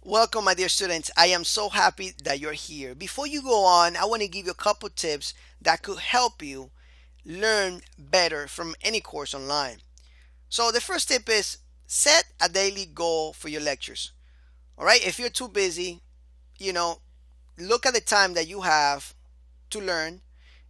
Welcome, my dear students. I am so happy that you're here. Before you go on, I want to give you a couple tips that could help you learn better from any course online. So, the first tip is set a daily goal for your lectures. All right, if you're too busy, you know, look at the time that you have to learn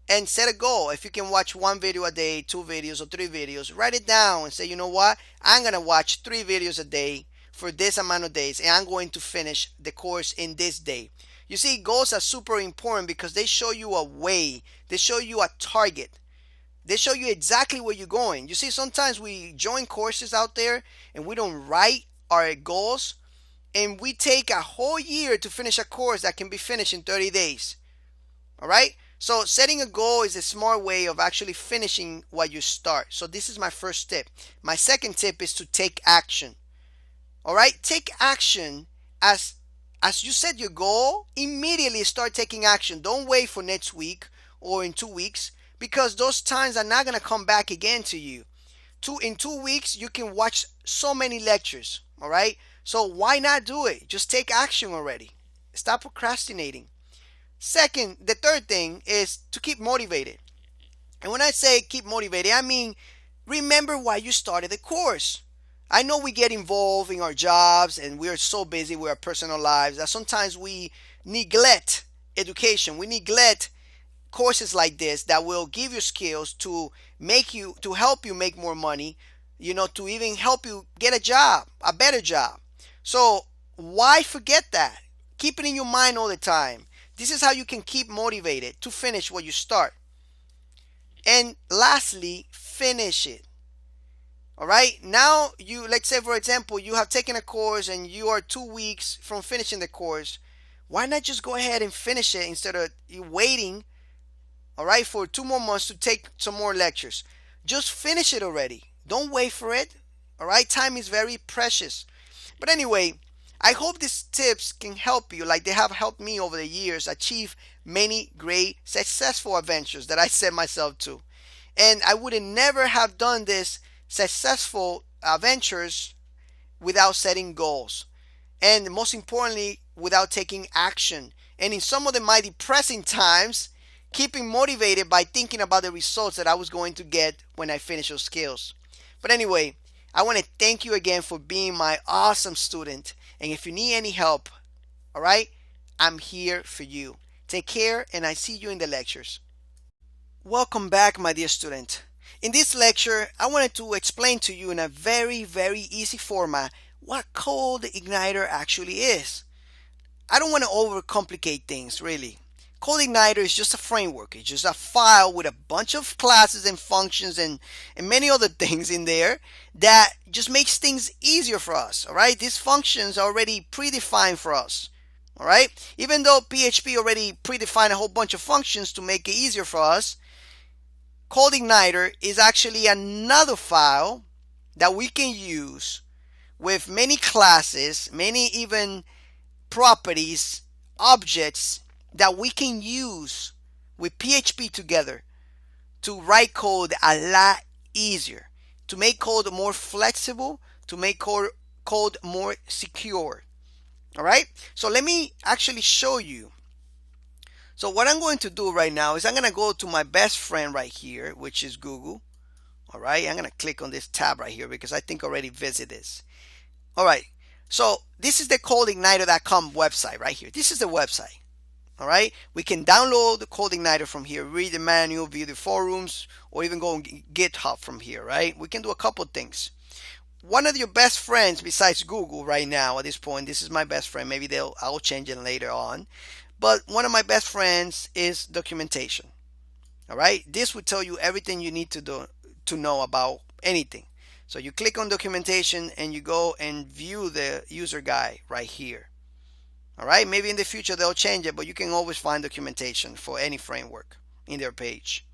and set a goal. If you can watch one video a day, two videos, or three videos, write it down and say, you know what, I'm going to watch three videos a day for this amount of days, and I'm going to finish the course in this day. You see, goals are super important because they show you a way, they show you a target, they show you exactly where you're going. You see, sometimes we join courses out there and we don't write our goals, and we take a whole year to finish a course that can be finished in 30 days. All right. So setting a goal is a smart way of actually finishing what you start. So this is my first tip. My second tip is to take action. All right. Take action as you set your goal. Immediately start taking action. Don't wait for next week or in 2 weeks because those times are not gonna come back again to you. In 2 weeks you can watch so many lectures. All right. So why not do it? Just take action already. Stop procrastinating. Second, the third thing is to keep motivated. And when I say keep motivated, I mean remember why you started the course. I know we get involved in our jobs and we're so busy with our personal lives that sometimes we neglect education. We neglect courses like this that will give you skills to help you make more money, to even help you get a job, a better job. So why forget that? Keep it in your mind all the time. This is how you can keep motivated to finish what you start. And lastly, finish it. All right. Now, let's say, for example, you have taken a course and you are 2 weeks from finishing the course. Why not just go ahead and finish it instead of you waiting, all right, for 2 more months to take some more lectures? Just finish it already. Don't wait for it. All right. Time is very precious. But anyway, I hope these tips can help you, like they have helped me over the years, achieve many great, successful adventures that I set myself to. And I would have never have done this successful adventures without setting goals. And most importantly, without taking action. And in some of the my depressing times, keeping motivated by thinking about the results that I was going to get when I finish those skills. But anyway, I want to thank you again for being my awesome student. And if you need any help, all right, I'm here for you. Take care, and I see you in the lectures. Welcome back, my dear student. In this lecture, I wanted to explain to you in a very, very easy format what Code Igniter actually is. I don't want to overcomplicate things, really. Code Igniter is just a framework. It's just a file with a bunch of classes and functions and many other things in there that just makes things easier for us. All right, these functions are already predefined for us. All right, even though PHP already predefined a whole bunch of functions to make it easier for us, Code Igniter is actually another file that we can use with many classes, many even properties, objects that we can use with PHP together to write code a lot easier, to make code more flexible, to make code more secure. All right, so let me actually show you. So what I'm going to do right now is I'm going to go to my best friend right here, which is Google. All right, I'm going to click on this tab right here because I think I already visited this. All right, so this is the codeigniter.com website right here. This is the website. All right, we can download the Code Igniter from here, read the manual, view the forums, or even go on GitHub from here, right? We can do a couple things. One of your best friends besides Google right now at this point, this is my best friend. Maybe I'll change it later on. But one of my best friends is documentation. All right, this will tell you everything you need to know about anything. So you click on documentation and you go and view the user guide right here. All right, maybe in the future they'll change it, but you can always find documentation for any framework in their page.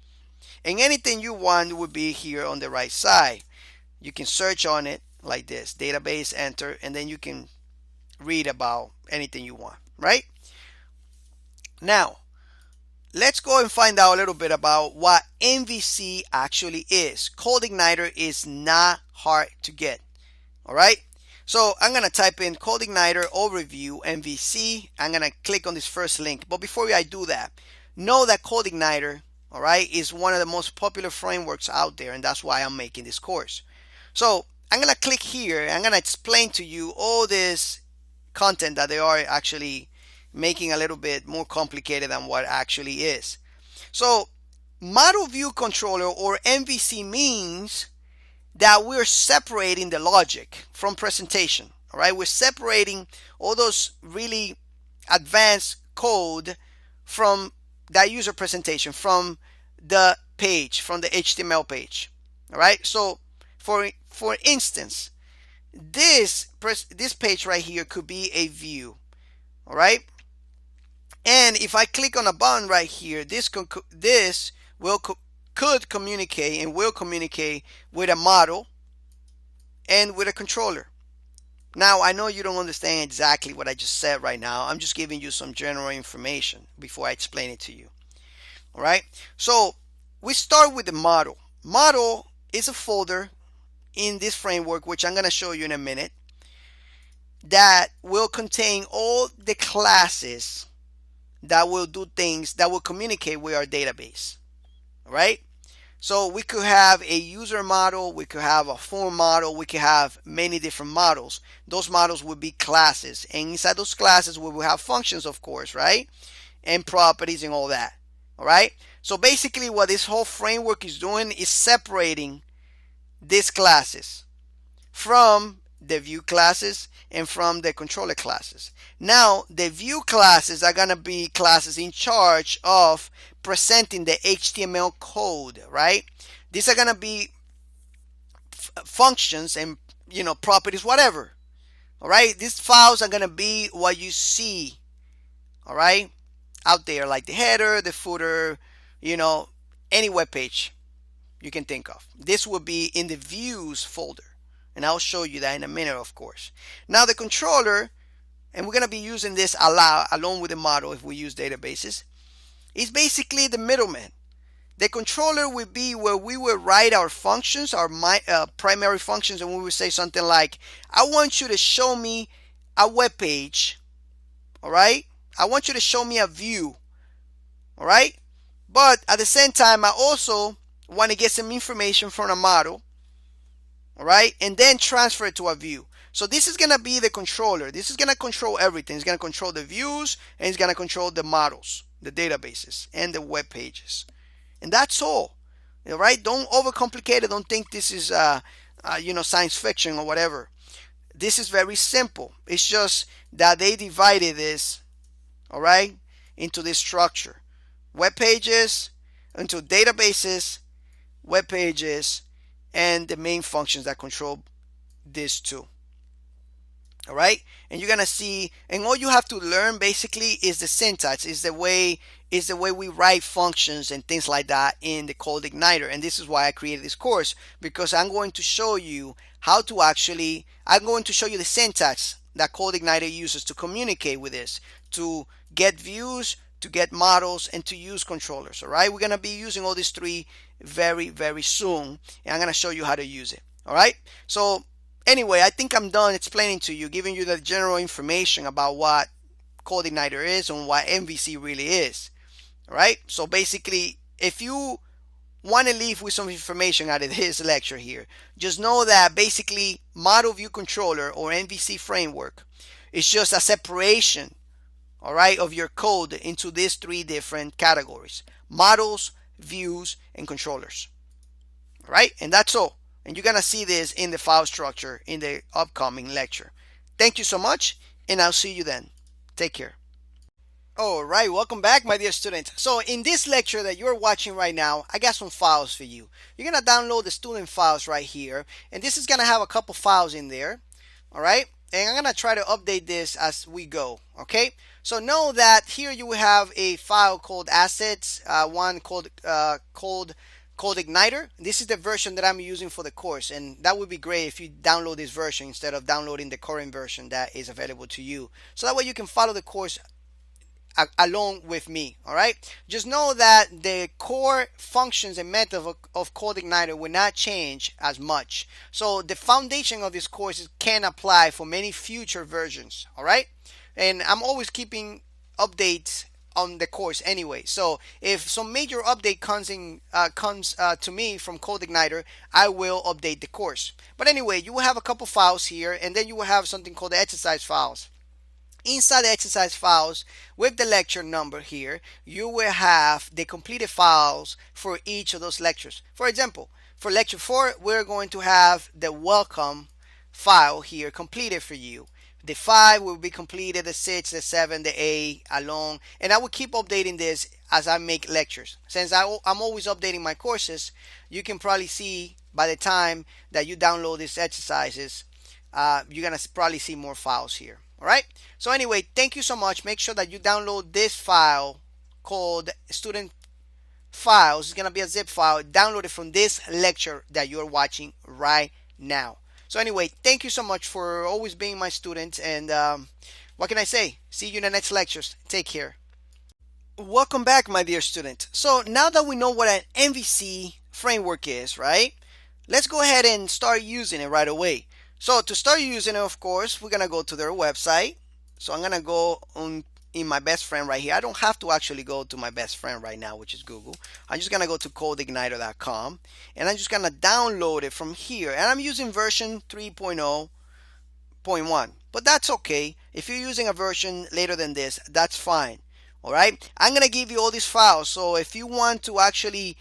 And anything you want would be here on the right side. You can search on it like this, database, enter, and then you can read about anything you want, right? Now, let's go and find out a little bit about what MVC actually is. Code Igniter is not hard to get. All right. So I'm going to type in CodeIgniter Overview MVC. I'm going to click on this first link. But before I do that, know that CodeIgniter, all right, is one of the most popular frameworks out there, and that's why I'm making this course. So I'm going to click here. I'm going to explain to you all this content that they are actually making a little bit more complicated than what actually is. So Model View Controller, or MVC, means that we're separating the logic from presentation. All right, we're separating all those really advanced code from that user presentation, from the page, from the HTML page. All right, so for instance, this page right here could be a view. All right, and if I click on a button right here, this could communicate and will communicate with a model and with a controller. Now, I know you don't understand exactly what I just said right now. I'm just giving you some general information before I explain it to you. All right, so we start with the model. Model is a folder in this framework, which I'm going to show you in a minute, that will contain all the classes that will do things that will communicate with our database. All right, so we could have a user model, we could have a form model, we could have many different models. Those models would be classes, and inside those classes we will have functions, of course, right, and properties and all that. All right, so basically what this whole framework is doing is separating these classes from the view classes and from the controller classes. Now, the view classes are going to be classes in charge of presenting the HTML code, right? These are going to be functions and, properties, whatever. All right, these files are going to be what you see, all right, out there, like the header, the footer, any web page you can think of. This will be in the views folder, and I'll show you that in a minute, of course. Now the controller, and we're going to be using this along with the model if we use databases, is basically the middleman. The controller will be where we will write our functions, our primary functions, and we will say something like, I want you to show me a web page, all right? I want you to show me a view, all right? But at the same time, I also want to get some information from a model, all right, and then transfer it to a view. So this is going to be the controller. This is going to control everything. It's going to control the views, and it's going to control the models, the databases, and the web pages. And that's all. All right, don't overcomplicate it. Don't think this is science fiction or whatever. This is very simple. It's just that they divided this, all right, into this structure: web pages into databases, web pages, and the main functions that control this too. All right, and you're gonna see, and all you have to learn basically is the syntax, is the way we write functions and things like that in the CodeIgniter. And this is why I created this course, because I'm going to show you how to I'm going to show you the syntax that CodeIgniter uses to communicate with this, to get views, to get models, and to use controllers. All right, we're gonna be using all these three very, very soon, and I'm gonna show you how to use it. All right, so anyway, I think I'm done explaining to you, giving you the general information about what CodeIgniter is and what MVC really is. All right, so basically, if you want to leave with some information out of this lecture here, just know that basically Model View Controller, or MVC framework, is just a separation, all right, of your code into these three different categories: models, views, and controllers. All right, and that's all. And you're gonna see this in the file structure in the upcoming lecture. Thank you so much, and I'll see you then. Take care. All right, welcome back, my dear students. So in this lecture that you're watching right now, I got some files for you. You're gonna download the student files right here, and this is gonna have a couple files in there. All right, and I'm gonna try to update this as we go. Okay, so know that here you will have a file called assets, one called CodeIgniter. This is the version that I'm using for the course, and that would be great if you download this version instead of downloading the current version that is available to you, so that way you can follow the course along with me. All right, just know that the core functions and method of CodeIgniter will not change as much, so the foundation of this course can apply for many future versions. All right, and I'm always keeping updates on the course anyway. So if some major update comes to me from CodeIgniter, I will update the course. But anyway, you will have a couple files here, and then you will have something called the exercise files. Inside the exercise files, with the lecture number here, you will have the completed files for each of those lectures. For example, for lecture 4, we're going to have the welcome file here completed for you. The 5 will be completed, the 6, the 7, the 8, along, and I will keep updating this as I make lectures. Since I'm always updating my courses, you can probably see by the time that you download these exercises, you're gonna probably see more files here. All right, so anyway, thank you so much. Make sure that you download this file called student files. It's gonna be a zip file. Download it from this lecture that you're watching right now. So anyway, thank you so much for always being my student, and what can I say? See you in the next lectures. Take care. Welcome back, my dear student. So now that we know what an MVC framework is, right? Let's go ahead and start using it right away. So to start using it, of course, we're gonna go to their website. So I'm gonna go on in my best friend right here. I don't have to actually go to my best friend right now, which is Google. I'm just gonna go to codeigniter.com, and I'm just gonna download it from here. And I'm using version 3.0.1, but that's okay. If you're using a version later than this, that's fine. All right, I'm gonna give you all these files, so if you want to actually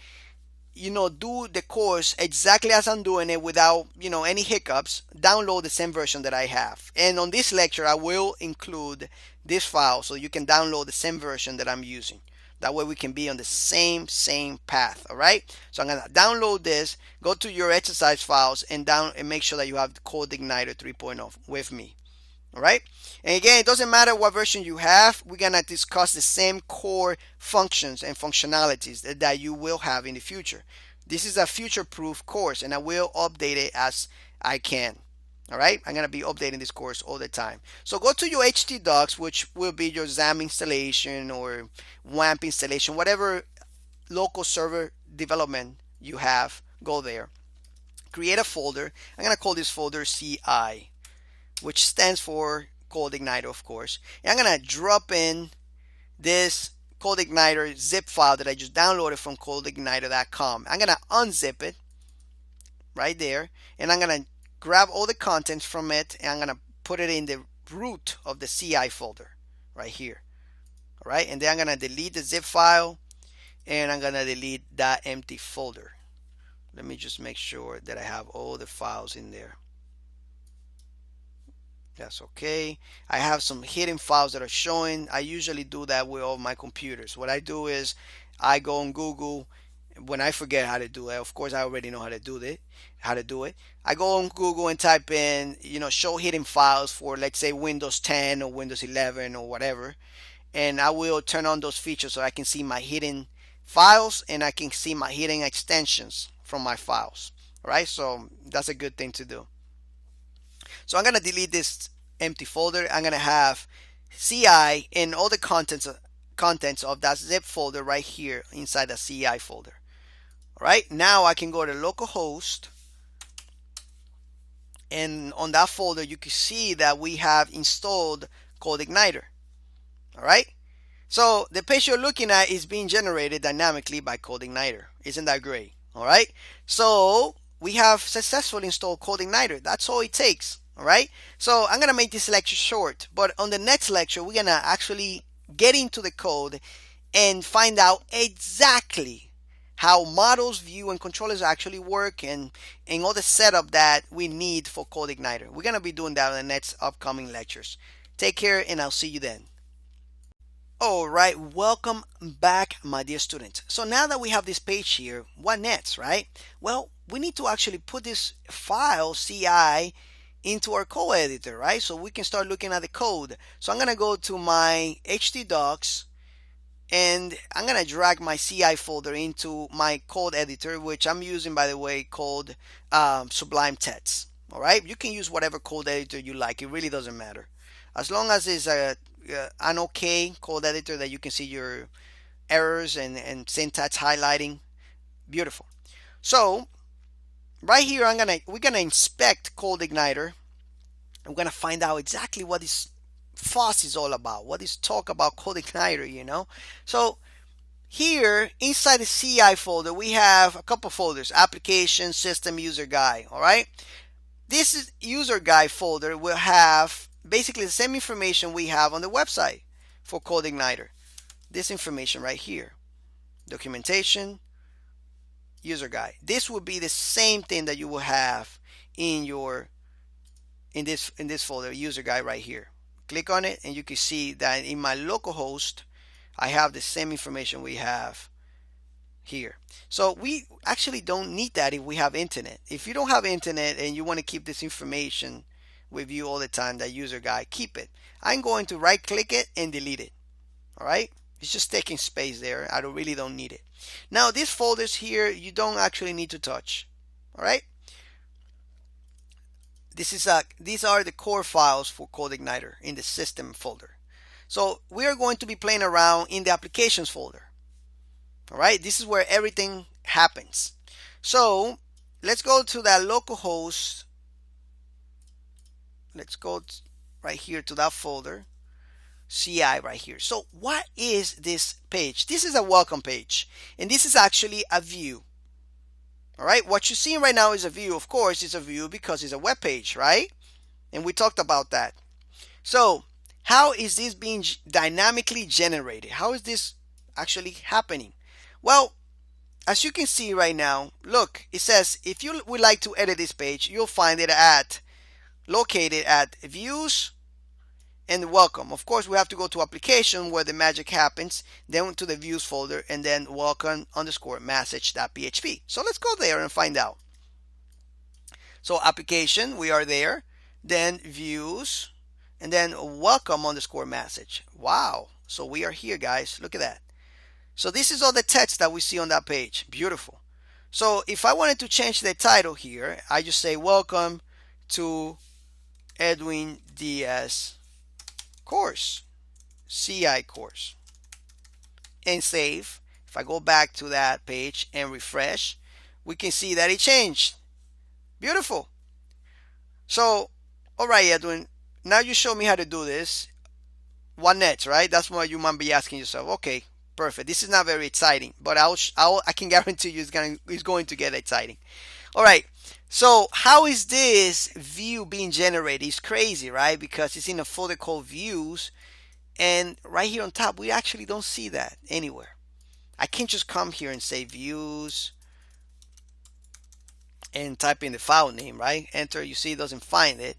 do the course exactly as I'm doing it without any hiccups, download the same version that I have. And on this lecture I will include this file so you can download the same version that I'm using. That way we can be on the same path. All right, so I'm gonna download this, go to your exercise files, and make sure that you have CodeIgniter 3.0 with me. All right, and again, it doesn't matter what version you have, we're gonna discuss the same core functions and functionalities that you will have in the future. This is a future-proof course, and I will update it as I can. All right, I'm gonna be updating this course all the time. So go to your htdocs, which will be your XAMPP installation or WAMP installation, whatever local server development you have. Go there, create a folder. I'm gonna call this folder CI, which stands for CodeIgniter, of course. And I'm gonna drop in this CodeIgniter zip file that I just downloaded from codeigniter.com. I'm gonna unzip it right there, and I'm gonna grab all the contents from it, and I'm gonna put it in the root of the CI folder right here. All right, and then I'm gonna delete the zip file, and I'm gonna delete that empty folder. Let me just make sure that I have all the files in there. That's okay. I have some hidden files that are showing. I usually do that with all my computers. What I do is I go on Google when I forget how to do it. Of course, I already know how to do it. I go on Google and type in, show hidden files for, let's say, Windows 10 or Windows 11 or whatever, and I will turn on those features so I can see my hidden files and I can see my hidden extensions from my files. All right, so that's a good thing to do. So I'm gonna delete this empty folder. I'm gonna have CI and all the contents of that zip folder right here inside the CI folder. All right, now I can go to localhost, and on that folder you can see that we have installed CodeIgniter. All right, so the page you're looking at is being generated dynamically by CodeIgniter. Isn't that great? All right, so we have successfully installed CodeIgniter. That's all it takes. All right, so I'm gonna make this lecture short, but on the next lecture we're gonna actually get into the code and find out exactly how models, view, and controllers actually work, and all the setup that we need for CodeIgniter. We're gonna be doing that in the next upcoming lectures. Take care, and I'll see you then. All right, welcome back, my dear students. So now that we have this page here, what next, right? Well, we need to actually put this file CI into our code editor, right? So we can start looking at the code. So I'm gonna go to my htdocs, and I'm gonna drag my CI folder into my code editor, which I'm using, by the way, called Sublime Text. All right, you can use whatever code editor you like. It really doesn't matter. As long as it's an okay code editor that you can see your errors and syntax highlighting, beautiful. So right here, we're gonna inspect Code Igniter. I'm gonna find out exactly what this fuss is all about, what is talk about Code Igniter, you know. So here inside the CI folder, we have a couple folders: application, system, user guide. All right, this is user guide folder will have basically the same information we have on the website for Code Igniter. This information right here, documentation, user guide. This will be the same thing that you will have in your in this folder, user guide right here. Click on it and you can see that in my local host I have the same information we have here. So we actually don't need that if we have internet. If you don't have internet and you want to keep this information with you all the time, that user guide, keep it. I'm going to right click it and delete it. All right, it's just taking space there. I really don't need it. Now these folders here, you don't actually need to touch. All right, these are the core files for Code Igniter in the system folder. So we are going to be playing around in the applications folder. All right, this is where everything happens. So let's go to that local host. Let's go right here to that folder, CI right here. So what is this page? This is a welcome page, and this is actually a view. All right, what you're seeing right now is a view. Of course, it's a view because it's a web page, right? And we talked about that. So how is this being dynamically generated? How is this actually happening? Well, as you can see right now, look, it says if you would like to edit this page, you'll find it located at views and welcome. Of course, we have to go to application where the magic happens, then to the views folder, and then welcome underscore message.php. So let's go there and find out. So application, we are there, then views, and then welcome underscore message. Wow. So we are here, guys. Look at that. So this is all the text that we see on that page. Beautiful. So if I wanted to change the title here, I just say welcome to Edwin Diaz course, CI course, and save. If I go back to that page and refresh, we can see that it changed. Beautiful. So, all right, Edwin, now you show me how to do this. What next, right? That's what you might be asking yourself. Okay, perfect. This is not very exciting, but I can guarantee you it's going to get exciting. All right. So how is this view being generated? It's crazy, right? Because it's in a folder called views, and right here on top, we actually don't see that anywhere. I can't just come here and say views and type in the file name, right? Enter, you see it doesn't find it.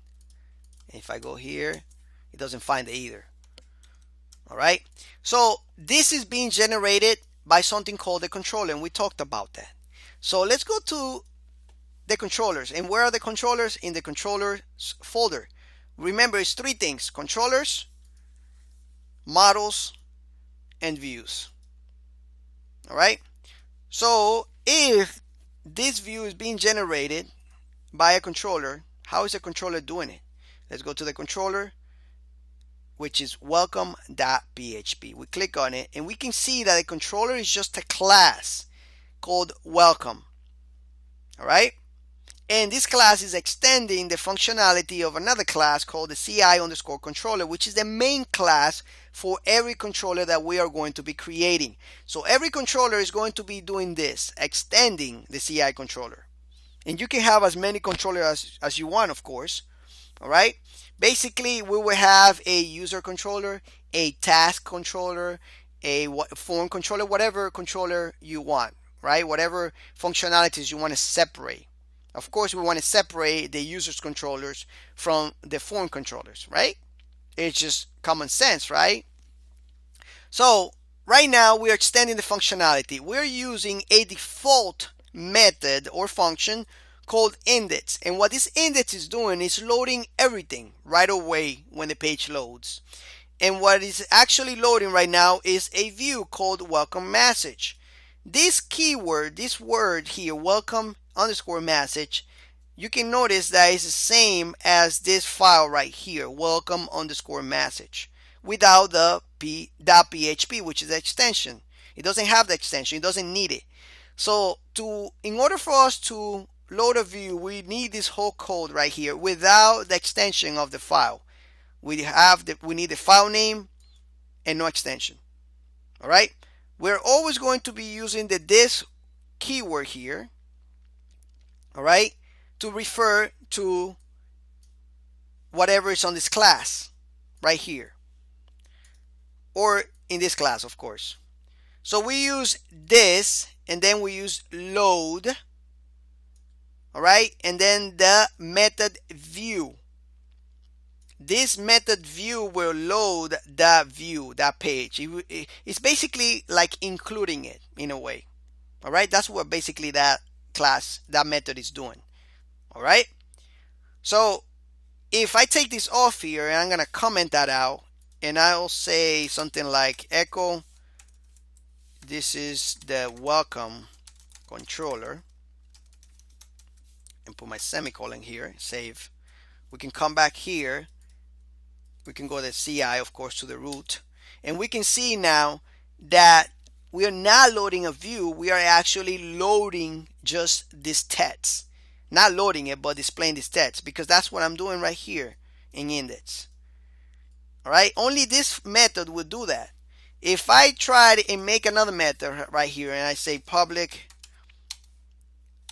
And if I go here, it doesn't find it either. All right. So this is being generated by something called the controller, and we talked about that. So let's go to the controllers. And where are the controllers? In the controllers folder. Remember, it's three things: controllers, models, and views. All right. So if this view is being generated by a controller, how is the controller doing it? Let's go to the controller, which is welcome.php. We click on it and we can see that the controller is just a class called welcome. All right. And this class is extending the functionality of another class called the CI underscore controller, which is the main class for every controller that we are going to be creating. So every controller is going to be doing this, extending the CI controller. And you can have as many controllers as you want, of course. All right. Basically, we will have a user controller, a task controller, a form controller, whatever controller you want, right? Whatever functionalities you want to separate. Of course, we want to separate the user's controllers from the form controllers, right? It's just common sense, right? So right now we are extending the functionality. We're using a default method or function called index. And what this index is doing is loading everything right away when the page loads. And what is actually loading right now is a view called welcome message. This keyword, this word here, welcome underscore message, you can notice that it's the same as this file right here, welcome underscore message, without the .php, which is the extension. It doesn't have the extension. It doesn't need it. So in order for us to load a view, we need this whole code right here without the extension of the file. We need the file name and no extension. All right. We're always going to be using the this keyword here. All right, to refer to whatever is on this class right here, or in this class, of course. So we use this, and then we use load. All right, and then the method view. This method view will load that view, that page. It's basically like including it in a way. All right, that's what basically that class, that method is doing. All right, so if I take this off here, and I'm gonna comment that out, and I'll say something like echo, this is the welcome controller, and put my semicolon here, save. We can come back here, we can go to CI, of course, to the root, and we can see now that we are not loading a view, we are actually loading just this text. Not loading it, but displaying this text, because that's what I'm doing right here in index. All right, only this method would do that. If I tried and make another method right here, and I say public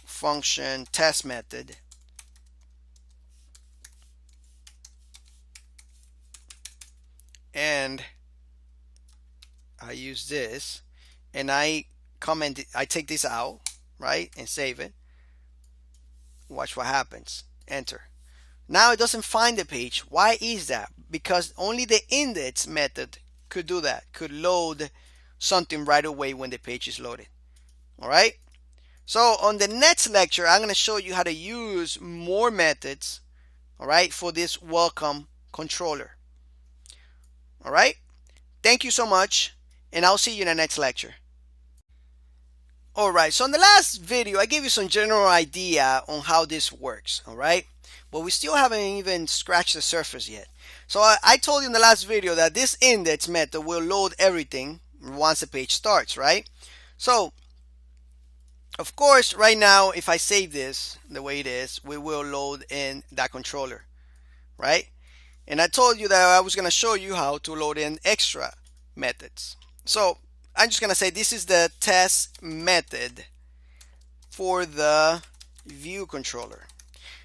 function test method, and I use this, and I comment it, I take this out, right, and save it. Watch what happens. Enter. Now it doesn't find the page. Why is that? Because only the index method could do that, could load something right away when the page is loaded. All right. So on the next lecture, I'm going to show you how to use more methods, all right, for this welcome controller. All right. Thank you so much, and I'll see you in the next lecture. Alright, so in the last video I gave you some general idea on how this works, alright? But we still haven't even scratched the surface yet. So I told you in the last video that this index method will load everything once the page starts, right? So, of course, right now, if I save this the way it is, we will load in that controller, right? And I told you that I was going to show you how to load in extra methods. So, I'm just going to say this is the test method for the view controller.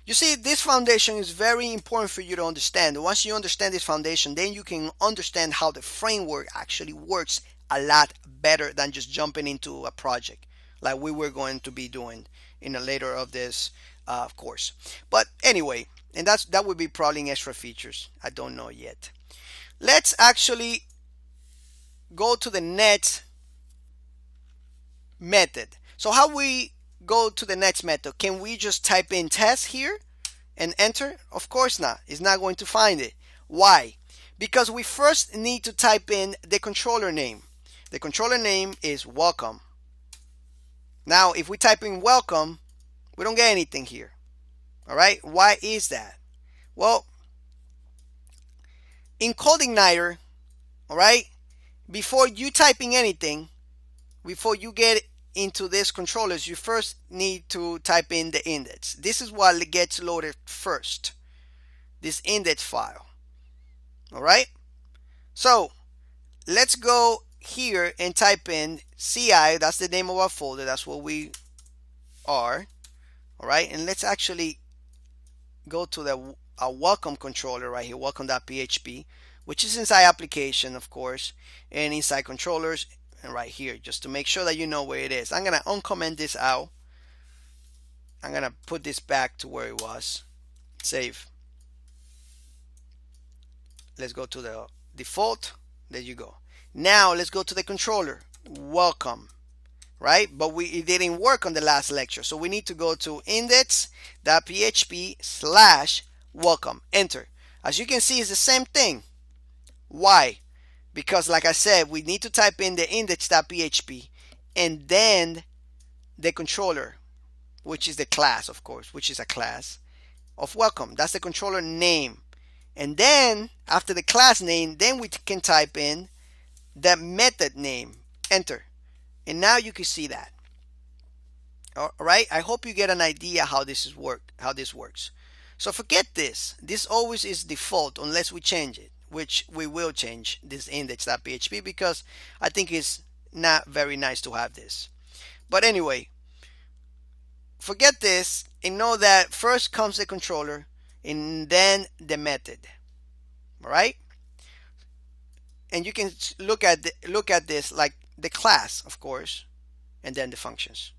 You see, this foundation is very important for you to understand. Once you understand this foundation, then you can understand how the framework actually works a lot better than just jumping into a project like we were going to be doing in a later of this course. But anyway, and that would be probably in extra features. I don't know yet. Let's actually go to the next method. So how we go to the next method? Can we just type in test here and enter? Of course not. It's not going to find it. Why? Because we first need to type in the controller name. The controller name is welcome. Now if we type in welcome, we don't get anything here. All right, why is that? Well, in CodeIgniter, all right, before you typing anything, before you get into this controllers, you first need to type in the index. This is what gets loaded first, this index file. All right, so let's go here and type in CI. That's the name of our folder. That's what we are. All right, and let's actually go to the welcome controller right here, welcome.php, which is inside application, of course, and inside controllers, and right here, just to make sure that you know where it is. I'm gonna uncomment this out. I'm gonna put this back to where it was. Save. Let's go to the default. There you go. Now let's go to the controller. Welcome. Right? But it didn't work on the last lecture. So we need to go to index.php/welcome. Enter. As you can see, it's the same thing. Why? Because like I said, we need to type in the index.php and then the controller. which is the class, of course, which is a class of welcome. That's the controller name. And then after the class name, then we can type in the method name. Enter. And now you can see that. All right. I hope you get an idea how this works. So forget this. This always is default unless we change it, which we will change this index.php because I think it's not very nice to have this. But anyway, forget this and know that first comes the controller and then the method. All right. And you can look at this like the class, of course, and then the functions.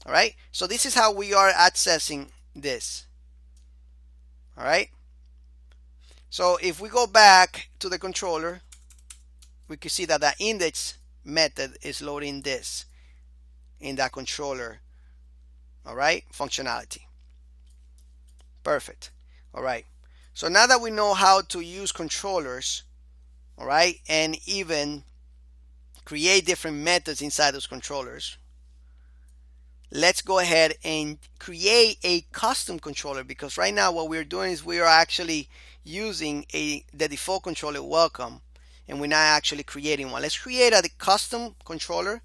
All right. So this is how we are accessing this. All right. So if we go back to the controller, we can see that the index method is loading this in that controller. All right, functionality. Perfect. All right. So now that we know how to use controllers, all right, and even create different methods inside those controllers, let's go ahead and create a custom controller, because right now what we're doing is we are actually using the default controller welcome, and we're not actually creating one. Let's create a custom controller,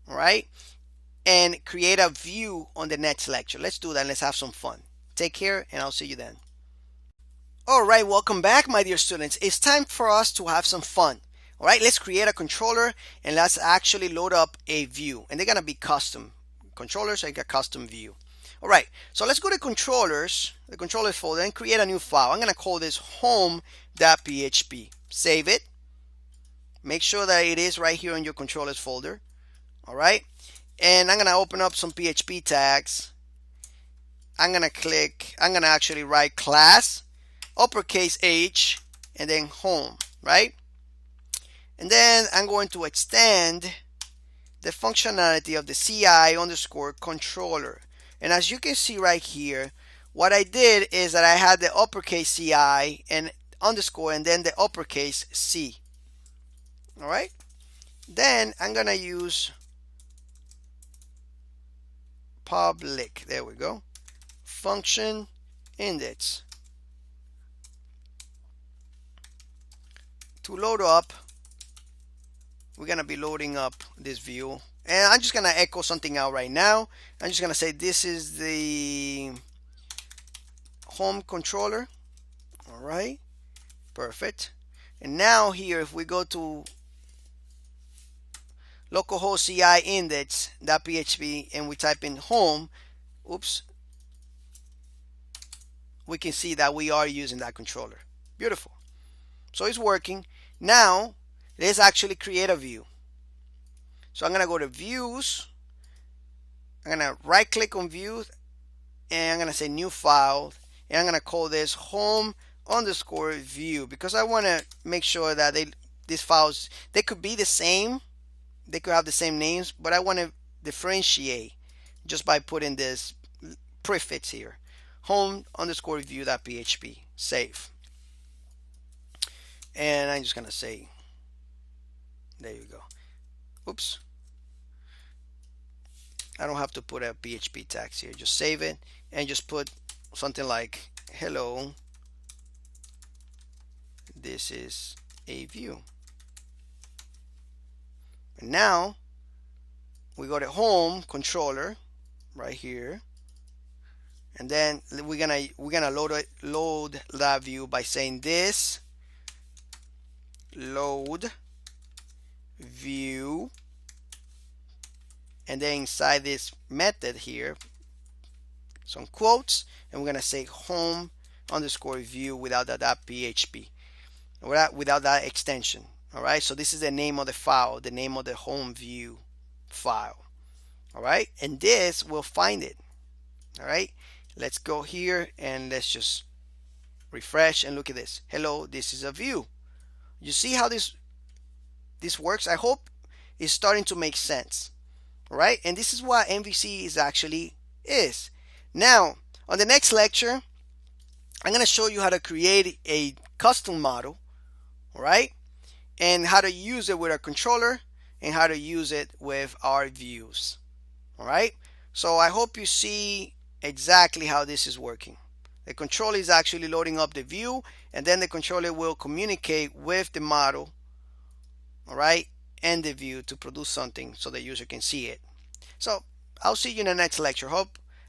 all right, and create a view on the next lecture. Let's do that. Let's have some fun. Take care, and I'll see you then. All right, welcome back, my dear students. It's time for us to have some fun. All right, let's create a controller and let's actually load up a view, and they're gonna be custom controllers, like a custom view. All right, so let's go to controllers, the controllers folder, and create a new file. I'm gonna call this home.php. Save it. Make sure that it is right here in your controllers folder. All right, and I'm gonna open up some PHP tags. I'm gonna actually write class, uppercase H, and then home, right? And then I'm going to extend the functionality of the CI underscore controller. And as you can see right here, what I did is that I had the uppercase CI and underscore and then the uppercase C. All right. Then I'm going to use public. There we go. Function index to load up. We're going to be loading up this view, and I'm just going to echo something out right now. I'm just going to say this is the home controller. All right, perfect. And now here, if we go to localhost CI index.php and we type in home, oops, we can see that we are using that controller. Beautiful. So it's working. Now let's actually create a view. So I'm going to go to views. I'm going to right click on views, and I'm going to say new file, and I'm going to call this home underscore view, because I want to make sure that these files, they could be the same, they could have the same names, but I want to differentiate just by putting this prefix here, home underscore view.php. Save. And I'm just going to say, there you go. Oops. I don't have to put a PHP tags here. Just save it and just put something like, hello, this is a view. And now we go to home controller right here, and then we're gonna load that view by saying this load view, and then inside this method here some quotes, and we're gonna say home underscore view without that .php, without that extension. All right, so this is the name of the file, the name of the home view file. All right, and this will find it. All right, let's go here and let's just refresh and look at this. Hello, this is a view. You see how this works? I hope it's starting to make sense. All right, and this is what MVC is. Now, on the next lecture, I'm going to show you how to create a custom model, all right, and how to use it with our controller and how to use it with our views. All right, So I hope you see exactly how this is working. The controller is actually loading up the view, and then the controller will communicate with the model, all right, and the view to produce something so the user can see it. So I'll see you in the next lecture.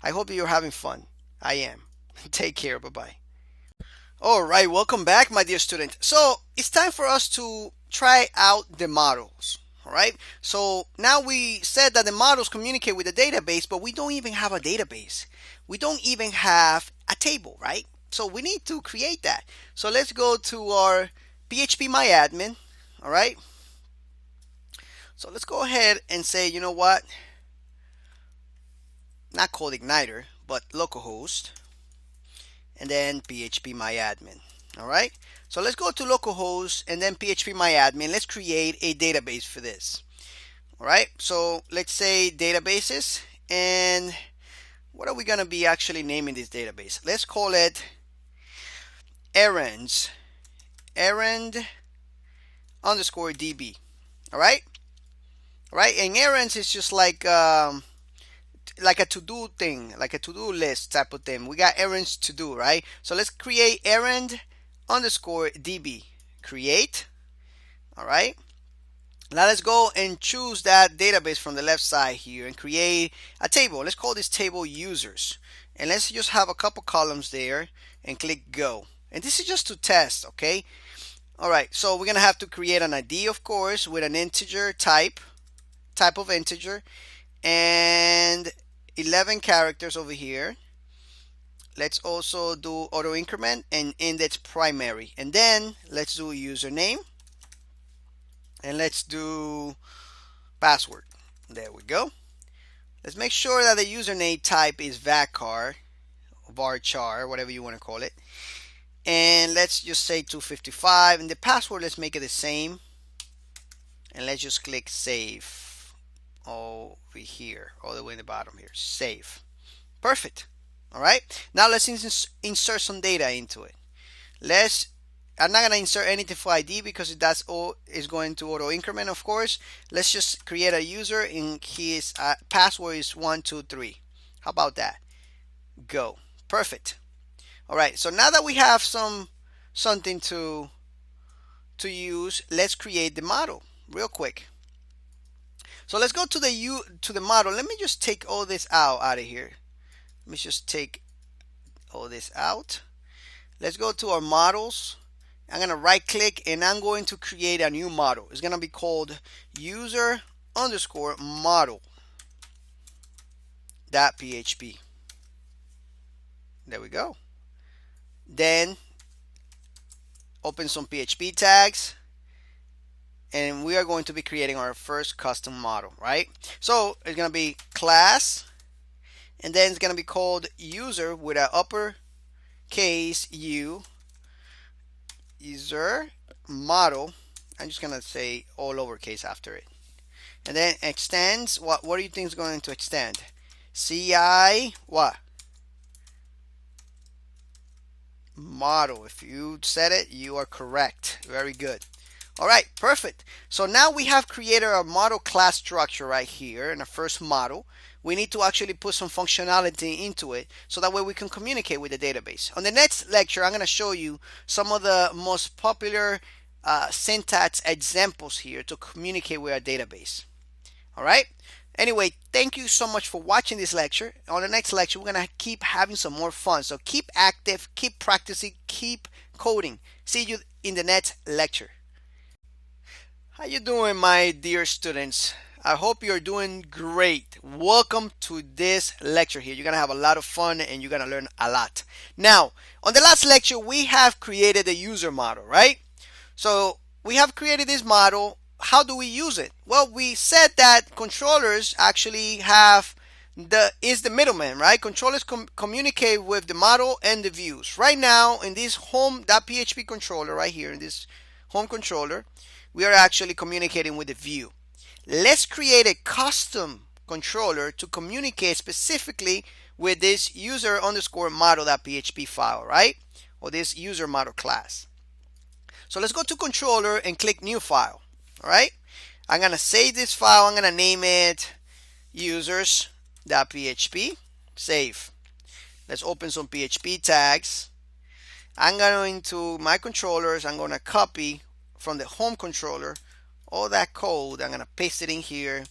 I hope you're having fun. I am. Take care. Bye bye. All right, welcome back, my dear student. So it's time for us to try out the models. All right. So now we said that the models communicate with the database, but we don't even have a database. We don't even have a table, right? So we need to create that. So let's go to our PHP MyAdmin. All right. So let's go ahead and say, you know what? Not called Igniter, but localhost, and then PHP MyAdmin. All right. So let's go to localhost and then PHP MyAdmin. Let's create a database for this. All right. So let's say databases, and what are we going to be actually naming this database? Let's call it errands, errand underscore DB. All right. All right. And errands is just like a to-do thing, like a to-do list type of thing. We got errands to do, right? So let's create errand underscore DB. Create. All right. Now let's go and choose that database from the left side here and create a table. Let's call this table users. And let's just have a couple columns there and click go. And this is just to test, okay? All right, so we're gonna have to create an ID, of course, with an integer type of integer, and 11 characters over here. Let's also do auto increment and index primary. And then let's do username. And let's do password. There we go. Let's make sure that the username type is varchar, varchar, whatever you want to call it. And let's just say 255. And the password, let's make it the same. And let's just click save over here, all the way in the bottom here. Save. Perfect. All right. Now let's insert some data into it. I'm not going to insert anything for ID because that's all is going to auto increment, of course. Let's just create a user and his password is 123. How about that? Go. Perfect. All right. So now that we have something to use, let's create the model real quick. So let's go to the model. Let me just take all this out of here. Let me just take all this out. Let's go to our models. I'm going to right click and I'm going to create a new model. It's going to be called user underscore model .php. There we go. Then open some PHP tags and we are going to be creating our first custom model, right? So it's going to be class, and then it's going to be called user with an uppercase U, user model. I'm just going to say all lowercase after it. And then extends, what do you think is going to extend? CI what? Model. If you said it, you are correct. Very good. All right, perfect. So now we have created our model class structure right here in the first model. We need to actually put some functionality into it so that way we can communicate with the database. On the next lecture, I'm going to show you some of the most popular syntax examples here to communicate with our database. All right. Anyway, thank you so much for watching this lecture. On the next lecture, we're going to keep having some more fun. So keep active, keep practicing, keep coding. See you in the next lecture. How you doing, my dear students? I hope you're doing great. Welcome to this lecture here. You're going to have a lot of fun and you're going to learn a lot. Now, on the last lecture, we have created a user model, right? So we have created this model. How do we use it? Well, we said that controllers actually have is the middleman, right? Controllers communicate with the model and the views. Right now, in this home.php controller right here, in this home controller, we are actually communicating with the view. Let's create a custom controller to communicate specifically with this user underscore model.php file, right? Or this user model class. So let's go to controller and click new file. All right. I'm going to save this file. I'm going to name it users .php, save. Let's open some PHP tags. I'm going to my controllers. I'm going to copy from the home controller all that code. I'm going to paste it in here.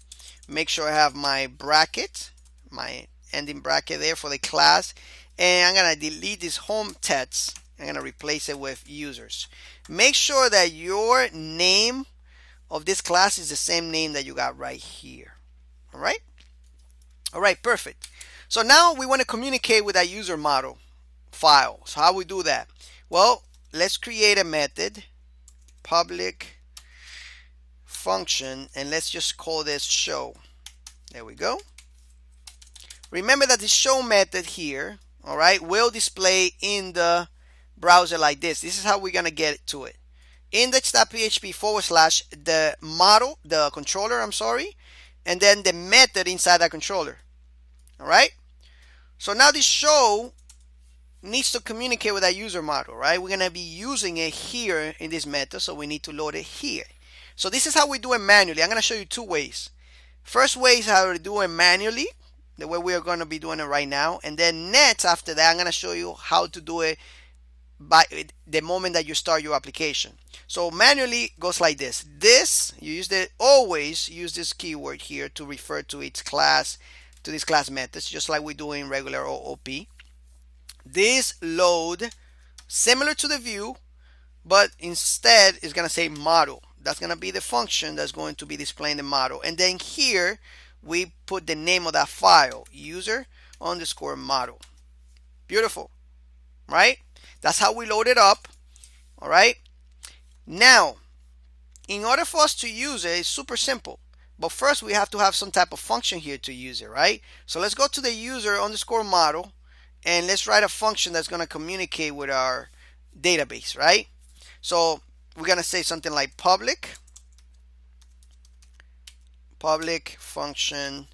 Make sure I have my bracket, my ending bracket there for the class. And I'm going to delete this home text. I'm going to replace it with users. Make sure that your name of this class is the same name that you got right here. All right? All right, perfect. So now we want to communicate with that user model file. So how we do that? Well, let's create a method, public function, and let's just call this show. There we go. Remember that the show method here, all right, will display in the browser like this. This is how we're going to get to it. Index.php / the model, the controller, I'm sorry, and then the method inside that controller. All right. So now this show needs to communicate with that user model, right? We're going to be using it here in this method, so we need to load it here. So this is how we do it manually. I'm going to show you two ways. First way is how to do it manually, the way we are going to be doing it right now. And then next, after that, I'm going to show you how to do it by the moment that you start your application. So manually goes like this. Always use this keyword here to refer to its class, to this class methods, just like we do in regular OOP. This load, similar to the view, but instead is going to say model. That's going to be the function that's going to be displaying the model. And then here we put the name of that file, user_model. Beautiful, right? That's how we load it up. All right. Now, in order for us to use it, it's super simple. But first we have to have some type of function here to use it, right? So let's go to the user_model and let's write a function that's going to communicate with our database, right? So we're going to say something like public function.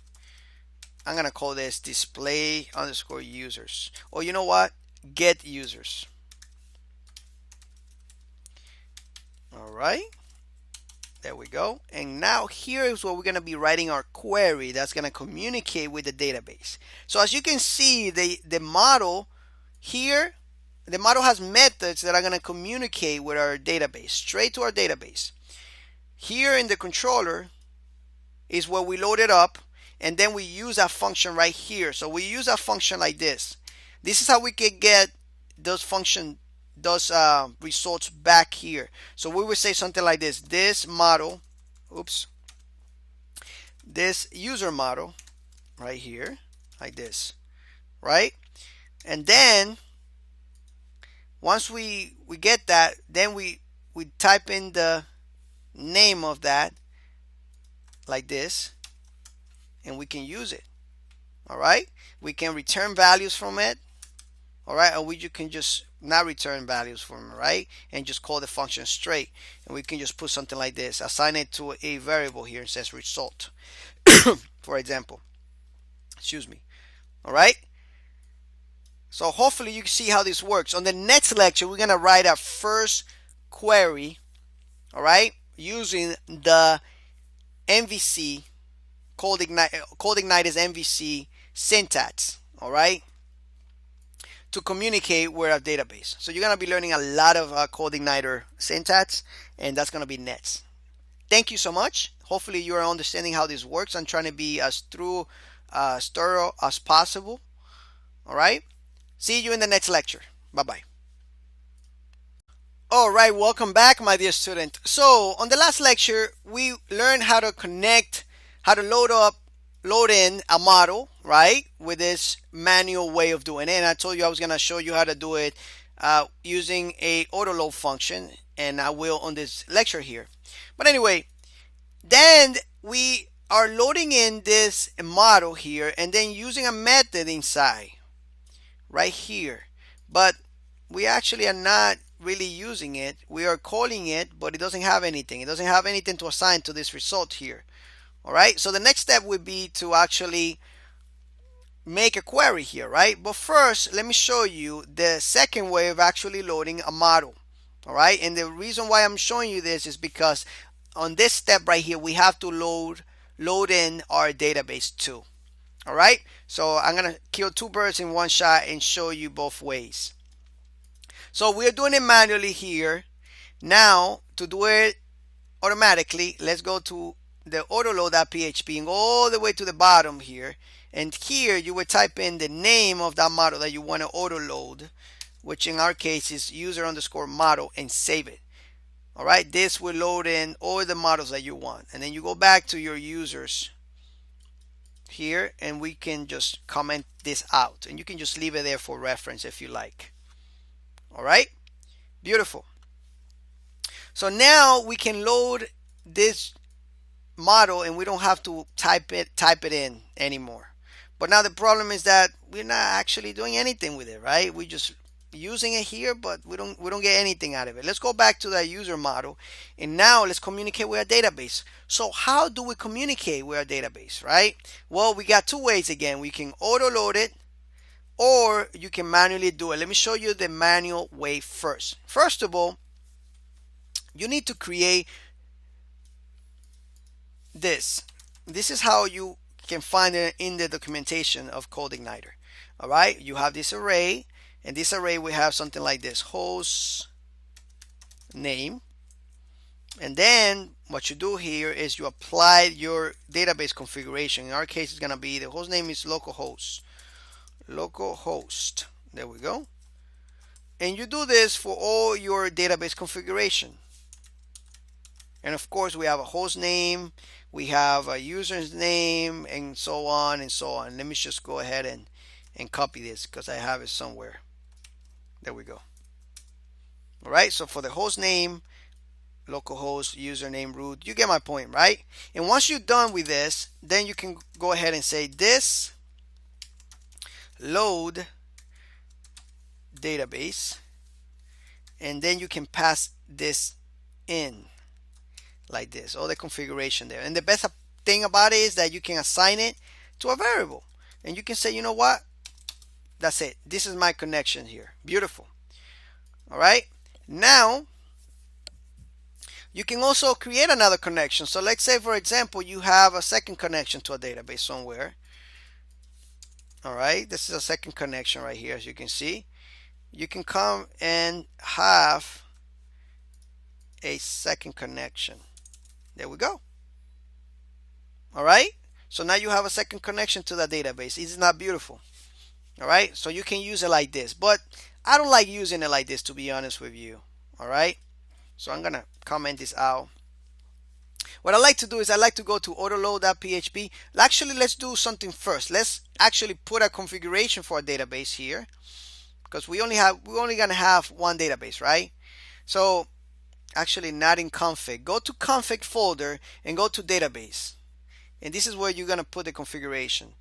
I'm going to call this display_users. Or you know what? Get users. All right. There we go. And now here is where we're going to be writing our query that's going to communicate with the database. So as you can see, the model here, the model has methods that are going to communicate with our database, straight to our database. Here in the controller is where we load it up, and then we use that function right here. So we use that function like this. This is how we can get those results back here. So we would say something like this: this user model right here, like this, right? And then once we get that, then we type in the name of that like this, and we can use it. All right, we can return values from it. All right, or you can just not return values from it, right? And just call the function straight. And we can just put something like this, assign it to a variable here. It says result, for example. Excuse me. All right. So hopefully you can see how this works. On the next lecture, we're gonna write our first query. All right, using the MVC CodeIgniter's MVC syntax. All right, to communicate with our database. So you're going to be learning a lot of CodeIgniter syntax, and that's going to be next. Thank you so much. Hopefully you are understanding how this works. I'm trying to be as thorough as possible. All right. See you in the next lecture. Bye-bye. All right, welcome back, my dear student. So on the last lecture, we learned how to load in a model, right, with this manual way of doing it. And I told you I was going to show you how to do it using a autoload function, and I will on this lecture here. But anyway, then we are loading in this model here and then using a method inside right here. But we actually are not really using it. We are calling it, but it doesn't have anything. It doesn't have anything to assign to this result here. All right, so the next step would be to actually make a query here, right? But first, let me show you the second way of actually loading a model. All right, and the reason why I'm showing you this is because on this step right here, we have to load in our database too. All right, so I'm gonna kill two birds in one shot and show you both ways. So we're doing it manually here. Now to do it automatically, let's go to the autoload.php and go all the way to the bottom here. And here you would type in the name of that model that you want to autoload, which in our case is user underscore model, and save it. All right, this will load in all the models that you want. And then you go back to your users here and we can just comment this out. And you can just leave it there for reference if you like. All right, beautiful. So now we can load this model and we don't have to type it in anymore. But now the problem is that we're not actually doing anything with it, right? We're just using it here, but we don't get anything out of it. Let's go back to that user model and now let's communicate with our database. So how do we communicate with our database, right? Well, we got two ways again. We can auto load it or you can manually do it. Let me show you the manual way first. First of all, you need to create this. This is how you can find it in the documentation of CodeIgniter. All right, you have this array, and this array we have something like this: host name, and then what you do here is you apply your database configuration. In our case, it's gonna be the host name is localhost. There we go. And you do this for all your database configuration. And of course, we have a host name, we have a user's name, and so on and so on. Let me just go ahead and copy this because I have it somewhere. There we go. All right, so for the host name, localhost, username, root, you get my point, right? And once you're done with this, then you can go ahead and say this load database, and then you can pass this in like this, all the configuration there. And the best thing about it is that you can assign it to a variable and you can say, you know what, that's it, this is my connection here. Beautiful. All right, now you can also create another connection. So let's say, for example, you have a second connection to a database somewhere. All right, this is a second connection right here. As you can see, you can come and have a second connection. There we go. All right, so now you have a second connection to the database. Isn't that beautiful? All right, so you can use it like this, but I don't like using it like this, to be honest with you. All right, so I'm gonna comment this out. What I like to do is I like to go to autoload.php. Actually, let's do something first. Let's actually put a configuration for a database here because we're only gonna have one database, right? So actually not in config. Go to config folder and go to database. And this is where you're going to put the configuration.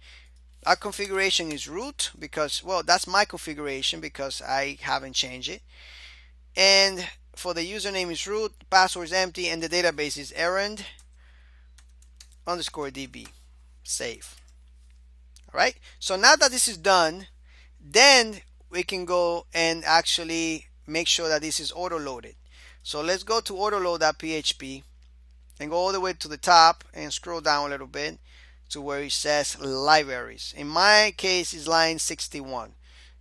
Our configuration is root because, well, that's my configuration because I haven't changed it. And for the username is root, password is empty, and the database is errand underscore db. Save. All right. So now that this is done, then we can go and actually make sure that this is auto loaded. So let's go to autoload.php and go all the way to the top and scroll down a little bit to where it says libraries. In my case, it's line 61.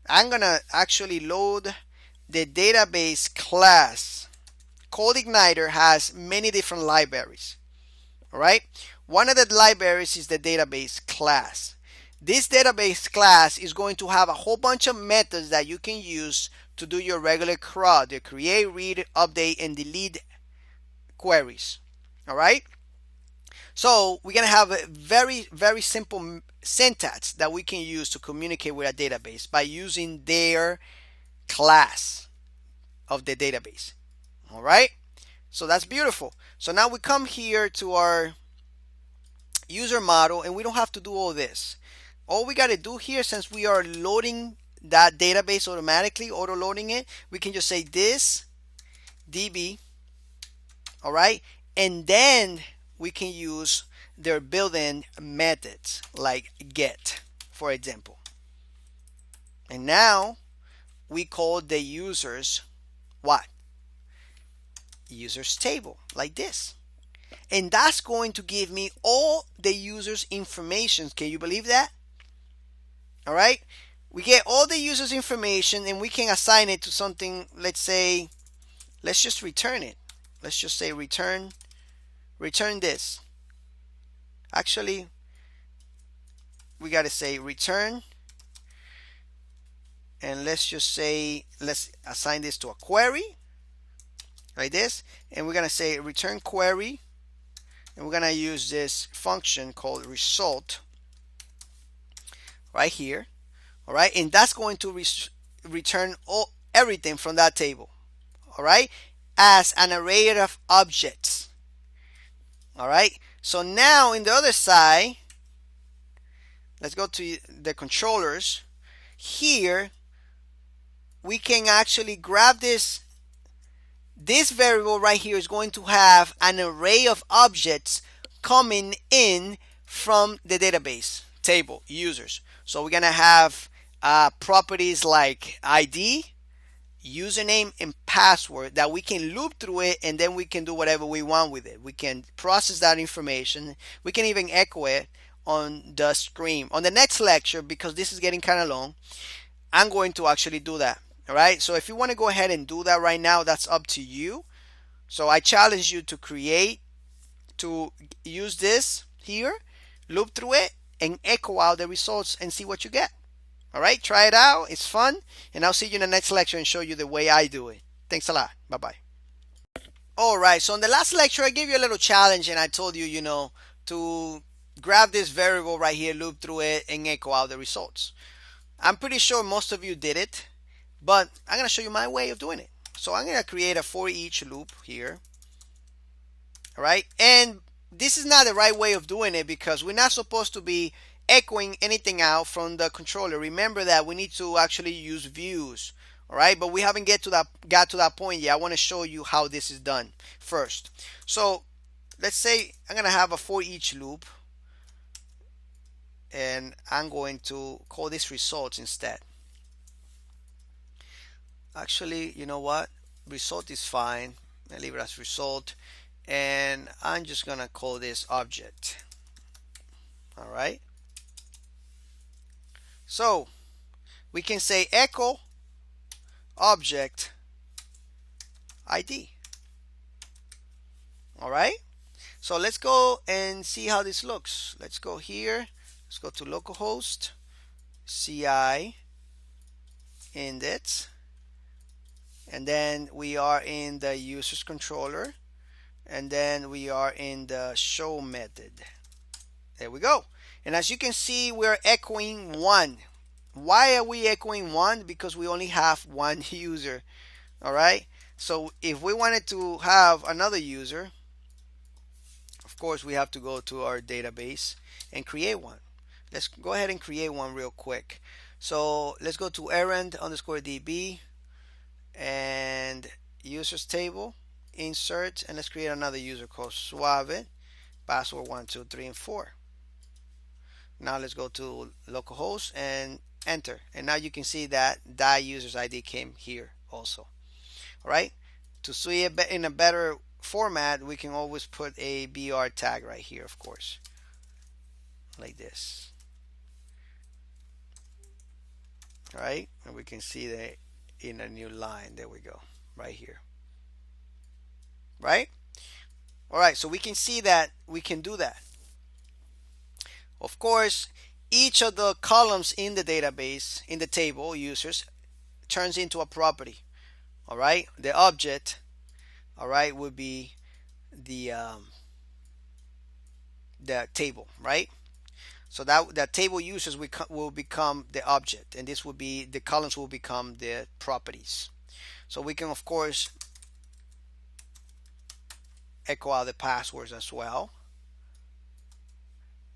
I'm gonna actually load the database class. CodeIgniter has many different libraries. All right, one of the libraries is the database class. This database class is going to have a whole bunch of methods that you can use to do your regular CRUD, the create, read, update, and delete queries. All right. So we're going to have a very, very simple syntax that we can use to communicate with a database by using their class of the database. All right. So that's beautiful. So now we come here to our user model and we don't have to do all this. All we got to do here, since we are loading that database automatically, auto loading it, we can just say this db. All right, and then we can use their built-in methods like get, for example. And now we call the users what? Users table, like this. And that's going to give me all the users information. Can you believe that? All right, we get all the user's information and we can assign it to something. Let's say, let's just return it. Let's just say return this. Actually, we got to say return, and let's just say let's assign this to a query like this, and we're going to say return query, and we're going to use this function called result right here. All right, and that's going to return everything from that table. All right, as an array of objects. All right, so now in the other side, let's go to the controllers. Here we can actually grab this variable right here is going to have an array of objects coming in from the database table users. So we're gonna have properties like ID, username, and password that we can loop through it, and then we can do whatever we want with it. We can process that information. We can even echo it on the screen. On the next lecture, because this is getting kind of long, I'm going to actually do that. All right, so if you want to go ahead and do that right now, that's up to you. So I challenge you to use this here, loop through it, and echo out the results and see what you get. All right, try it out. It's fun. And I'll see you in the next lecture and show you the way I do it. Thanks a lot. Bye-bye. All right, so in the last lecture, I gave you a little challenge and I told you, to grab this variable right here, loop through it, and echo out the results. I'm pretty sure most of you did it, but I'm going to show you my way of doing it. So I'm going to create a for each loop here. All right, and this is not the right way of doing it because we're not supposed to be echoing anything out from the controller. Remember that we need to actually use views. All right, but we haven't got to that point yet. I want to show you how this is done first. So let's say I'm going to have a for each loop, and I'm going to call this results instead. Actually, you know what? Result is fine. I leave it as result, and I'm just gonna call this object. All right. So we can say echo object ID. All right. So let's go and see how this looks. Let's go here. Let's go to localhost CI index. And then we are in the users controller, and then we are in the show method. There we go. And as you can see, we're echoing 1. Why are we echoing 1? Because we only have one user. All right, so if we wanted to have another user, of course we have to go to our database and create one. Let's go ahead and create one real quick. So let's go to errand_db and users table, insert, and let's create another user called Suave, password 1 2 3 and 4. Now let's go to localhost and enter, and now you can see that user's ID came here also. All right, to see it in a better format, we can always put a BR tag right here, of course, like this. All right, and we can see that in a new line. There we go, right here. Right? All right, so we can see that we can do that. Of course, each of the columns in the database, in the table users, turns into a property. All right, the object, all right, would be the table, right? So that table users will become the object, and this will be the columns will become the properties. So we can of course echo out the passwords as well,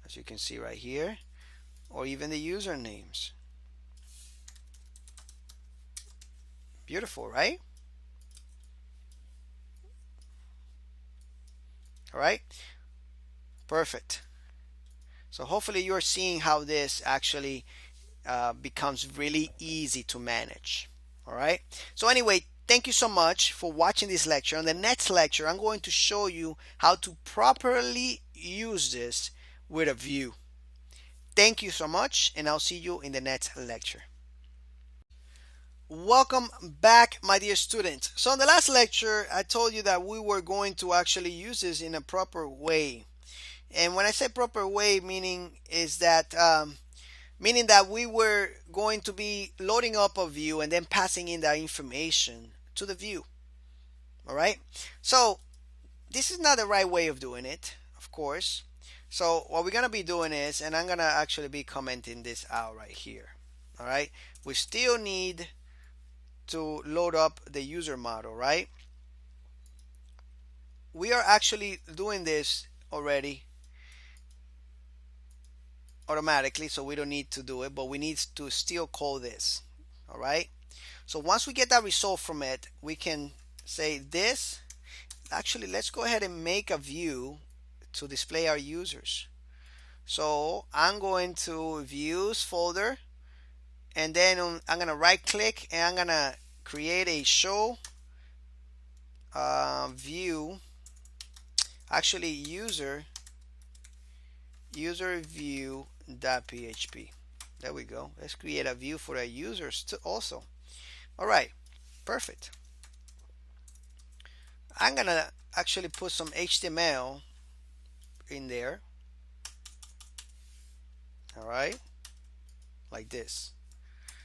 as you can see right here, or even the usernames. Beautiful, right? All right, perfect. So hopefully you're seeing how this actually becomes really easy to manage. All right, so anyway, thank you so much for watching this lecture. On the next lecture, I'm going to show you how to properly use this with a view. Thank you so much, and I'll see you in the next lecture. Welcome back, my dear students. So in the last lecture, I told you that we were going to actually use this in a proper way. And when I say proper way, meaning that we were going to be loading up a view and then passing in that information to the view. All right. So this is not the right way of doing it, of course. So what we're gonna be doing is, and I'm gonna actually be commenting this out right here. All right. We still need to load up the user model, right? We are actually doing this already automatically, so we don't need to do it, but we need to still call this. All right. So once we get that result from it, we can say this. Actually, let's go ahead and make a view to display our users. So I'm going to views folder, and then I'm going to right click, and I'm going to create a show view, actually user view.php. There we go. Let's create a view for our users too also. All right, perfect. I'm going to actually put some HTML in there. All right, like this.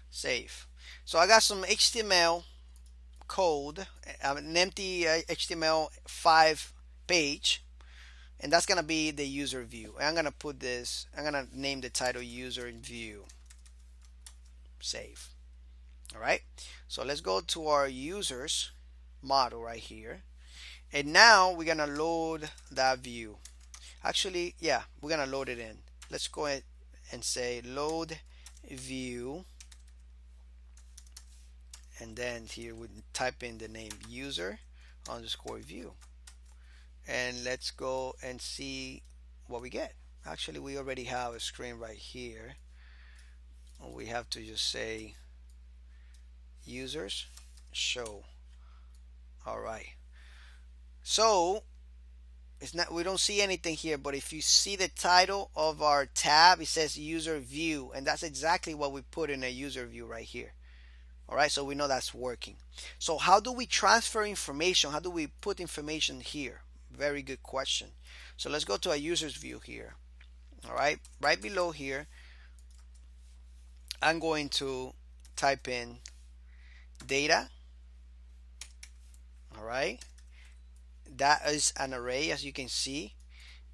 Save. So I got some HTML code, an empty HTML5 page, and that's gonna be the user view. And I'm gonna put this, I'm gonna name the title user view. Save. All right, so let's go to our users model right here, and now we're gonna load that view. Actually, yeah, we're gonna load it in. Let's go ahead and say load view, and then here we type in the name user underscore view, and let's go and see what we get. Actually, we already have a screen right here. We have to just say users show. All right, so it's not, we don't see anything here, but if you see the title of our tab, it says user view, and that's exactly what we put in a user view right here. All right, so we know that's working. So how do we transfer information? How do we put information here? Very good question. So let's go to a user's view here. All right, right below here, I'm going to type in data. All right, that is an array, as you can see,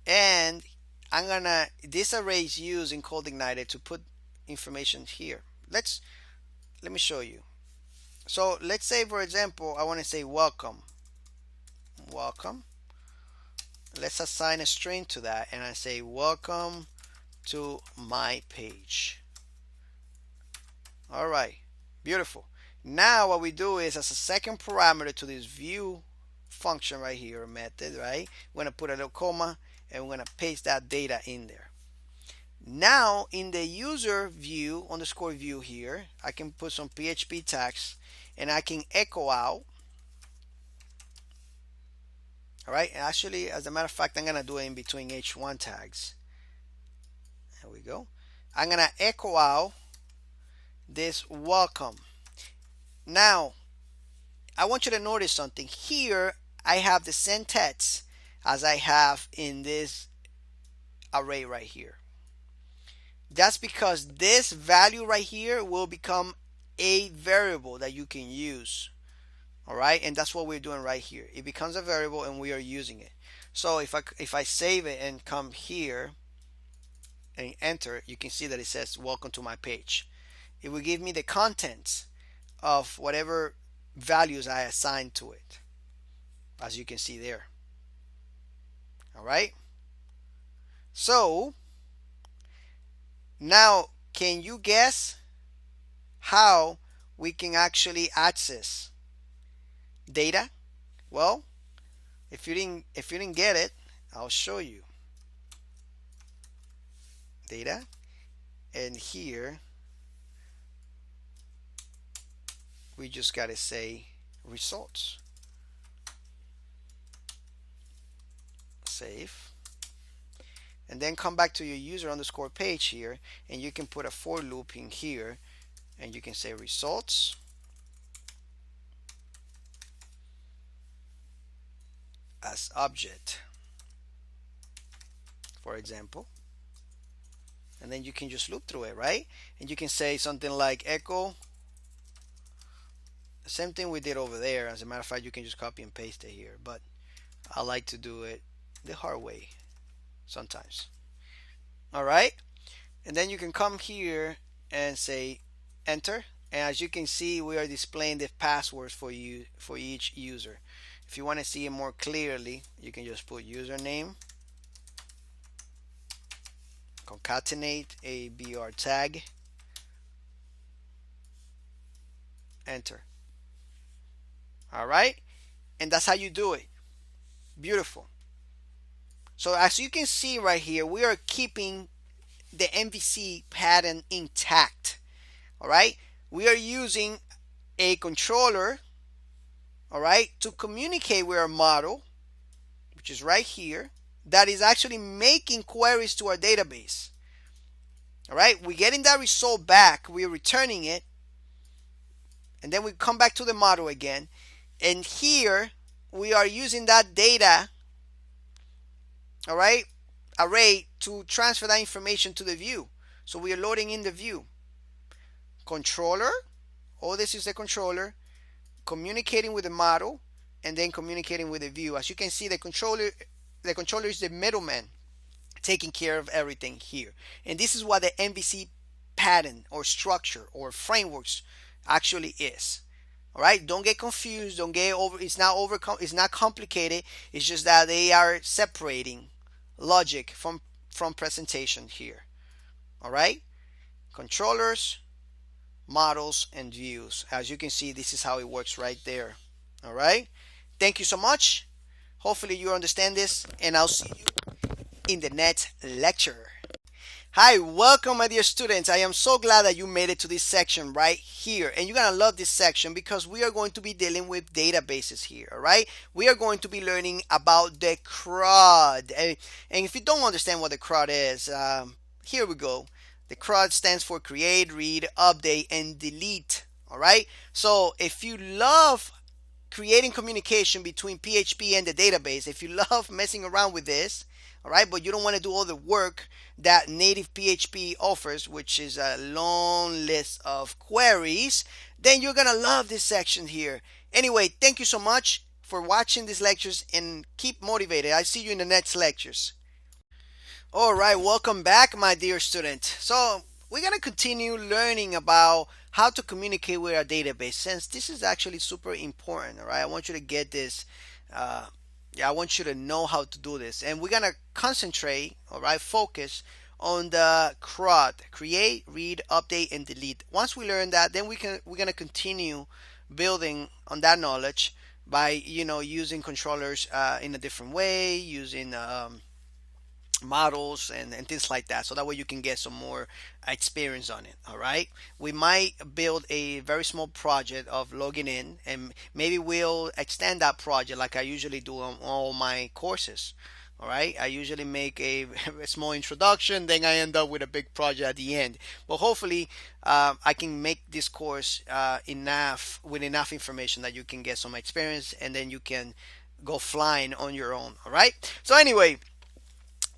and this array is used in CodeIgniter to put information here. Let me show you. So let's say, for example, I want to say welcome. Let's assign a string to that, and I say welcome to my page. All right, beautiful. Now what we do is, as a second parameter to this view function right here, or method, right, we're going to put a little comma, and we're going to paste that data in there. Now in the user view underscore view here, I can put some PHP tags, and I can echo out. All right, actually, as a matter of fact, I'm going to do it in between h1 tags. There we go. I'm going to echo out this welcome. Now I want you to notice something here. I have the same text as I have in this array right here. That's because this value right here will become a variable that you can use. All right, and that's what we're doing right here. It becomes a variable, and we are using it. So if I save it and come here and enter, you can see that it says welcome to my page. It will give me the contents of whatever values I assigned to it, as you can see there. All right, so now can you guess how we can actually access data? Well, if you didn't get it, I'll show you. Data, and here we just got to say results. Save. and then come back to your user underscore page here, and you can put a for loop in here, and you can say results as object, for example, and then you can just loop through it, right? And you can say something like echo, the same thing we did over there. As a matter of fact, you can just copy and paste it here, but I like to do it the hard way sometimes. All right, and then you can come here and say enter, and as you can see, we are displaying the passwords for you for each user. If you want to see it more clearly, you can just put username, concatenate a br tag, enter. All right, and that's how you do it. Beautiful. So as you can see right here, we are keeping the MVC pattern intact. All right, we are using a controller, all right, to communicate with our model, which is right here, that is actually making queries to our database. All right, we're getting that result back, we're returning it, and then we come back to the model again, and here we are using that data, all right, array to transfer that information to the view. So we are loading in the view. Controller, all this is the controller communicating with the model and then communicating with the view. As you can see, the controller is the middleman taking care of everything here. And this is what the MVC pattern or structure or frameworks actually is. All right, don't get confused, don't get over, it's not complicated. It's just that they are separating logic from presentation here. All right, controllers, models, and views. As you can see, this is how it works right there. All right, thank you so much. Hopefully you understand this, and I'll see you in the next lecture. Hi, welcome my dear students. I am so glad that you made it to this section right here, and you're gonna love this section because we are going to be dealing with databases here. All right, we are going to be learning about the CRUD, and if you don't understand what the CRUD is, here we go. The CRUD stands for create, read, update, and delete. All right, so if you love creating communication between PHP and the database, if you love messing around with this, all right, but you don't want to do all the work that native PHP offers, which is a long list of queries, then you're gonna love this section here. Anyway, thank you so much for watching these lectures, and keep motivated. I see you in the next lectures. All right, welcome back my dear student. So we're gonna continue learning about how to communicate with our database, since this is actually super important. All right, I want you to get this, I want you to know how to do this, and we're gonna concentrate, all right, focus on the CRUD: create, read, update, and delete. Once we learn that, then we're gonna continue building on that knowledge by using controllers in a different way, using models and things like that, so that way you can get some more experience on it. All right, we might build a very small project of logging in, and maybe we'll extend that project like I usually do on all my courses. All right, I usually make a small introduction, then I end up with a big project at the end. But hopefully I can make this course enough information that you can get some experience, and then you can go flying on your own. All right, so anyway,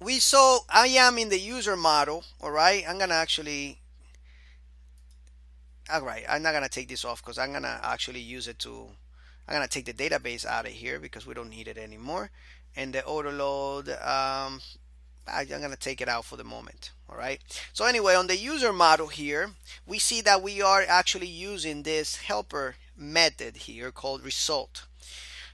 I am in the user model. All right, I'm gonna actually, all right, I'm not gonna take this off because I'm gonna actually use it to, I'm gonna take the database out of here because we don't need it anymore. And the auto load, I'm gonna take it out for the moment. All right, so anyway, on the user model here, we see that we are actually using this helper method here called result.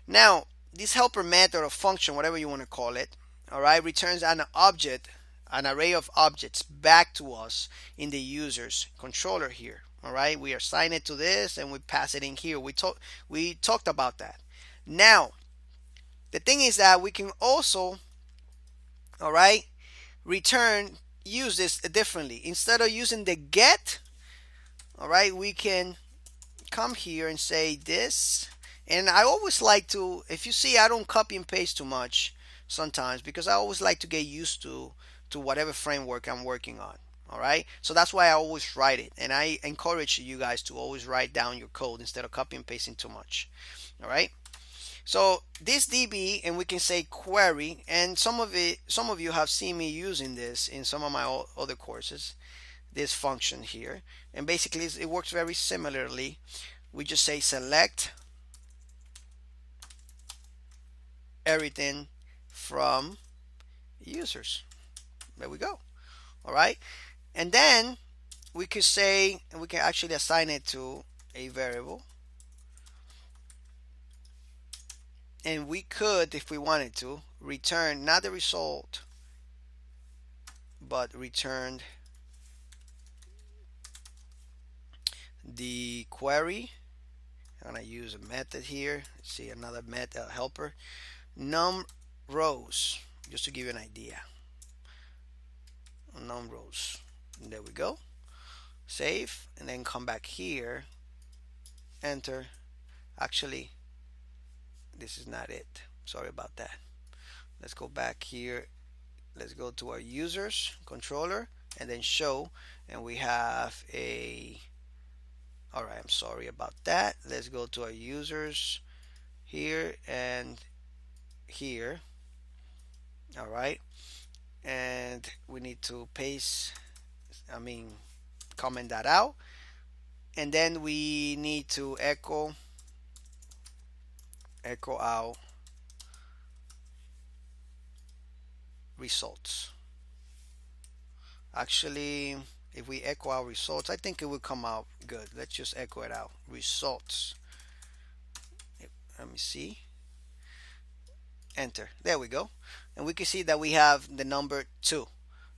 Now this helper method or function, whatever you want to call it, all right, returns an object, an array of objects back to us in the user's controller here. All right, we assign it to this and we pass it in here. We talked about that. Now the thing is that we can also, all right, use this differently. Instead of using the get, all right, we can come here and say this. And I always like to, if you see, I don't copy and paste too much sometimes because I always like to get used to to whatever framework I'm working on. All right, so that's why I always write it, and I encourage you guys to always write down your code instead of copy and pasting too much. All right, so this DB, and we can say query, and some of you have seen me using this in some of my other courses, this function here, and basically it works very similarly. We just say select everything from users. There we go. All right, and then we could say, and we can actually assign it to a variable, and we could, if we wanted to, return not the result but return the query. I'm gonna use a method here. Let's see, another method helper, num rows, just to give you an idea. Num rows. And there we go. Save, and then come back here, enter. Actually, this is not it. Sorry about that. Let's go back here. Let's go to our users controller and then show, and we have a, all right, I'm sorry about that. Let's go to our users here and here. All right, and we need to paste, comment that out, and then we need to echo out results. Actually, if we echo out results, I think it will come out good. Let's just echo it out. Results. Let me see. Enter. There we go. And we can see that we have the number 2.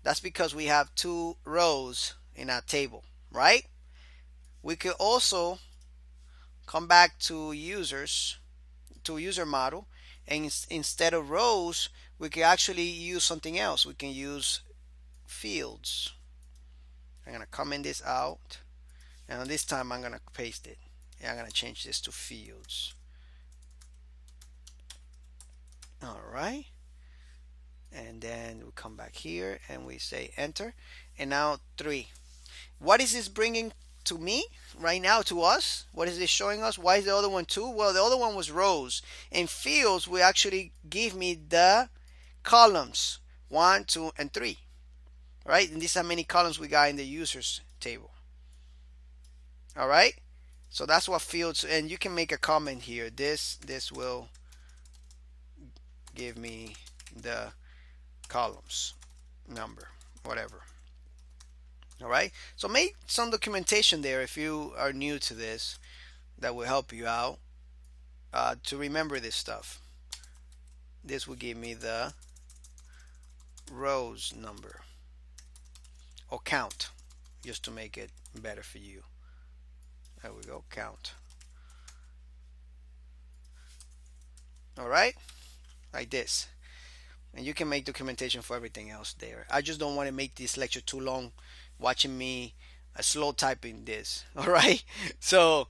That's because we have 2 rows in our table, right? We could also come back to users, to user model, and instead of rows, we can actually use something else. We can use fields. I'm gonna comment this out, and this time I'm gonna paste it, and I'm gonna change this to fields. All right, and then we come back here and we say enter, and now 3. What is this bringing to me right now, to us? What is this showing us? Why is the other one 2? Well, the other one was rows, and fields will actually give me the columns 1, 2, and 3. Right, and these are how many columns we got in the users table. All right, so that's what fields, and you can make a comment here. This will give me the columns number, whatever. All right, so make some documentation there if you are new to this. That will help you out to remember this stuff. This will give me the rows number or count, just to make it better for you. There we go, count. All right, like this. And you can make documentation for everything else there. I just don't want to make this lecture too long watching me slow typing this. All right, so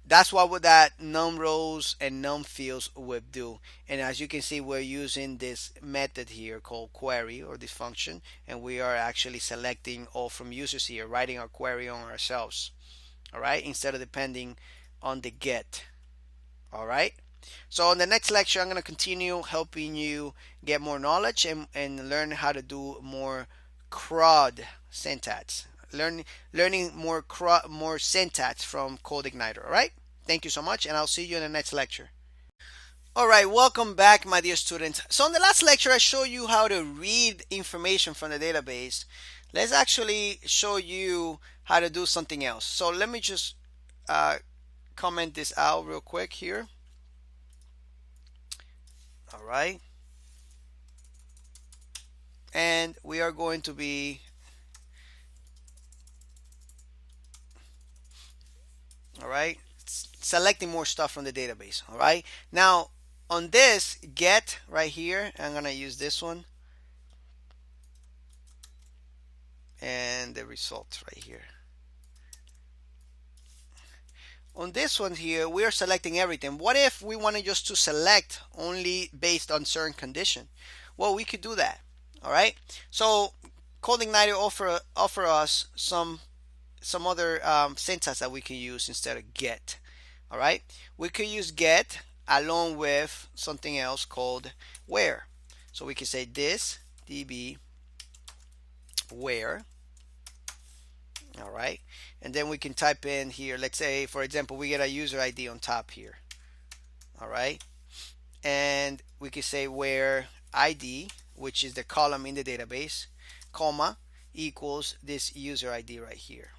that's what that num rows and num fields would do. And as you can see, we're using this method here called query, or this function, and we are actually selecting all from users here, writing our query on ourselves. All right, instead of depending on the get. All right, so in the next lecture I'm going to continue helping you get more knowledge and learn how to do more CRUD syntax, learning more syntax from CodeIgniter. All right, thank you so much, and I'll see you in the next lecture. All right, welcome back, my dear students. So in the last lecture I showed you how to read information from the database. Let's actually show you how to do something else. So let me just comment this out real quick here. All right, and we are going to be, all right, selecting more stuff from the database. All right, now on this get right here, I'm gonna use this one and the results right here. On this one here, we are selecting everything. What if we wanted just to select only based on certain condition? Well, we could do that. All right. So CodeIgniter offer us some other syntax that we can use instead of get. All right. We could use get along with something else called where. So we can say this db where. All right. And then we can type in here, let's say, for example, we get a user ID on top here. All right. And we can say where ID, which is the column in the database, comma, equals this user ID right here.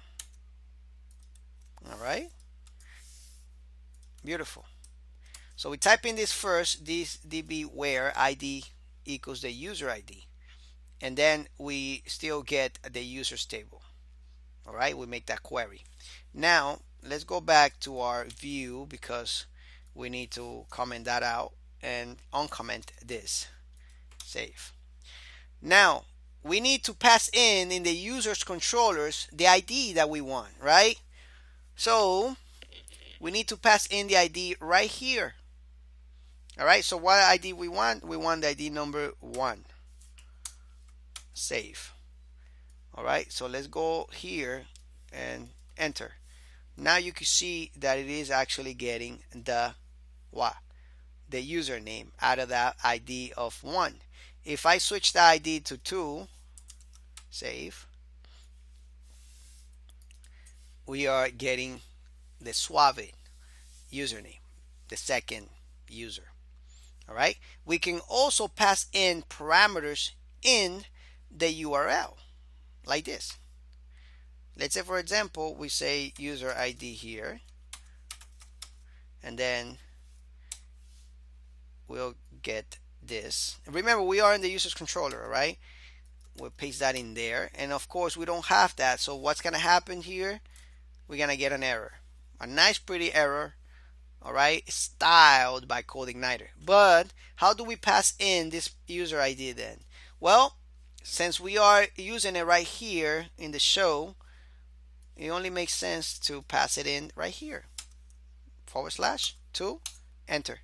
All right. Beautiful. So we type in this first, this db where ID equals the user ID. And then we still get the users table. All right, we make that query. Now let's go back to our view because we need to comment that out and uncomment this. Save. Now we need to pass in the user's controllers the ID that we want, right? So we need to pass in the ID right here. All right, so what ID we want? We want the ID number 1. Save. All right, so let's go here and enter. Now you can see that it is actually getting the what? The username out of that ID of 1. If I switch the ID to 2, save, we are getting the Suave username, the second user. All right, we can also pass in parameters in the URL like this. Let's say, for example, we say user ID here, and then we'll get this. Remember, we are in the user's controller, right? We'll paste that in there, and of course we don't have that, so what's gonna happen here? We're gonna get an error, a nice pretty error. All right, styled by CodeIgniter. But how do we pass in this user ID then? Well, since we are using it right here in the show, it only makes sense to pass it in right here. /2, enter.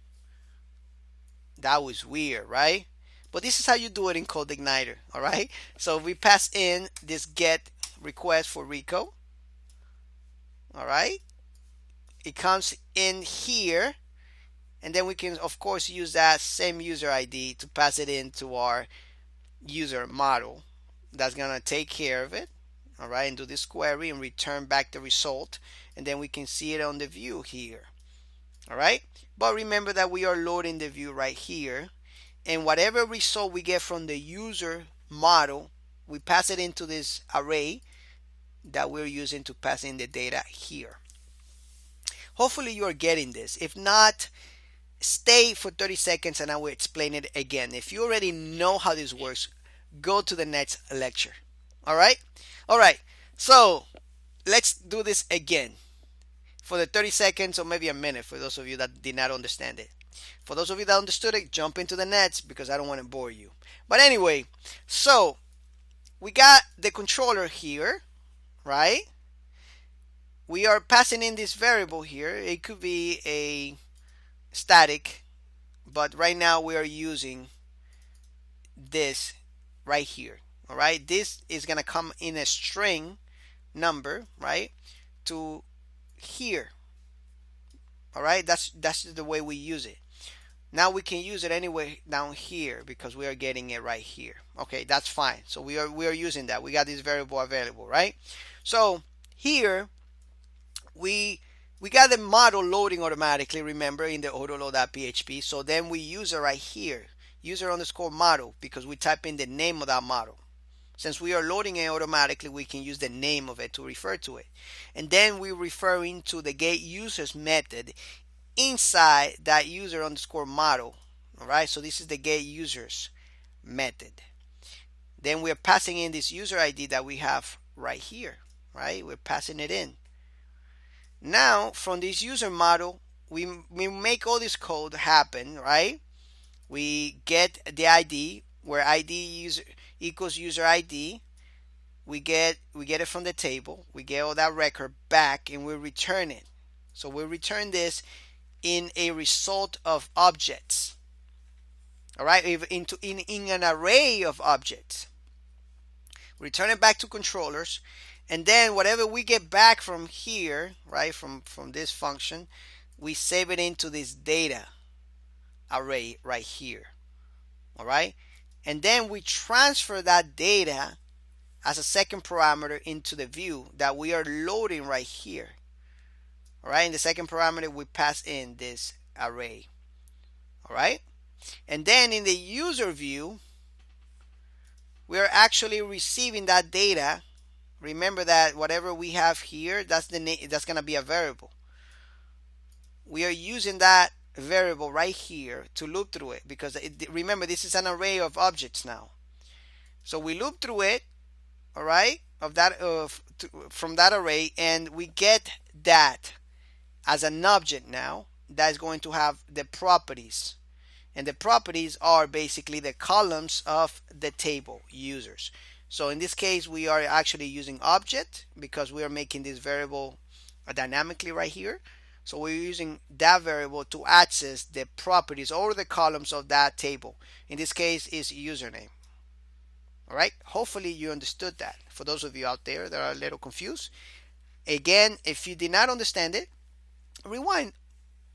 That was weird, right? But this is how you do it in CodeIgniter. All right, so we pass in this get request for Rico. All right, it comes in here, and then we can of course use that same user ID to pass it into our user model. That's gonna take care of it. All right, and do this query and return back the result, and then we can see it on the view here. All right, but remember that we are loading the view right here, and whatever result we get from the user model, we pass it into this array that we're using to pass in the data here. Hopefully you are getting this. If not, stay for 30 seconds and I will explain it again. If you already know how this works, go to the next lecture. All right? All right. So let's do this again for the 30 seconds or maybe a minute for those of you that did not understand it. For those of you that understood it, jump into the nets because I don't want to bore you. But anyway, so we got the controller here, right? We are passing in this variable here. It could be a static, but right now we are using this right here. All right, this is gonna come in a string number, right, to here. All right, that's the way we use it. Now we can use it anyway down here because we are getting it right here. Okay, that's fine. So we are using that. We got this variable available, right? So here we got the model loading automatically, remember, in the autoload.php. So then we use it right here, user underscore model, because we type in the name of that model. Since we are loading it automatically, we can use the name of it to refer to it. And then we're referring to the get users method inside that user underscore model. All right, so this is the get users method. Then we're passing in this user ID that we have right here, right? We're passing it in. Now from this user model, we make all this code happen, right? We get the ID where ID user equals user ID. We get it from the table. We get all that record back and we return it. So we return this in a result of objects. All right, if in an array of objects, return it back to controllers, and then whatever we get back from here, right, from this function, we save it into this data array right here. All right, and then we transfer that data as a second parameter into the view that we are loading right here. All right, in the second parameter we pass in this array. All right, and then in the user view we are actually receiving that data. Remember that whatever we have here, that's going to be a variable. We are using that variable right here to loop through it because remember, this is an array of objects now. So we loop through it, all right, from that array, and we get that as an object now that is going to have the properties. And the properties are basically the columns of the table users. So in this case, we are actually using object because we are making this variable dynamically right here. So we're using that variable to access the properties or the columns of that table. In this case is username. All right, hopefully you understood that. For those of you out there that are a little confused, again, if you did not understand it, rewind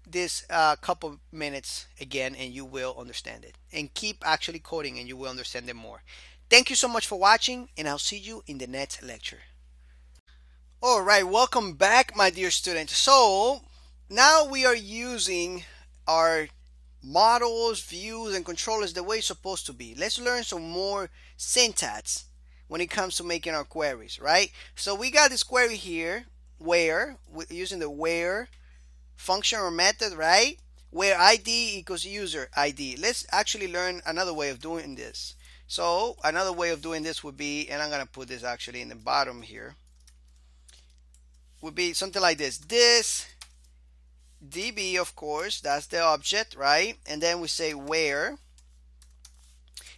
this couple minutes again and you will understand it, and keep actually coding and you will understand it more. Thank you so much for watching, and I'll see you in the next lecture. All right, welcome back, my dear students. So now we are using our models, views, and controllers the way it's supposed to be. Let's learn some more syntax when it comes to making our queries, right? So we got this query here, where, using the where function or method, right? Where ID equals user ID. Let's actually learn another way of doing this. So another way of doing this would be, and I'm going to put this actually in the bottom here, would be something like this. This DB, of course, that's the object, right? And then we say where,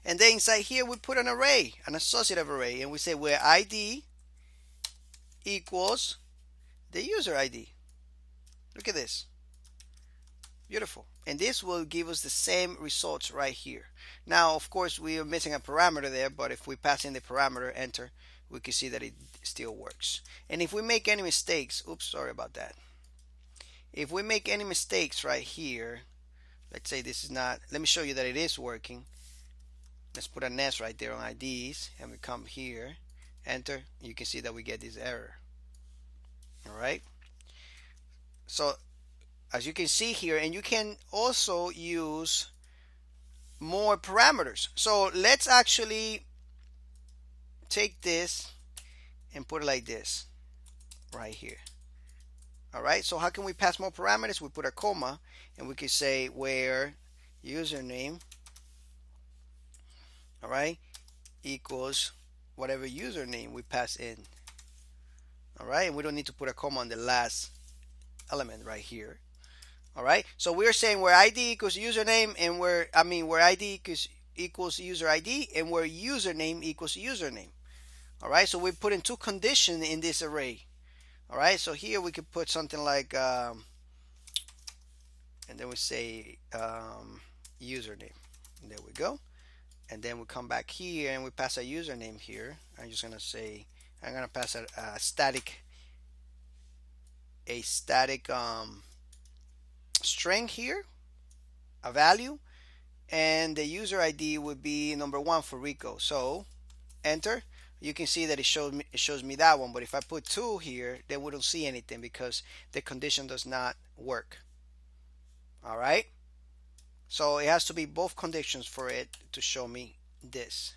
and then inside here we put an array, an associative array, and we say where ID equals the user ID. Look at this. Beautiful. And this will give us the same results right here. Now, of course, we are missing a parameter there, but if we pass in the parameter, enter, we can see that it still works. And if we make any mistakes, oops, sorry about that. If we make any mistakes right here, let's say this is not, let me show you that it is working. Let's put an S right there on IDs, and we come here, enter, you can see that we get this error. All right. So as you can see here, and you can also use more parameters. So let's actually take this and put it like this right here. All right, so how can we pass more parameters? We put a comma, and we can say where username, all right, equals whatever username we pass in. All right, and we don't need to put a comma on the last element right here. All right, so we're saying where ID equals username, and where ID equals user ID, and where username equals username. All right, so we're putting two conditions in this array. All right, so here we could put something like and then we say username. There we go. And then we come back here and we pass a username here. I'm just gonna say, I'm gonna pass a static string here, a value, and the user ID would be number 1 for Rico. So enter. You can see that it shows me that one, but if I put 2 here, then we don't see anything because the condition does not work. All right, so it has to be both conditions for it to show me this.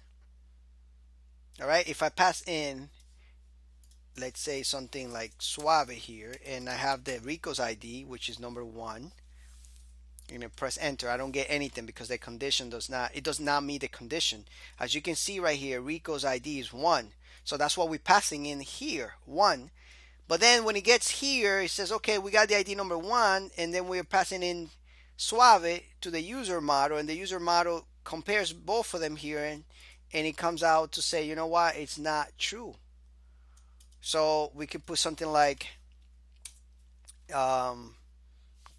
All right, if I pass in, let's say something like Suave here, and I have the Rico's ID, which is number 1, you're gonna press enter. I don't get anything because the condition does not meet the condition. As you can see right here, Rico's ID is 1, so that's what we're passing in here, 1. But then when it gets here, it says, okay, we got the ID number 1, and then we're passing in Suave to the user model, and the user model compares both of them here, and it comes out to say, you know what, it's not true. So we can put something like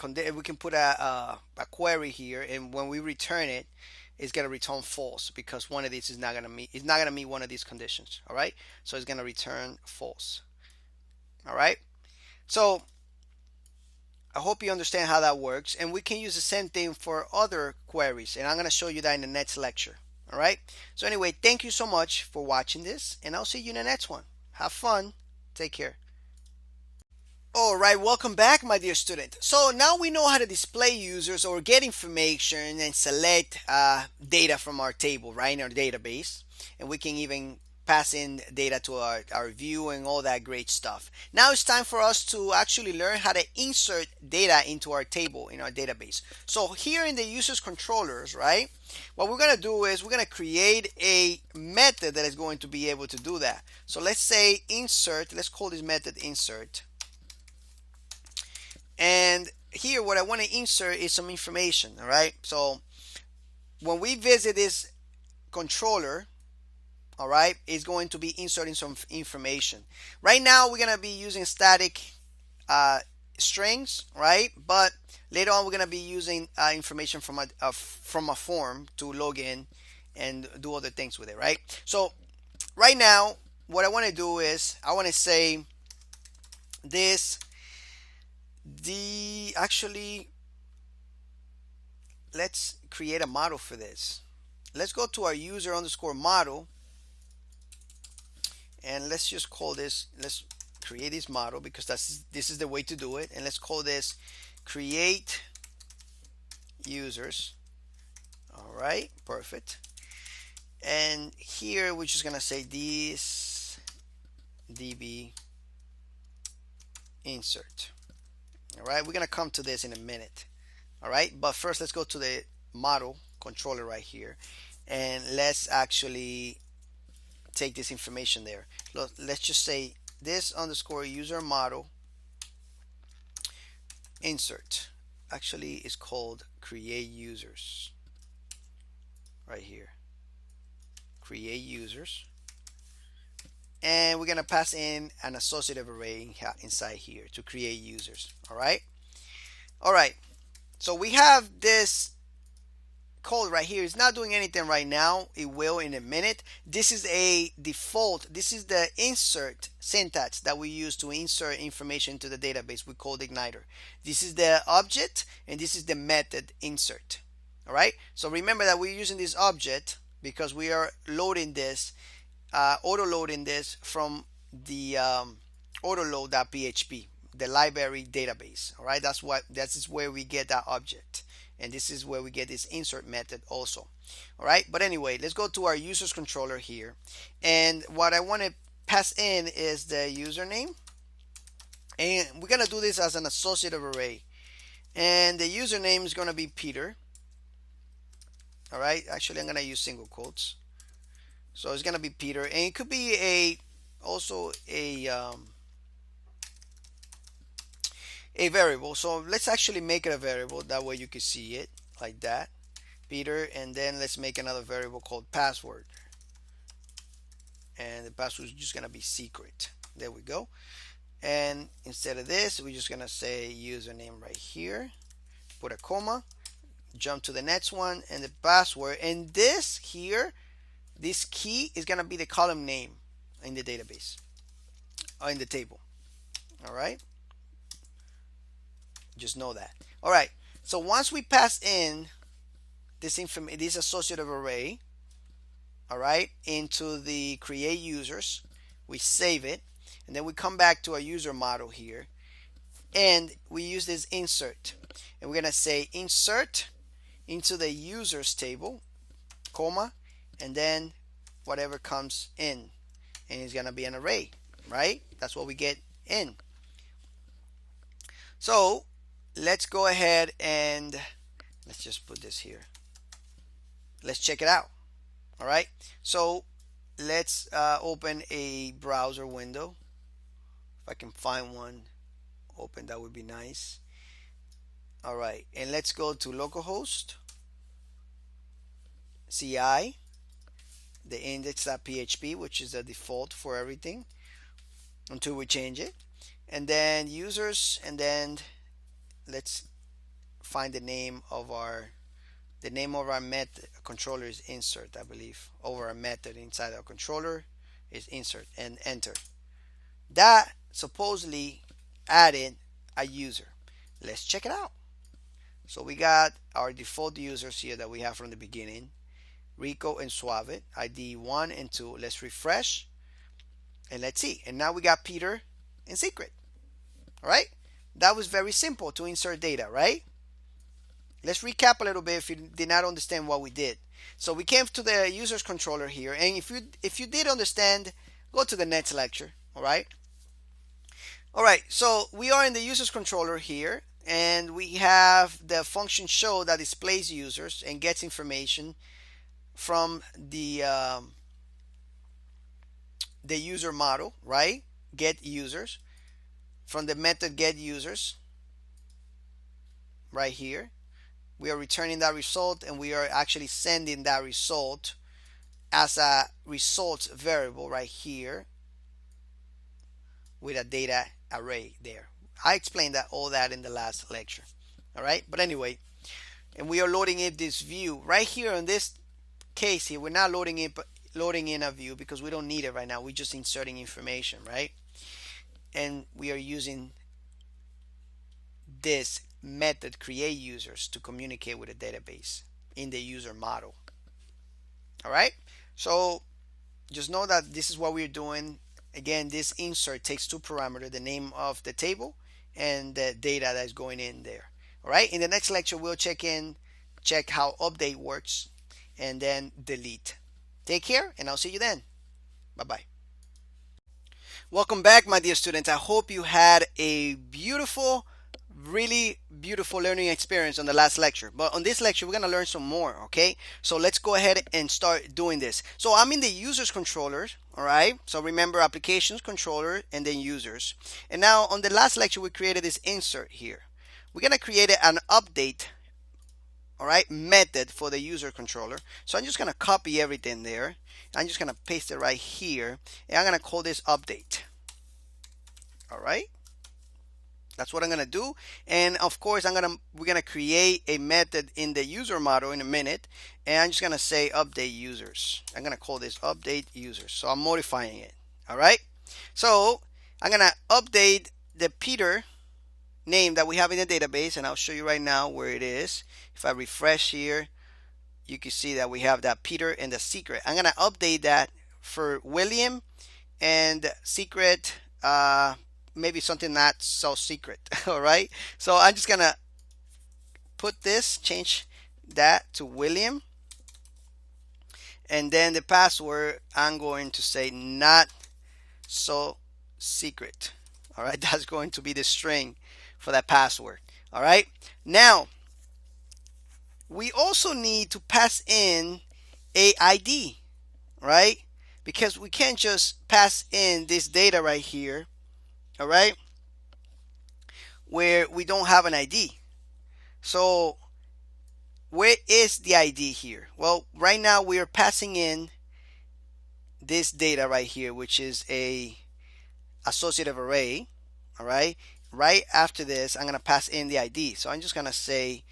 we can put a query here, and when we return it, it's going to return false because one of these is not going to meet, it's not going to meet one of these conditions. All right, so it's going to return false. All right, so I hope you understand how that works, and we can use the same thing for other queries, and I'm going to show you that in the next lecture. All right, so anyway, thank you so much for watching this, and I'll see you in the next one. Have fun. Take care. All right, welcome back, my dear student. So now we know how to display users or get information and select data from our table, right, in our database. And we can even pass in data to our view and all that great stuff. Now it's time for us to actually learn how to insert data into our table in our database. So here in the users controllers, right, what we're going to do is we're going to create a method that is going to be able to do that. So let's say insert, let's call this method insert. And here what I want to insert is some information. All right, so when we visit this controller, all right, it's going to be inserting some information. Right now we're going to be using static strings, right, but later on we're going to be using information from a form to log in and do other things with it, right? So right now what I want to do is I want to say this actually, let's create a model for this. Let's go to our user underscore model, and let's just call this, let's create this model because this is the way to do it, and let's call this create users. All right, perfect. And here we're just gonna say this db insert. All right, we're gonna come to this in a minute. All right, but first let's go to the model controller right here, and let's actually take this information there. Let's just say this underscore user model insert. Actually, it's called create users right here. Create users, and we're gonna pass in an associative array inside here to create users. All right, so we have this code right here. It's not doing anything right now, it will in a minute. This is a default, this is the insert syntax that we use to insert information to the database. We call it igniter. This is the object and this is the method insert. All right, so remember that we're using this object because we are loading this auto loading this from the autoload.php, the library database. All right, that is where we get that object, and this is where we get this insert method also. All right, but anyway, let's go to our users controller here, and what I want to pass in is the username, and we're gonna do this as an associative array, and the username is gonna be Peter. All right, actually I'm gonna use single quotes. So it's gonna be Peter, and it could be also a variable. So let's actually make it a variable. That way you can see it like that, Peter, and then let's make another variable called password, and the password is just gonna be secret. There we go. And instead of this, we're just gonna say username right here, put a comma, jump to the next one, and the password. And this here, this key is gonna be the column name in the database or in the table. All right, just know that. All right, so once we pass in this associative array, all right, into the create users, we save it, and then we come back to our user model here, and we use this insert, and we're gonna say insert into the users table, comma, and then whatever comes in, and it's gonna be an array, right? That's what we get in. So let's go ahead and let's just put this here. Let's check it out. All right, so let's open a browser window. If I can find one open, that would be nice. All right, and let's go to localhost CI, the index.php, which is the default for everything until we change it, and then users, and then let's find the name of our The name of our method controller is insert, I believe. Over our method inside our controller is insert and enter. That supposedly added a user. Let's check it out. So we got our default users here that we have from the beginning, Rico and Suave, ID 1 and 2. Let's refresh and let's see. And now we got Peter and Secret. All right, that was very simple to insert data, right? Let's recap a little bit if you did not understand what we did. So we came to the users controller here, and if you did understand, go to the next lecture. All right. All right. So we are in the users controller here, and we have the function show that displays users and gets information from the user model, right? Get users from the method get users right here. We are returning that result, and we are actually sending that result as a results variable right here with a data array there. I explained all that in the last lecture. All right, but anyway, and we are loading in this view right here. In this case here, we're not loading in a view because we don't need it right now. We're just inserting information, right? And we are using this method create users to communicate with a database in the user model. All right, so just know that this is what we're doing. Again, this insert takes two parameters, the name of the table and the data that is going in there. All right, in the next lecture we'll check how update works and then delete. Take care, and I'll see you then. Bye bye. Welcome back, my dear students. I hope you had a really beautiful learning experience on the last lecture. But on this lecture, we're going to learn some more, okay? So let's go ahead and start doing this. So I'm in the users controller, all right? So remember applications, controller, and then users. And now on the last lecture, we created this insert here. We're going to create an update, all right, method for the user controller. So I'm just going to copy everything there. I'm just going to paste it right here, and I'm going to call this update. All right, that's what I'm going to do. And of course, we're going to create a method in the user model in a minute, and I'm just going to say update users. I'm going to call this update users. So I'm modifying it. All right, so I'm going to update the Peter name that we have in the database, and I'll show you right now where it is. If I refresh here, you can see that we have that Peter and the Secret. I'm going to update that for William and Secret, maybe something not so secret. All right, so I'm just going to change that to William, and then the password I'm going to say not so secret. All right, that's going to be the string for that password. All right, now we also need to pass in a ID, right? Because we can't just pass in this data right here, all right, where we don't have an ID. So where is the ID here? Well, right now we are passing in this data right here, which is a associative array. All right, right after this I'm going to pass in the ID. So I'm just going to say,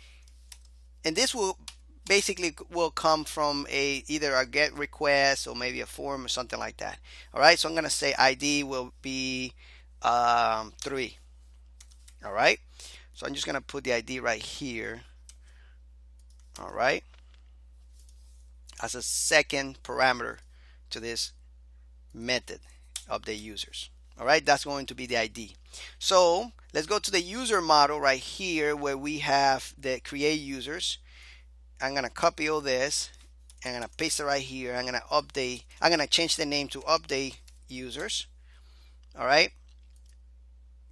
and this will basically come from either a get request or maybe a form or something like that. All right, so I'm going to say ID will be 3. All right, so I'm just going to put the ID right here. All right, as a second parameter to this method update users. All right, that's going to be the ID. So let's go to the user model right here where we have the create users. I'm going to copy all this. I'm going to paste it right here. I'm going to change the name to update users. All right,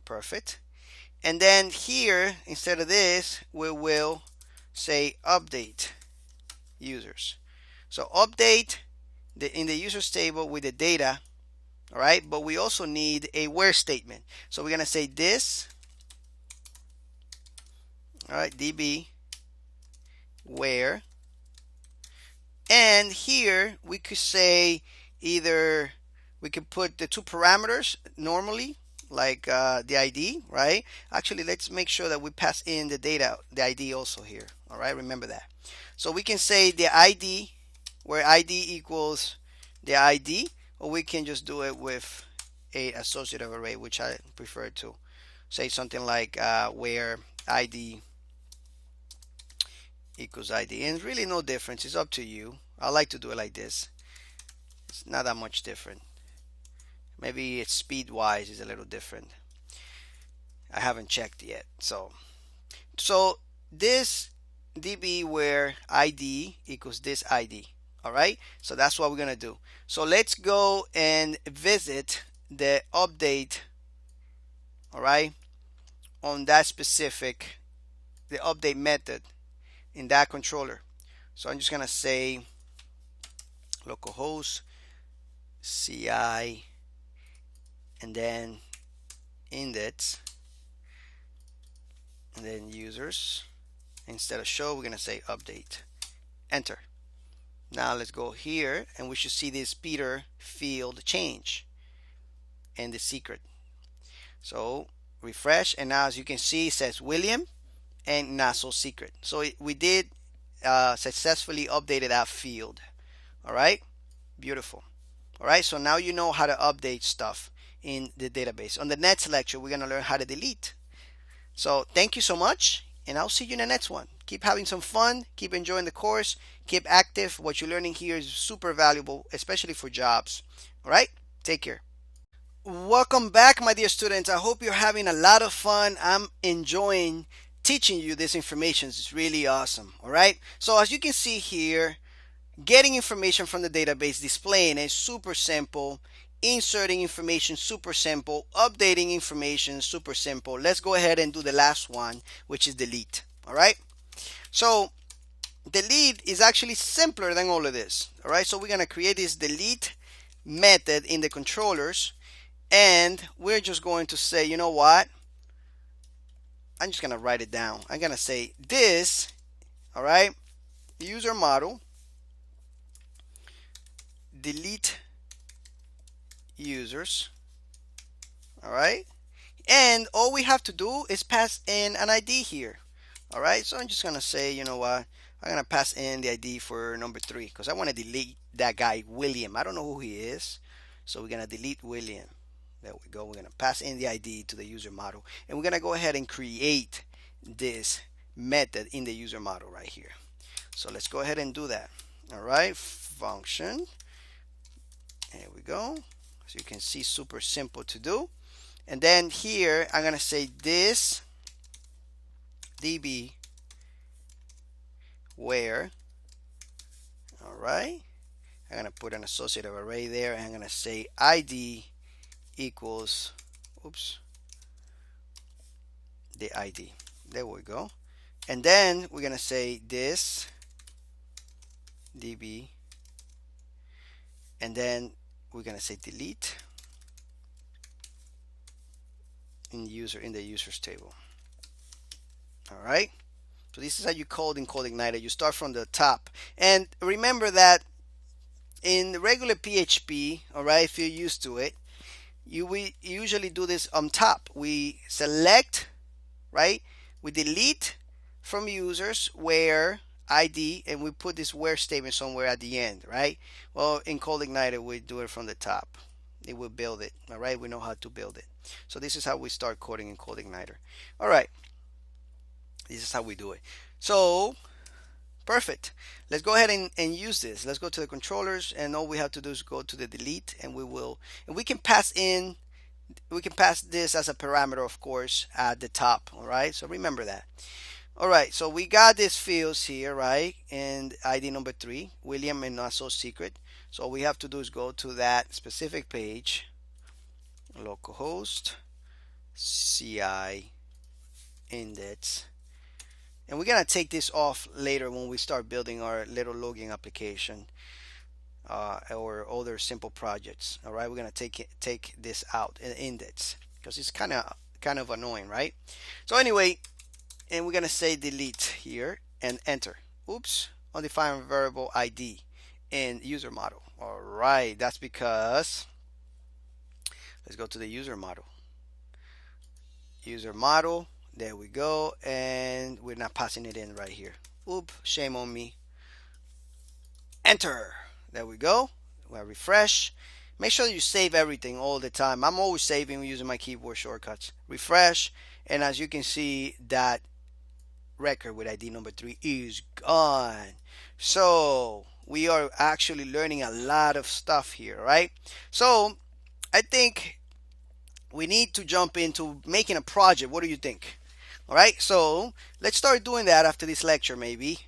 perfect. And then here, instead of this, we will say update users. So update in the users table with the data. All right, but we also need a where statement. So we're going to say this, all right, db where, and here we could say either we could put the two parameters normally, like the ID, right? Actually, let's make sure that we pass in the data, the ID also here. All right, remember that. So we can say the ID, where ID equals the ID, or we can just do it with a associative array, which I prefer to say something like where ID equals ID. And really no difference. It's up to you. I like to do it like this. It's not that much different. Maybe it's speed wise is a little different. I haven't checked yet. So this DB where ID equals this ID. All right. So that's what we're going to do. So let's go and visit the update. All right. On that specific, the update method in that controller. So I'm just going to say localhost CI and then index and then users. Instead of show, we're going to say update. Enter. Now let's go here and we should see this Peter field change and the secret. So refresh, and now as you can see it says William and not so secret. So we did successfully updated that field. All right, beautiful. All right, so now you know how to update stuff in the database. On the next lecture, we're going to learn how to delete. So thank you so much, and I'll see you in the next one. Keep having some fun, keep enjoying the course, keep active. What you're learning here is super valuable, especially for jobs. All right, take care. Welcome back, my dear students. I hope you're having a lot of fun. I'm enjoying teaching you this information. It's really awesome. All right, so as you can see here, getting information from the database, displaying is super simple. Inserting information, super simple. Updating information, super simple. Let's go ahead and do the last one, which is delete. All right, so delete is actually simpler than all of this. All right, so we're going to create this delete method in the controllers, and we're just going to say, you know what, I'm just going to write it down. I'm going to say this, all right, user model delete users. All right, and all we have to do is pass in an ID here. All right, so I'm just gonna say, you know what, I'm gonna pass in the ID for number 3 because I want to delete that guy William. I don't know who he is, so we're gonna delete William. There we go. We're gonna pass in the ID to the user model, and we're gonna go ahead and create this method in the user model right here. So let's go ahead and do that. All right, function. There we go. So you can see, super simple to do. And then here I'm gonna say this DB where, all right, I'm gonna put an associative array there, and I'm gonna say ID equals, oops, the ID. There we go. And then we're gonna say this DB, and then we're gonna say delete in the users table. All right, so this is how you code in CodeIgniter. You start from the top, and remember that in regular PHP, all right, if you're used to it, we usually do this on top. We select, right, we delete from users where ID, and we put this where statement somewhere at the end, right? Well, in CodeIgniter we do it from the top. It will build it. All right, we know how to build it. So this is how we start coding in CodeIgniter. All right, this is how we do it. So perfect. Let's go ahead and use this. Let's go to the controllers, and all we have to do is go to the delete, and we can pass this as a parameter, of course, at the top. All right, so remember that. All right, so we got these fields here, right? And ID number 3, William and not so secret. So all we have to do is go to that specific page, localhost CI index, and we're gonna take this off later when we start building our little logging application or other simple projects. All right, we're gonna take this out, an index, because it's kind of annoying, right? So anyway, and we're gonna say delete here and enter. Oops, undefined variable ID in user model. All right, that's because, let's go to the user model. User model, there we go, and we're not passing it in right here. Oop, shame on me. Enter. There we go. We'll refresh. Make sure you save everything all the time. I'm always saving using my keyboard shortcuts. Refresh, and as you can see, that record with ID number 3 is gone. So we are actually learning a lot of stuff here, right? So I think we need to jump into making a project. What do you think? All right, so let's start doing that after this lecture, maybe.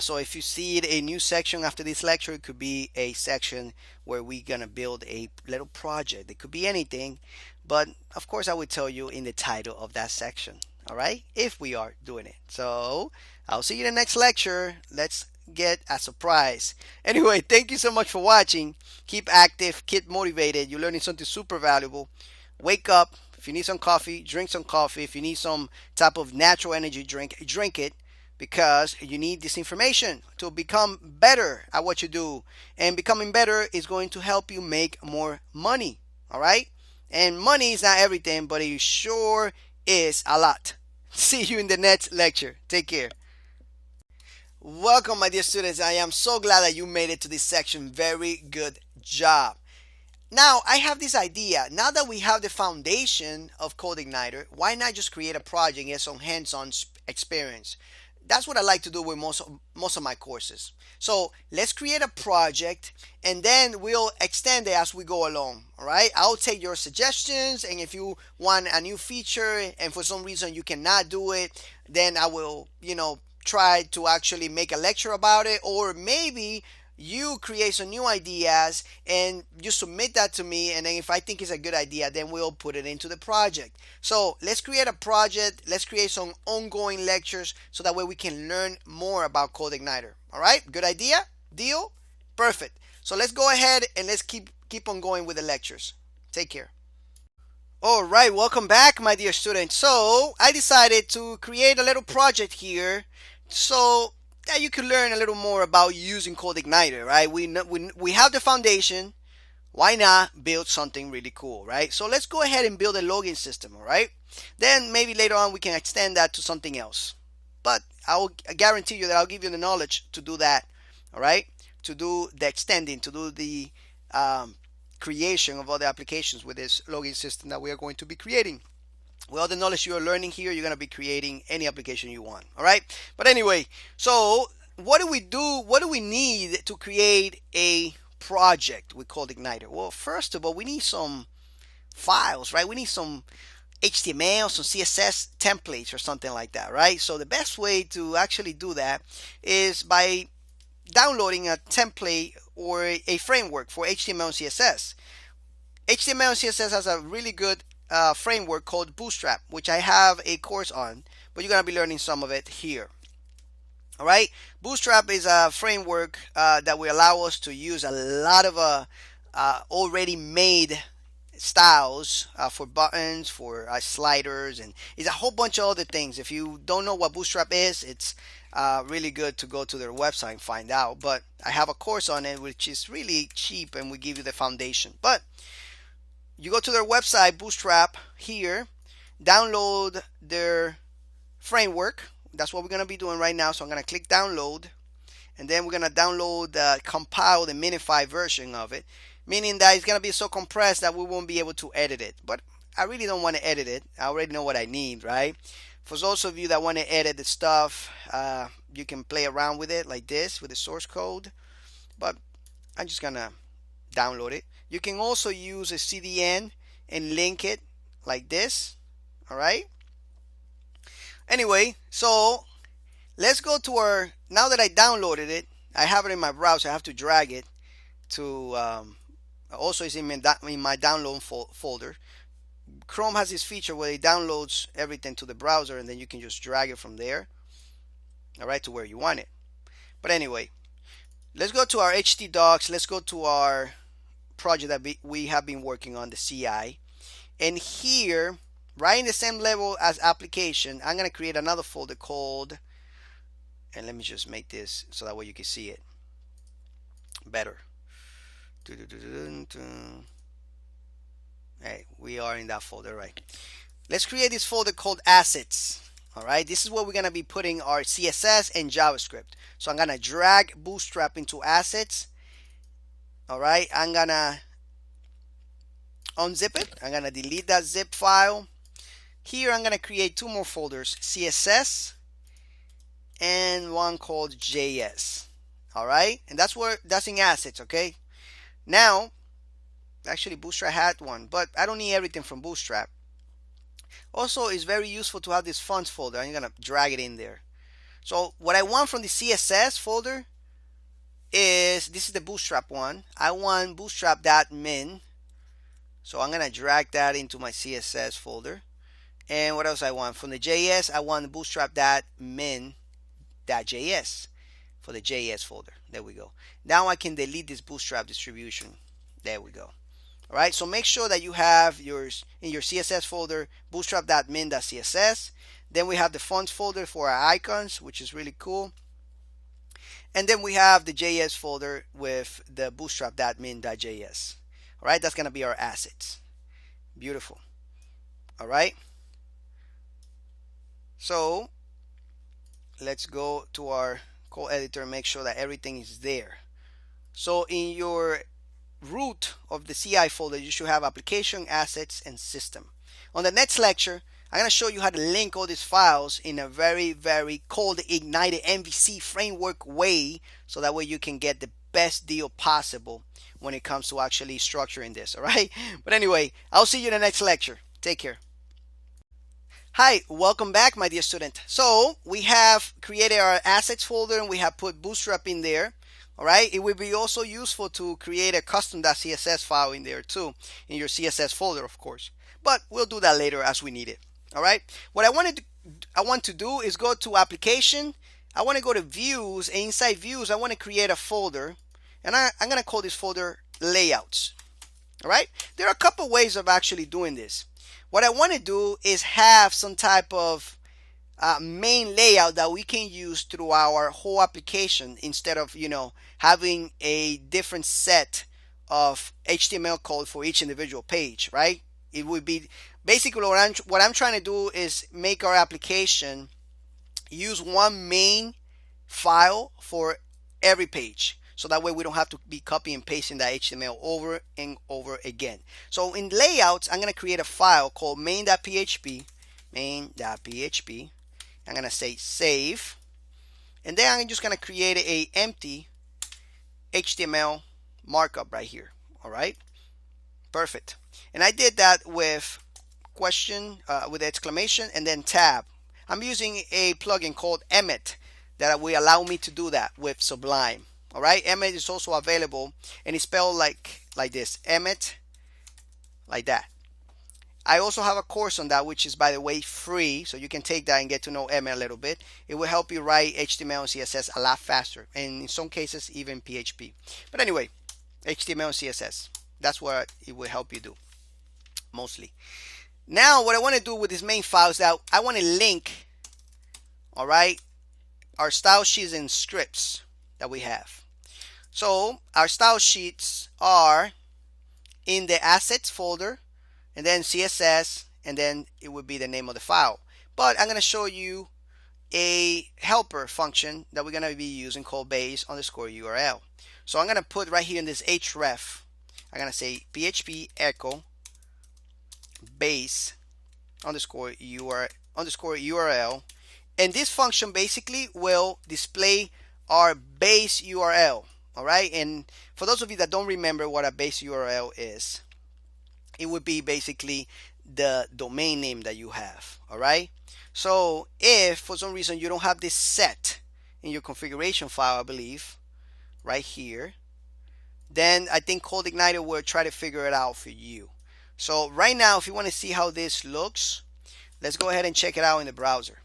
So if you see it, a new section after this lecture, it could be a section where we're gonna build a little project. It could be anything, but of course I would tell you in the title of that section. All right, if we are doing it. So I'll see you in the next lecture. Let's get a surprise. Anyway, thank you so much for watching. Keep active, keep motivated. You're learning something super valuable. Wake up. If you need some coffee, drink some coffee. If you need some type of natural energy drink, drink it, because you need this information to become better at what you do. And becoming better is going to help you make more money. All right? And money is not everything, but it sure is a lot. See you in the next lecture. Take care. Welcome, my dear students. I am so glad that you made it to this section. Very good job. Now, I have this idea. Now that we have the foundation of CodeIgniter, why not just create a project and get some hands-on experience? That's what I like to do with most of my courses. So let's create a project and then we'll extend it as we go along. All right, I'll take your suggestions, and if you want a new feature and for some reason you cannot do it, then I will, try to actually make a lecture about it, or maybe you create some new ideas and you submit that to me, and then if I think it's a good idea, then we'll put it into the project. So let's create a project. Let's create some ongoing lectures so that way we can learn more about CodeIgniter. All right, good idea? Deal? Perfect. So let's go ahead and let's keep on going with the lectures. Take care. All right, welcome back, my dear students. So I decided to create a little project here so that you can learn a little more about using CodeIgniter, right? We have the foundation. Why not build something really cool, right? So let's go ahead and build a login system, all right? Then maybe later on we can extend that to something else. But I guarantee you that I'll give you the knowledge to do that, all right? To do the extending, to do the creation of other applications with this login system that we are going to be creating. With all the knowledge you are learning here, you're going to be creating any application you want. All right. But anyway, so what do we do? What do we need to create a project with CodeIgniter? Well, first of all, we need some files, right? We need some HTML, some CSS templates or something like that, right? So the best way to actually do that is by downloading a template or a framework for HTML and CSS. HTML and CSS has a really good framework called Bootstrap, which I have a course on, but you're going to be learning some of it here. All right, Bootstrap is a framework that will allow us to use a lot of already made styles for buttons, for sliders, and it's a whole bunch of other things. If you don't know what Bootstrap is, it's really good to go to their website and find out. But I have a course on it, which is really cheap, and we give you the foundation. But you go to their website, Bootstrap, here, download their framework. That's what we're going to be doing right now. So I'm going to click download, and then we're going to download the compiled and minified version of it, meaning that it's going to be so compressed that we won't be able to edit it. But I really don't want to edit it. I already know what I need, right? For those of you that want to edit the stuff, you can play around with it like this with the source code. But I'm just going to download it. You can also use a CDN and link it like this. All right. Anyway, so let's go to our, now that I downloaded it, I have it in my browser. I have to drag it to, also it's in my download folder. Chrome has this feature where it downloads everything to the browser, and then you can just drag it from there, all right, to where you want it. But anyway, let's go to our htdocs. Let's go to our project that we have been working on, the CI. And here, right in the same level as application, I'm going to create another folder called, and let me just make this so that way you can see it better. Hey, we are in that folder, right? Let's create this folder called assets. All right, this is where we're going to be putting our CSS and JavaScript. So I'm going to drag Bootstrap into assets. All right, I'm going to unzip it. I'm going to delete that zip file. Here I'm going to create two more folders, CSS and one called JS. All right, and that's in assets. Okay, now actually Bootstrap had one, but I don't need everything from Bootstrap. Also, it's very useful to have this fonts folder. I'm going to drag it in there. So what I want from the CSS folder is, this is the Bootstrap one. I want bootstrap.min. So I'm going to drag that into my CSS folder. And what else I want? From the JS, I want bootstrap.min.js for the JS folder. There we go. Now I can delete this Bootstrap distribution. There we go. All right, so make sure that you have yours in your CSS folder, bootstrap.min.css. Then we have the fonts folder for our icons, which is really cool. And then we have the JS folder with the bootstrap.min.js. All right, that's going to be our assets. Beautiful. All right. So let's go to our code editor and make sure that everything is there. So in your root of the CI folder, you should have application, assets, and system. On the next lecture, I'm going to show you how to link all these files in a very, very code ignited MVC framework way, so that way you can get the best deal possible when it comes to actually structuring this. All right. But anyway, I'll see you in the next lecture. Take care. Hi, welcome back, my dear student. So we have created our assets folder and we have put Bootstrap in there. All right, it would be also useful to create a custom.css file in there too, in your CSS folder, of course. But we'll do that later as we need it. All right, what I want to do is go to application. I want to go to views, and inside views, I want to create a folder, and I'm going to call this folder layouts. All right, there are a couple ways of actually doing this. What I want to do is have some type of main layout that we can use through our whole application, instead of having a different set of HTML code for each individual page, right? It would be basically what I'm trying to do is make our application use one main file for every page, so that way we don't have to be copying and pasting that HTML over and over again. So in layouts, I'm going to create a file called main.php. I'm going to say save, and then I'm just going to create a empty HTML markup right here. All right, perfect. And I did that with question, with exclamation and then tab. I'm using a plugin called Emmet that will allow me to do that with Sublime. All right, Emmet is also available, and it's spelled like this, Emmet, like that. I also have a course on that, which is, by the way, free, so you can take that and get to know Emmet a little bit. It will help you write HTML and CSS a lot faster, and in some cases even PHP. But anyway, HTML and CSS, that's what it will help you do mostly. Now what I want to do with this main file is that I want to link, all right, our style sheets and scripts that we have. So our style sheets are in the assets folder, and then CSS, and then it would be the name of the file. But I'm going to show you a helper function that we're going to be using called base_URL. So I'm going to put right here in this href, I'm going to say PHP echo base_URL, and this function basically will display our base URL. All right, and for those of you that don't remember what a base URL is, it would be basically the domain name that you have. All right, so if for some reason you don't have this set in your configuration file, I believe right here, then I think Code Igniter will try to figure it out for you. So right now, if you want to see how this looks, let's go ahead and check it out in the browser.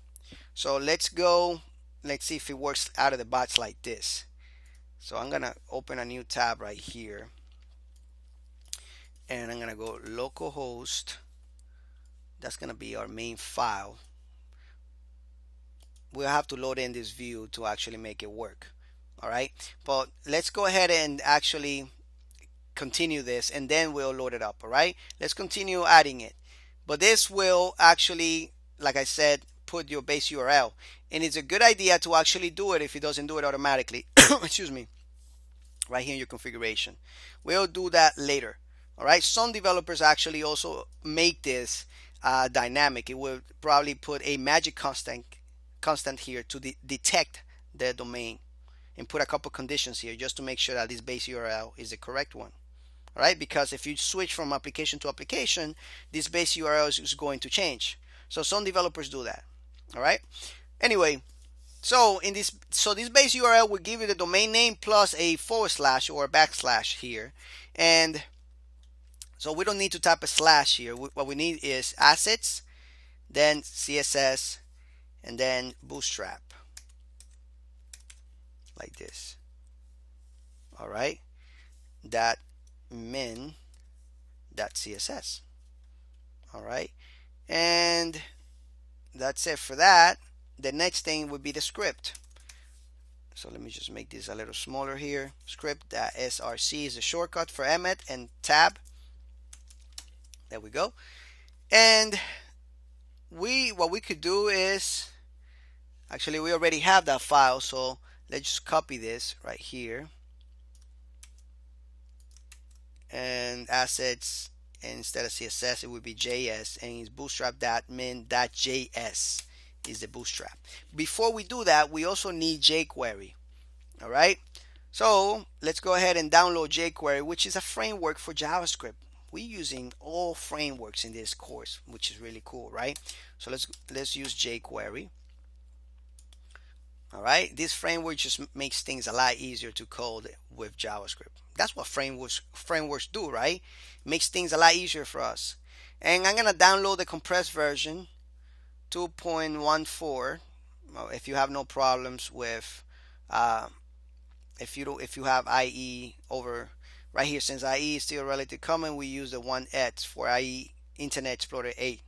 So let's see if it works out of the box like this. So I'm gonna open a new tab right here, and I'm gonna go localhost. That's gonna be our main file. We'll have to load in this view to actually make it work. All right, but let's go ahead and actually continue this, and then we'll load it up. All right, let's continue adding it. But this will actually, like I said, put your base URL. And it's a good idea to actually do it if it doesn't do it automatically. Excuse me. Right here in your configuration. We'll do that later. All right. Some developers actually also make this dynamic. It will probably put a magic constant here to detect the domain, and put a couple conditions here just to make sure that this base URL is the correct one. All right, because if you switch from application to application, this base URL is going to change. So some developers do that. All right. Anyway, so this base URL will give you the domain name plus a forward slash or a backslash here, and so we don't need to type a slash here. What we need is assets, then CSS, and then Bootstrap, like this. All right, that min.css. All right, and that's it for that. The next thing would be the script. So let me just make this a little smaller here. Script.src is a shortcut for Emmet and tab. There we go. And what we could do is, actually we already have that file, so let's just copy this right here. And assets, and instead of CSS it would be JS, and it's bootstrap.min.js is the bootstrap. Before we do that, we also need jQuery. All right, so let's go ahead and download jQuery, which is a framework for JavaScript. We're using all frameworks in this course, which is really cool, right? So let's use jQuery. All right, this framework just makes things a lot easier to code with JavaScript. That's what frameworks do, right? Makes things a lot easier for us. And I'm gonna download the compressed version 2.14. If you have no problems with if you have IE over right here, since IE is still relatively common, we use the 1X for IE Internet Explorer 8.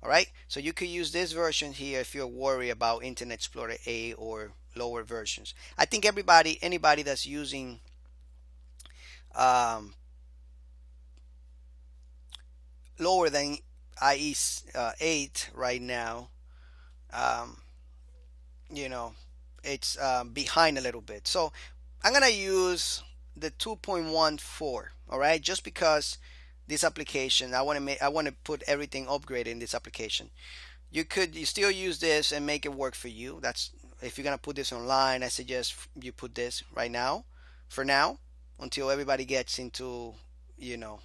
All right, so you could use this version here if you're worried about Internet Explorer 8 or lower versions. I think anybody that's using lower than IE 8 right now, you know, it's behind a little bit. So I'm gonna use the 2.14. All right, just because this application, I want to put everything upgraded in this application. You still use this and make it work for you. That's if you're gonna put this online, I suggest you put this right now, for now, until everybody gets into, you know,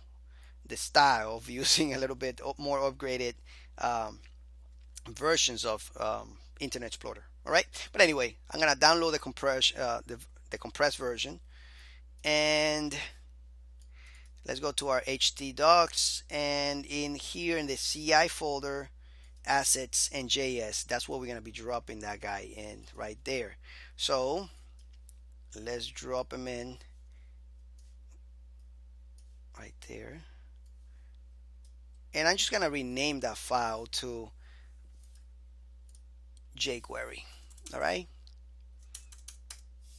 the style of using a little bit more upgraded versions of Internet Explorer. All right, but anyway, I'm gonna download the compressed version, and let's go to our htdocs, and in here in the CI folder, assets and JS, that's what we're going to be dropping that guy in right there. So let's drop him in right there, and I'm just going to rename that file to jQuery. All right,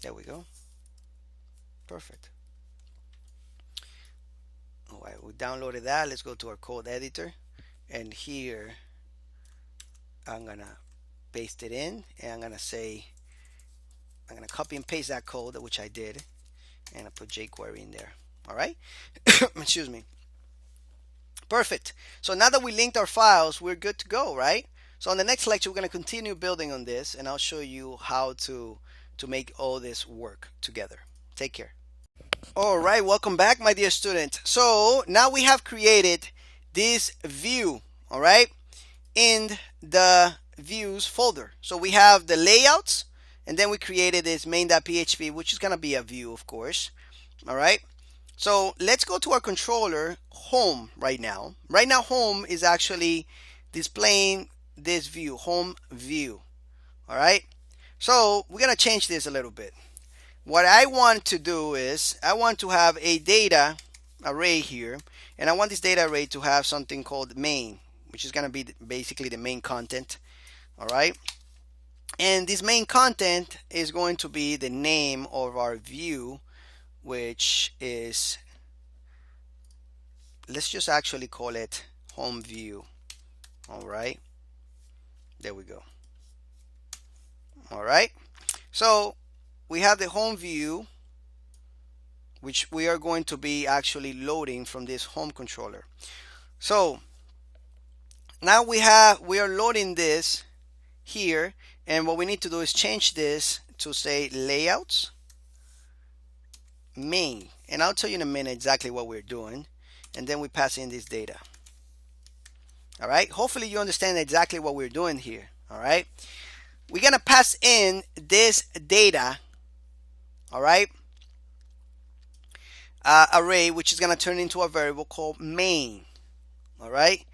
there we go. Perfect. All right, we downloaded that. Let's go to our code editor, and here I'm gonna paste it in, and I'm gonna copy and paste that code, which I did, and I put jQuery in there. All right. Excuse me. Perfect. So now that we linked our files, we're good to go, right? So on the next lecture, we're going to continue building on this, and I'll show you how to make all this work together. Take care. All right, welcome back, my dear student. So now we have created this view, all right, in the views folder. So we have the layouts, and then we created this main.php, which is going to be a view, of course. All right. So let's go to our controller home right now. Right now, home is actually displaying this view, home view. All right. So we're going to change this a little bit. What I want to do is I want to have a data array here, and I want this data array to have something called main, which is going to be basically the main content. All right. And this main content is going to be the name of our view, which is, let's just actually call it home view. All right, there we go. All right. So we have the home view, which we are going to be actually loading from this home controller. So now we are loading this here, and what we need to do is change this to say layouts main, and I'll tell you in a minute exactly what we're doing, and then we pass in this data. All right, hopefully you understand exactly what we're doing here. All right, we're gonna pass in this data, all right, array, which is gonna turn into a variable called main. All right,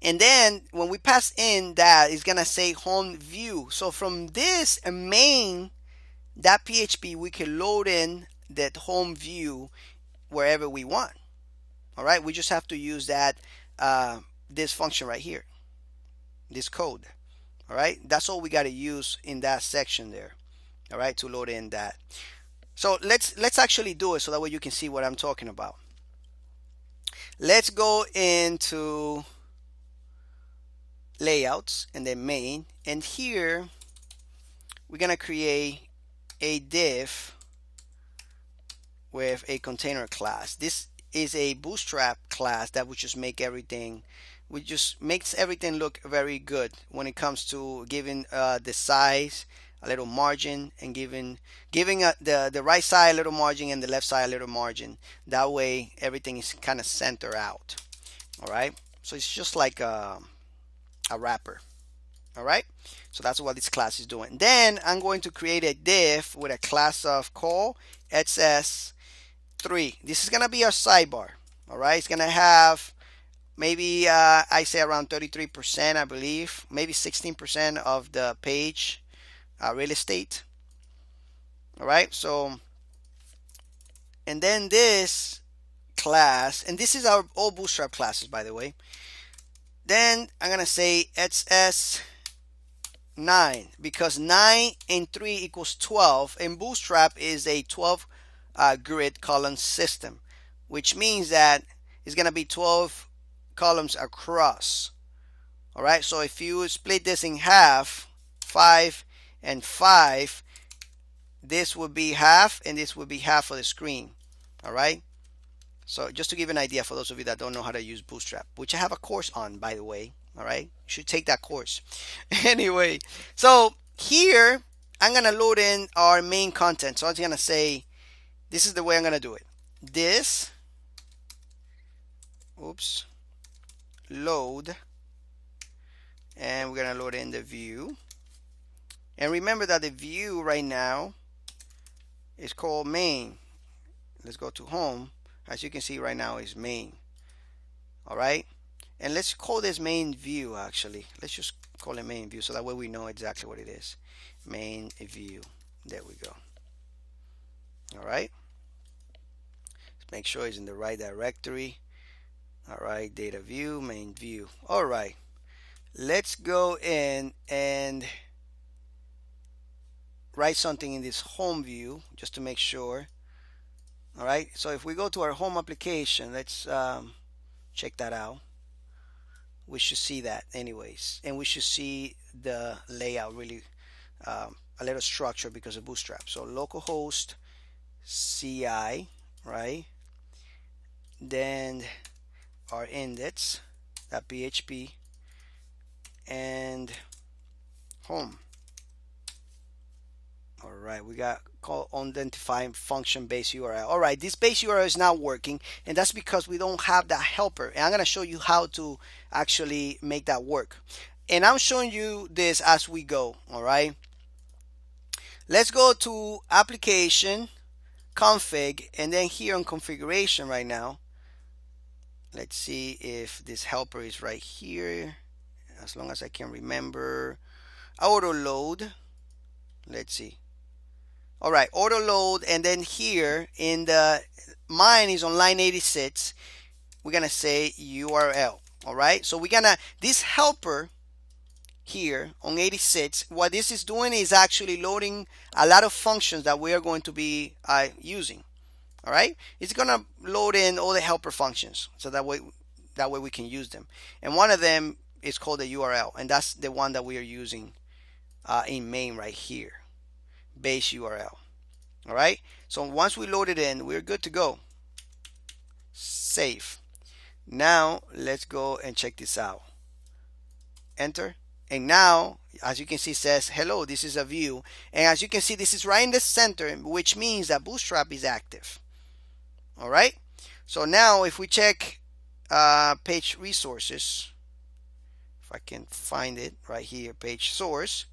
and then when we pass in that, it's gonna say home view. So from this main .php, we can load in that home view wherever we want. All right, we just have to use that this function right here, this code. All right, that's all we got to use in that section there. All right, to load in that. So let's actually do it so that way you can see what I'm talking about. Let's go into layouts and then main, and here we're gonna create a div with a container class. This is a bootstrap class that would just make everything, makes everything look very good when it comes to giving the size a little margin, and giving the right side a little margin and the left side a little margin. That way everything is kind of center out. All right, so it's just like a wrapper. All right, so that's what this class is doing. Then I'm going to create a div with a class of call xs3. This is gonna be our sidebar. All right, it's gonna have maybe I say around 33%, I believe, maybe 16% of the page real estate. All right, so, and then this class, and this is our all bootstrap classes, by the way. Then I'm gonna say xs9, because 9 and 3 equals 12, and bootstrap is a 12 grid column system, which means that it's gonna be 12 columns across. All right, so if you split this in half, 5 and 5, this would be half, and this would be half of the screen. All right, so just to give an idea for those of you that don't know how to use bootstrap, which I have a course on, by the way. All right, you should take that course. Anyway, so here I'm gonna load in our main content. So I'm gonna say, this is the way I'm gonna do it. This, oops, load, and we're gonna load in the view. And remember that the view right now is called main. Let's go to home. As you can see right now is main. All right, and let's call this main view. Actually, let's just call it main view so that way we know exactly what it is. Main view. There we go. All right, let's make sure it's in the right directory. All right, data view, main view. All right, let's go in and write something in this home view just to make sure. All right, so if we go to our home application, let's check that out. We should see that anyways, and we should see the layout really a little structure because of bootstrap. So localhost ci, right, then our index.php and home. All right, we got call identifying function base URL. All right, this base URL is not working, and that's because we don't have that helper. And I'm going to show you how to actually make that work. And I'm showing you this as we go. All right, let's go to application, config, and then here on configuration right now. Let's see if this helper is right here. As long as I can remember, auto load. Let's see. All right, auto load, and then here in the mine is on line 86. We're gonna say URL. All right, so we're gonna, this helper here on 86, what this is doing is actually loading a lot of functions that we are going to be using. All right, it's gonna load in all the helper functions so that way we can use them. And one of them is called the URL, and that's the one that we are using in main right here, base URL. All right. So once we load it in, we're good to go. Save. Now let's go and check this out. Enter. And now, as you can see, it says, hello, this is a view. And as you can see, this is right in the center, which means that Bootstrap is active. All right. So now if we check page resources, if I can find it right here, page source,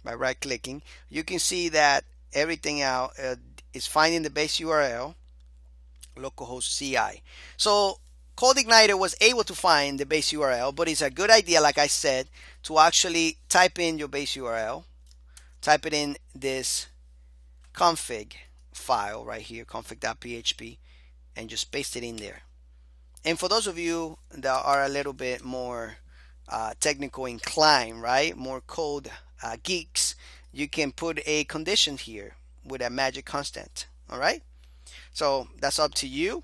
by right clicking, you can see that everything out is finding the base URL, localhost CI. So CodeIgniter was able to find the base URL, but it's a good idea, like I said, to actually type in your base URL, type it in this config file right here, config.php, and just paste it in there. And for those of you that are a little bit more technical inclined, right, more code geeks, you can put a condition here with a magic constant. All right, so that's up to you,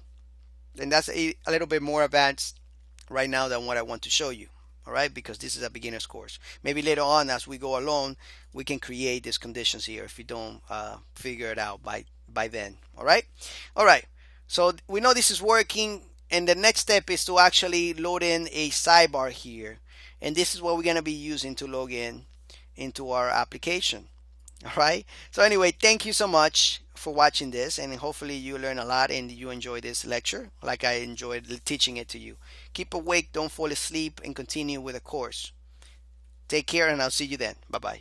and that's a little bit more advanced right now than what I want to show you. All right, because this is a beginner's course. Maybe later on, as we go along, we can create these conditions here if you don't figure it out by then. All right. So we know this is working, and the next step is to actually load in a sidebar here, and this is what we're going to be using to log in into our application. All right. So anyway, thank you so much for watching this, and hopefully you learn a lot and you enjoy this lecture like I enjoyed teaching it to you. Keep awake, don't fall asleep, and continue with the course. Take care, and I'll see you then. Bye-bye.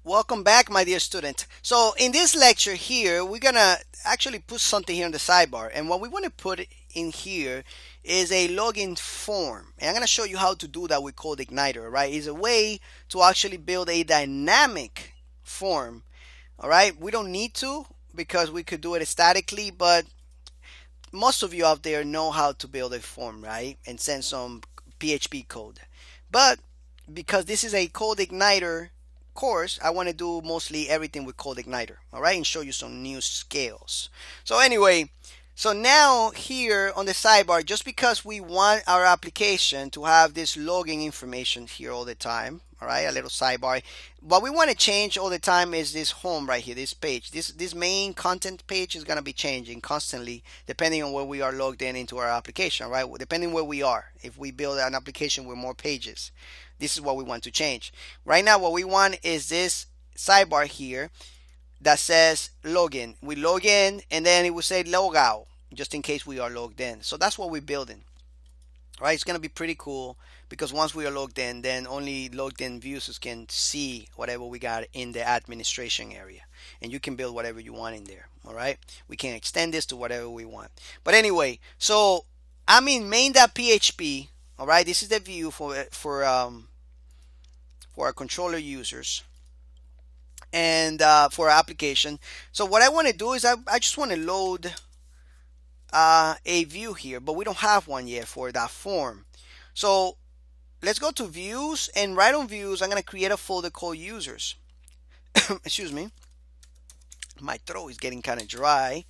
Welcome back, my dear student. So in this lecture here, we're gonna actually put something here on the sidebar, and what we want to put in here is a login form, and I'm gonna show you how to do that with CodeIgniter. Right, it's a way to actually build a dynamic form. All right, we don't need to, because we could do it statically, but most of you out there know how to build a form, right, and send some PHP code. But because this is a CodeIgniter course, I want to do mostly everything with CodeIgniter, all right, and show you some new scales. So anyway, so now here on the sidebar, just because we want our application to have this login information here all the time, all right, a little sidebar, what we want to change all the time is this home right here, this page. This main content page is going to be changing constantly depending on where we are logged in into our application, right, depending where we are. If we build an application with more pages, this is what we want to change. Right now, what we want is this sidebar here that says login. We log in, and then it will say log out, just in case we are logged in. So that's what we're building. Right, it's going to be pretty cool, because once we are logged in, then only logged in users can see whatever we got in the administration area, and you can build whatever you want in there. All right, we can extend this to whatever we want. But anyway, so I'm in main.php. All right, this is the view for our controller users and for our application. So what I want to do is I just want to load a view here, but we don't have one yet for that form. So let's go to views, and right on views, I'm going to create a folder called users. Excuse me, my throat is getting kind of dry.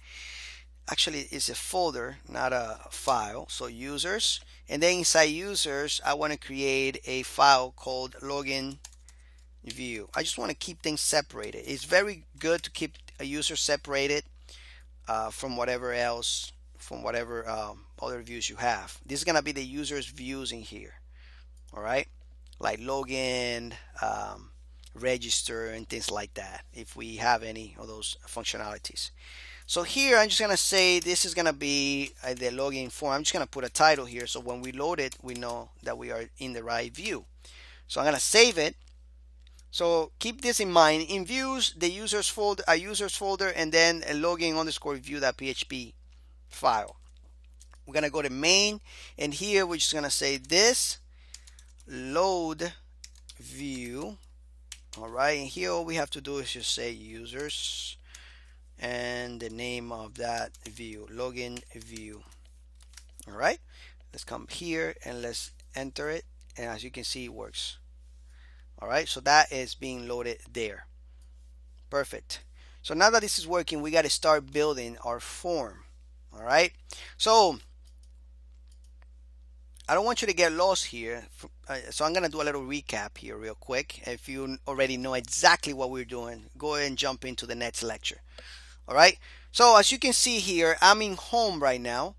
Actually, it's a folder, not a file. So users, and then inside users, I want to create a file called login view. I just want to keep things separated. It's very good to keep a user separated from whatever else, from whatever other views you have. This is gonna be the user's views in here. All right, like login, register, and things like that, if we have any of those functionalities. So here I'm just gonna say this is gonna be the login form. I'm just gonna put a title here, so when we load it, we know that we are in the right view. So I'm gonna save it. So keep this in mind. In views, the users folder, a users folder, and then a login underscore view.php file. We're gonna go to main, and here we're just gonna say this load view. All right, and here all we have to do is just say users and the name of that view, login view. All right, let's come here and let's enter it, and as you can see, it works. All right, so that is being loaded there. Perfect. So now that this is working, we got to start building our form. All right, so I don't want you to get lost here. So I'm going to do a little recap here real quick. If you already know exactly what we're doing, go ahead and jump into the next lecture. All right. So as you can see here, I'm in home right now.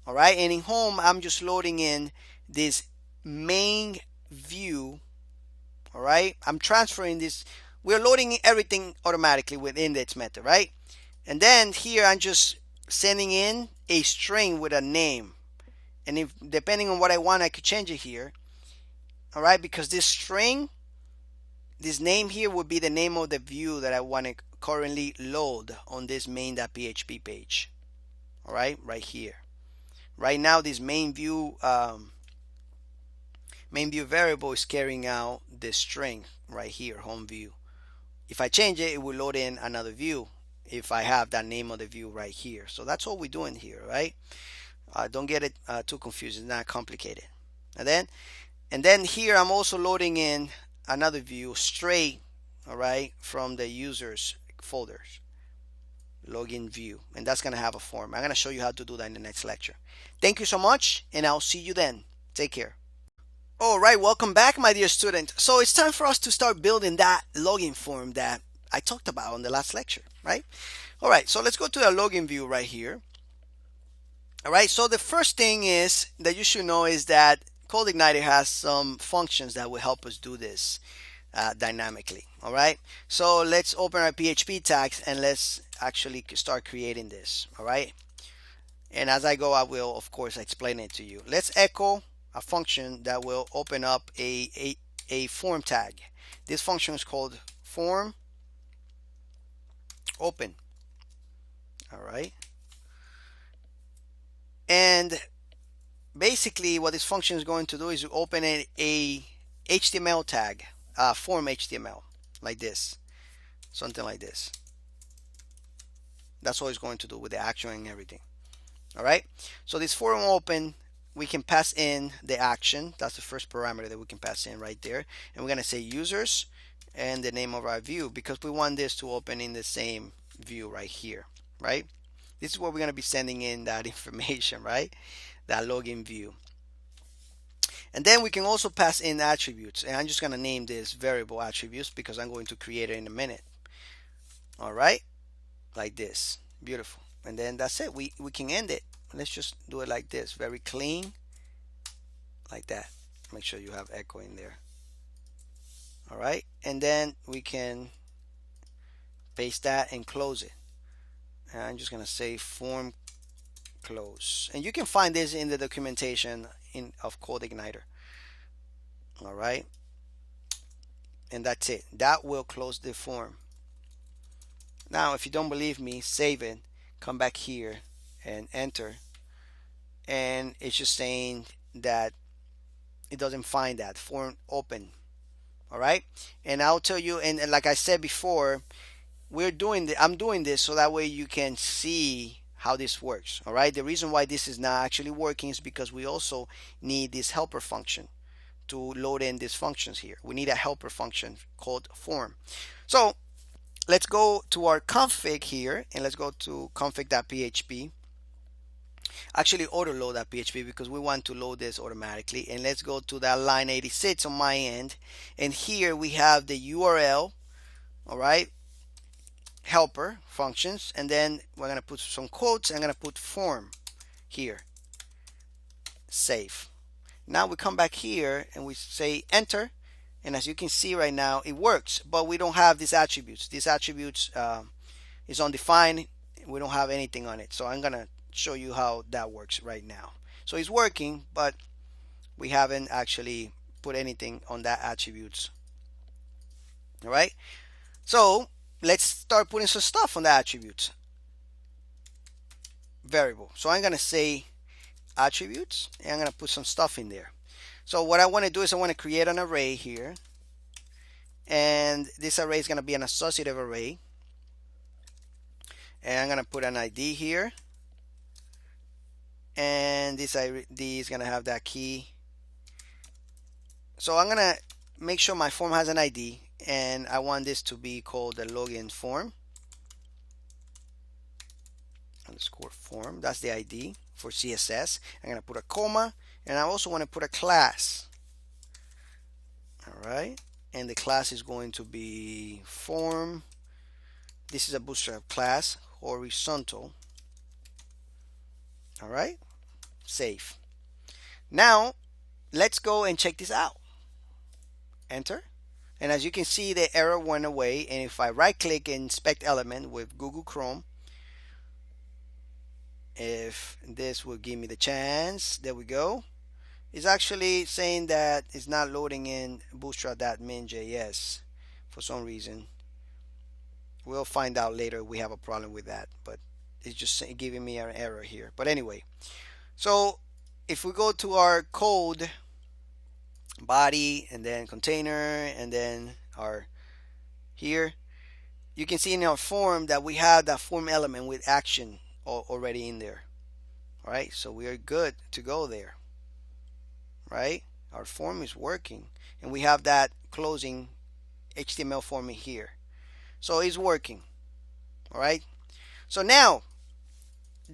All right. And in home, I'm just loading in this main view. All right. I'm transferring this. We're loading everything automatically with index method, right? And then here I'm just sending in a string with a name. And if depending on what I want, I could change it here. All right, because this string, this name here would be the name of the view that I want to currently load on this main.php page. All right, right here. Right now, this main view variable is carrying out this string right here, home view. If I change it, it will load in another view if I have that name of the view right here. So that's all we're doing here, right? Don't get it too confused. It's not complicated. And then here I'm also loading in another view straight, all right, from the users folders, login view, and that's going to have a form. I'm going to show you how to do that in the next lecture. Thank you so much, and I'll see you then. Take care. All right, welcome back, my dear student. So it's time for us to start building that login form that I talked about on the last lecture, right? All right, so let's go to the login view right here. All right, so the first thing is that you should know is that CodeIgniter has some functions that will help us do this dynamically. All right, so let's open our PHP tags and let's actually start creating this. All right, and as I go, I will of course explain it to you. Let's echo a function that will open up a form tag. This function is called form open. All right, and basically what this function is going to do is open a HTML tag, form HTML, like this, something like this. That's what it's going to do with the action and everything. All right, so this form open, we can pass in the action. That's the first parameter that we can pass in right there, and we're going to say users and the name of our view, because we want this to open in the same view right here, right? This is where we're going to be sending in that information, right? That login view. And then we can also pass in attributes, and I'm just going to name this variable attributes because I'm going to create it in a minute. All right, like this. Beautiful. And then that's it. We can end it. Let's just do it like this, very clean, like that. Make sure you have echo in there. All right, and then we can paste that and close it. And I'm just going to say form close, and you can find this in the documentation of CodeIgniter. All right, and that's it. That will close the form. Now if you don't believe me, save it, come back here and enter, and it's just saying that it doesn't find that form open. All right, and I'll tell you, and like I said before, I'm doing this so that way you can see how this works. All right, the reason why this is not actually working is because we also need this helper function to load in these functions here. We need a helper function called form. So let's go to our config here, and let's go to config.php. Actually autoload.php, because we want to load this automatically. And let's go to that line 86 on my end, and here we have the URL. All right, helper functions, and then we're going to put some quotes. I'm going to put form here, save. Now we come back here and we say enter, and as you can see right now it works, but we don't have these attributes. These attributes is undefined. We don't have anything on it, so I'm going to show you how that works right now. So it's working, but we haven't actually put anything on that attributes. All right, so let's start putting some stuff on the attributes variable. So I'm going to say attributes, and I'm going to put some stuff in there. So what I want to do is I want to create an array here, and this array is going to be an associative array, and I'm going to put an ID here, and this ID is going to have that key. So I'm going to make sure my form has an ID, and I want this to be called the login form underscore form. That's the ID for CSS. I'm going to put a comma, And I also want to put a class. All right, and the class is going to be form. This is a Bootstrap class, horizontal. All right, save. Now let's go and check this out. Enter. And as you can see, the error went away. And if I right click and inspect element with Google Chrome, if this will give me the chance, there we go. It's actually saying that it's not loading in bootstrap.min.js for some reason. We'll find out later if we have a problem with that, but it's just giving me an error here. But anyway, so if we go to our code, body, and then container, and then our here, you can see in our form that we have that form element with action already in there. All right, so we are good to go there. Right, our form is working, and we have that closing HTML form in here, so it's working. All right, so now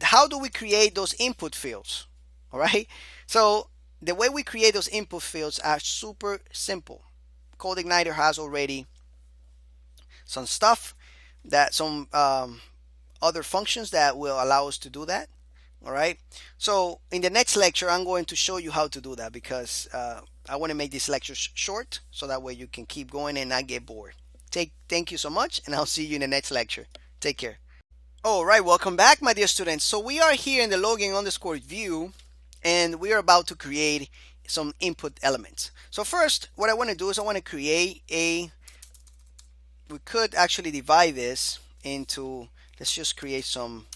how do we create those input fields? All right, so the way we create those input fields are super simple. CodeIgniter has already some stuff, that some other functions that will allow us to do that. All right, so in the next lecture I'm going to show you how to do that, because I want to make this lecture short, so that way you can keep going and not get bored. Thank you so much, and I'll see you in the next lecture. Take care. All right, welcome back, my dear students. So we are here in the login underscore view, and we are about to create some input elements. So first, what I want to do is I want to create we could actually divide this into, let's just create some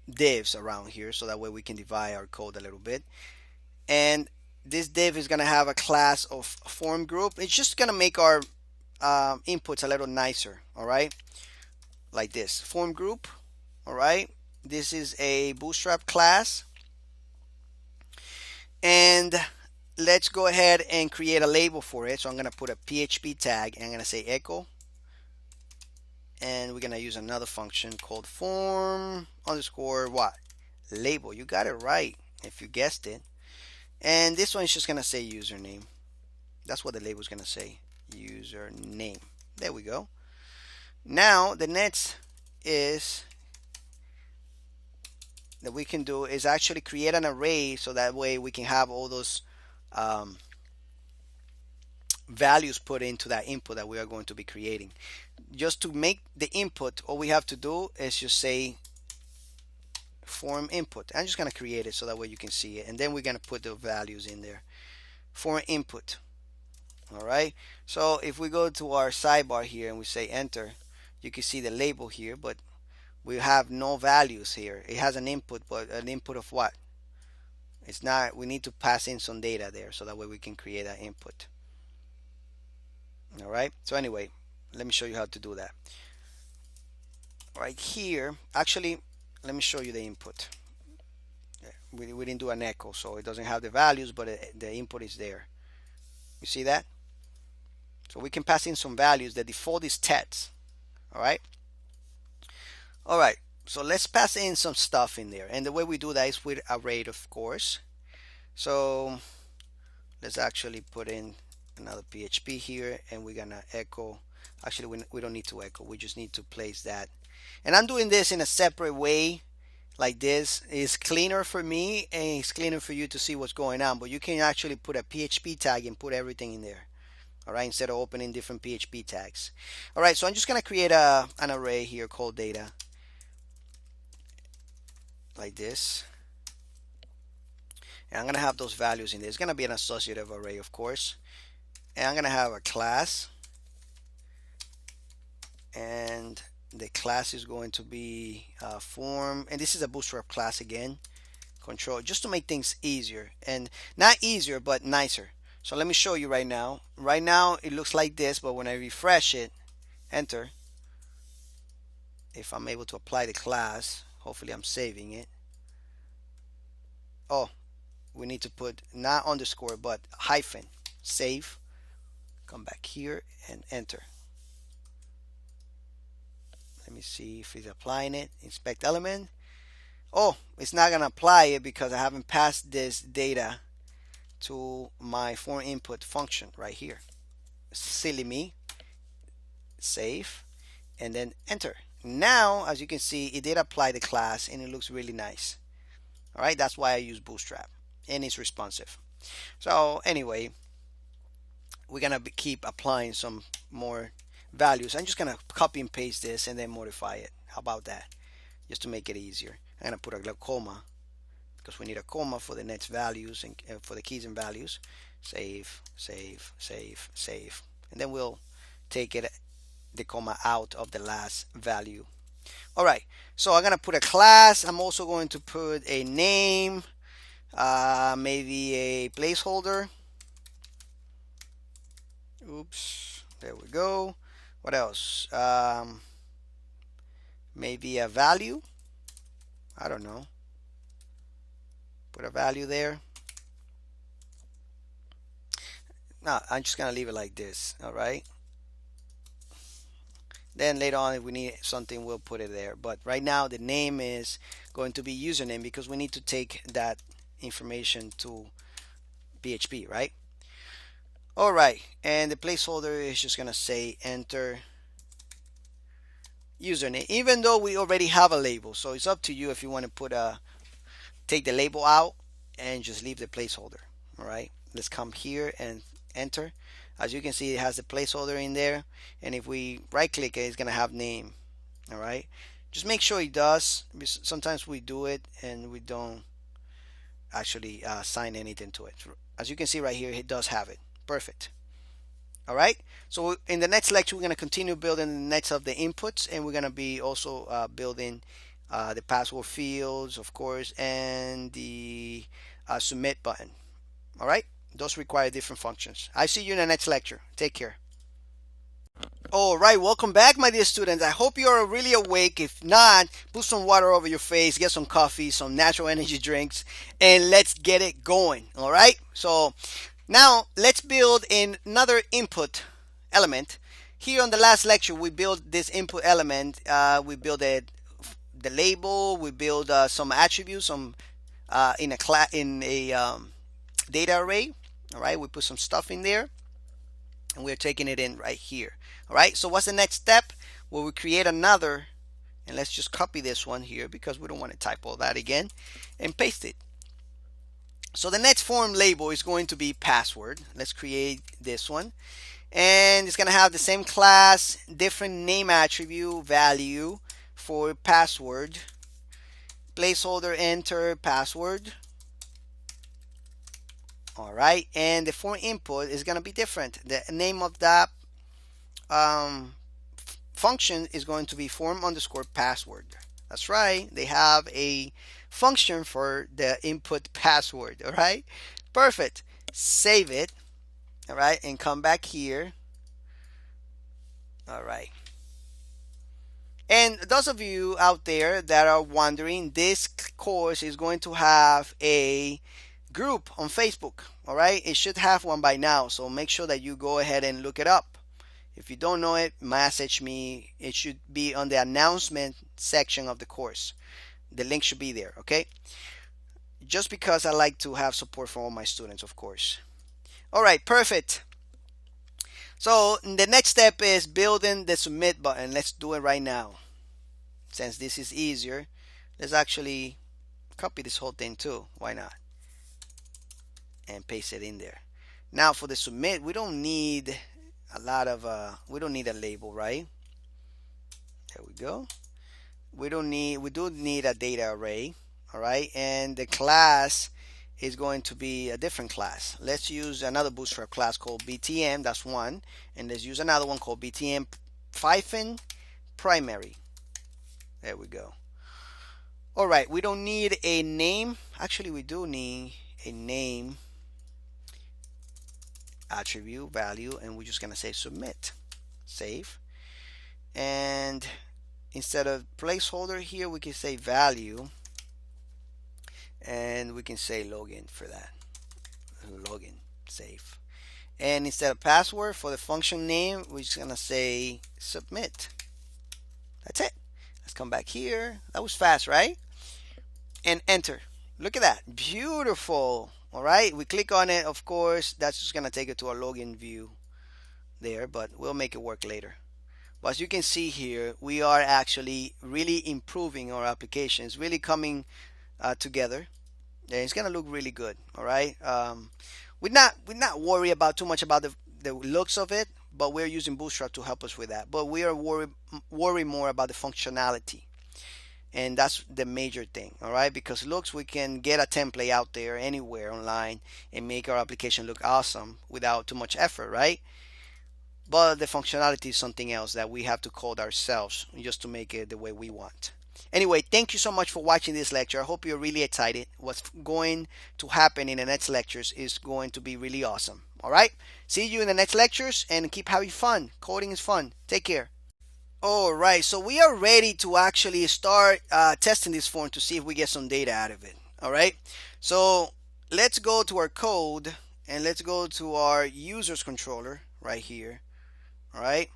divs around here, so that way we can divide our code a little bit. And this div is going to have a class of form group. It's just going to make our inputs a little nicer. All right, like this form group. All right, this is a Bootstrap class, and let's go ahead and create a label for it. So I'm going to put a PHP tag, and I'm going to say echo, and we're going to use another function called form underscore what? Label. You got it right if you guessed it. And this one is just going to say username. That's what the label is going to say, username. There we go. Now the next is that we can do is actually create an array, so that way we can have all those values put into that input that we are going to be creating. Just to make the input, all we have to do is just say form input. I'm just going to create it so that way you can see it, and then we're going to put the values in there. Form input. All right, so if we go to our sidebar here and we say enter, you can see the label here, but we have no values here. It has an input, but an input of what? It's not. We need to pass in some data there, so that way we can create that input. All right, so anyway, let me show you how to do that. Right here, actually, let me show you the input. We didn't do an echo, so it doesn't have the values, but the input is there. You see that? So we can pass in some values. The default is text. All right. All right. So let's pass in some stuff in there, and the way we do that is with array, of course. So let's actually put in another PHP here, and we're gonna echo. Actually, we don't need to echo. We just need to place that. And I'm doing this in a separate way, like this. Is cleaner for me, and it's cleaner for you to see what's going on. But you can actually put a PHP tag and put everything in there. All right, instead of opening different PHP tags. All right, so I'm just gonna create an array here called data, like this, and I'm gonna have those values in there. It's gonna be an associative array, of course, and I'm gonna have a class, and the class is going to be form, and this is a Bootstrap class again, control, just to make things easier, and not easier but nicer. So let me show you right now. Right now it looks like this, but when I refresh it, enter, if I'm able to apply the class, hopefully I'm saving it. Oh, we need to put not underscore but hyphen. Save, come back here and enter. Let me see if it's applying it. Inspect element. Oh, it's not gonna apply it because I haven't passed this data to my form input function right here. Silly me. Save and then enter. Now, as you can see, it did apply the class and it looks really nice. All right, that's why I use Bootstrap and it's responsive. So anyway, we're gonna keep applying some more values. I'm just gonna copy and paste this and then modify it. How about that? Just to make it easier. I'm gonna put a comma because we need a comma for the next values and for the keys and values. Save, save, save, save, and then we'll take it the comma out of the last value. All right, so I'm gonna put a class. I'm also going to put a name, maybe a placeholder. Oops, there we go. What else? Maybe a value. I don't know. Put a value there. No, I'm just gonna leave it like this. All right. Then later on, if we need something, we'll put it there. But right now, the name is going to be username because we need to take that information to PHP, right? All right, and the placeholder is just gonna say enter username, even though we already have a label. So it's up to you if you want to take the label out and just leave the placeholder. All right, let's come here and enter. As you can see, it has the placeholder in there, and if we right click it, it's gonna have name. All right, just make sure it does. Sometimes we do it and we don't actually assign anything to it. As you can see right here, it does have it. Perfect. All right, so in the next lecture we're going to continue building the next of the inputs, and we're going to be also building the password fields, of course, and the submit button. All right, those require different functions. I see you in the next lecture. Take care. All right, welcome back, my dear students. I hope you're really awake. If not, put some water over your face, get some coffee, some natural energy drinks, and let's get it going. All right, so now let's build another input element. Here on the last lecture, we built this input element. We built the label. We build some attributes, some in a data array. All right, we put some stuff in there, and we're taking it in right here. All right, so what's the next step? Well, we create another, and let's just copy this one here because we don't want to type all that again, and paste it. So the next form label is going to be password. Let's create this one, and it's going to have the same class, different name attribute value for password, placeholder, enter password. All right, and the form input is going to be different. The name of that function is going to be form underscore password. That's right, they have a function for the input password. All right, perfect. Save it. All right, and come back here. All right, and those of you out there that are wondering, this course is going to have a group on Facebook. All right, it should have one by now, so make sure that you go ahead and look it up. If you don't know it, message me. It should be on the announcement section of the course. The link should be there, okay? Just because I like to have support for all my students, of course. All right, perfect. So the next step is building the submit button. Let's do it right now. Since this is easier, let's actually copy this whole thing too. Why not? And paste it in there. Now for the submit, we don't need a lot of we don't need a label, right? There we go. We do need a data array. All right, and the class is going to be a different class. Let's use another Bootstrap class called BTM. That's one, and let's use another one called BTM primary. There we go. All right, we don't need a name. Actually, we do need a name attribute value, and we're just gonna say submit. Save, and instead of placeholder here, we can say value, and we can say login for that. Login. Save. And instead of password, for the function name, we're just gonna say submit. That's it. Let's come back here. That was fast, right? and enter. Look at that, beautiful. All right, we click on it. Of course, that's just gonna take it to our login view there, but we'll make it work later. But as you can see here, we are actually really improving our application. It's really coming together. Yeah, it's gonna look really good. All right. We're not worried about too much about the looks of it, but we're using Bootstrap to help us with that. But we are worried more about the functionality, and that's the major thing. All right, because looks, we can get a template out there anywhere online and make our application look awesome without too much effort, right? But the functionality is something else that we have to code ourselves just to make it the way we want. Anyway, thank you so much for watching this lecture. I hope you're really excited. What's going to happen in the next lectures is going to be really awesome. All right? See you in the next lectures and keep having fun. Coding is fun. Take care. All right, so we are ready to actually start testing this form to see if we get some data out of it. All right, so let's go to our code and let's go to our users controller right here. All right,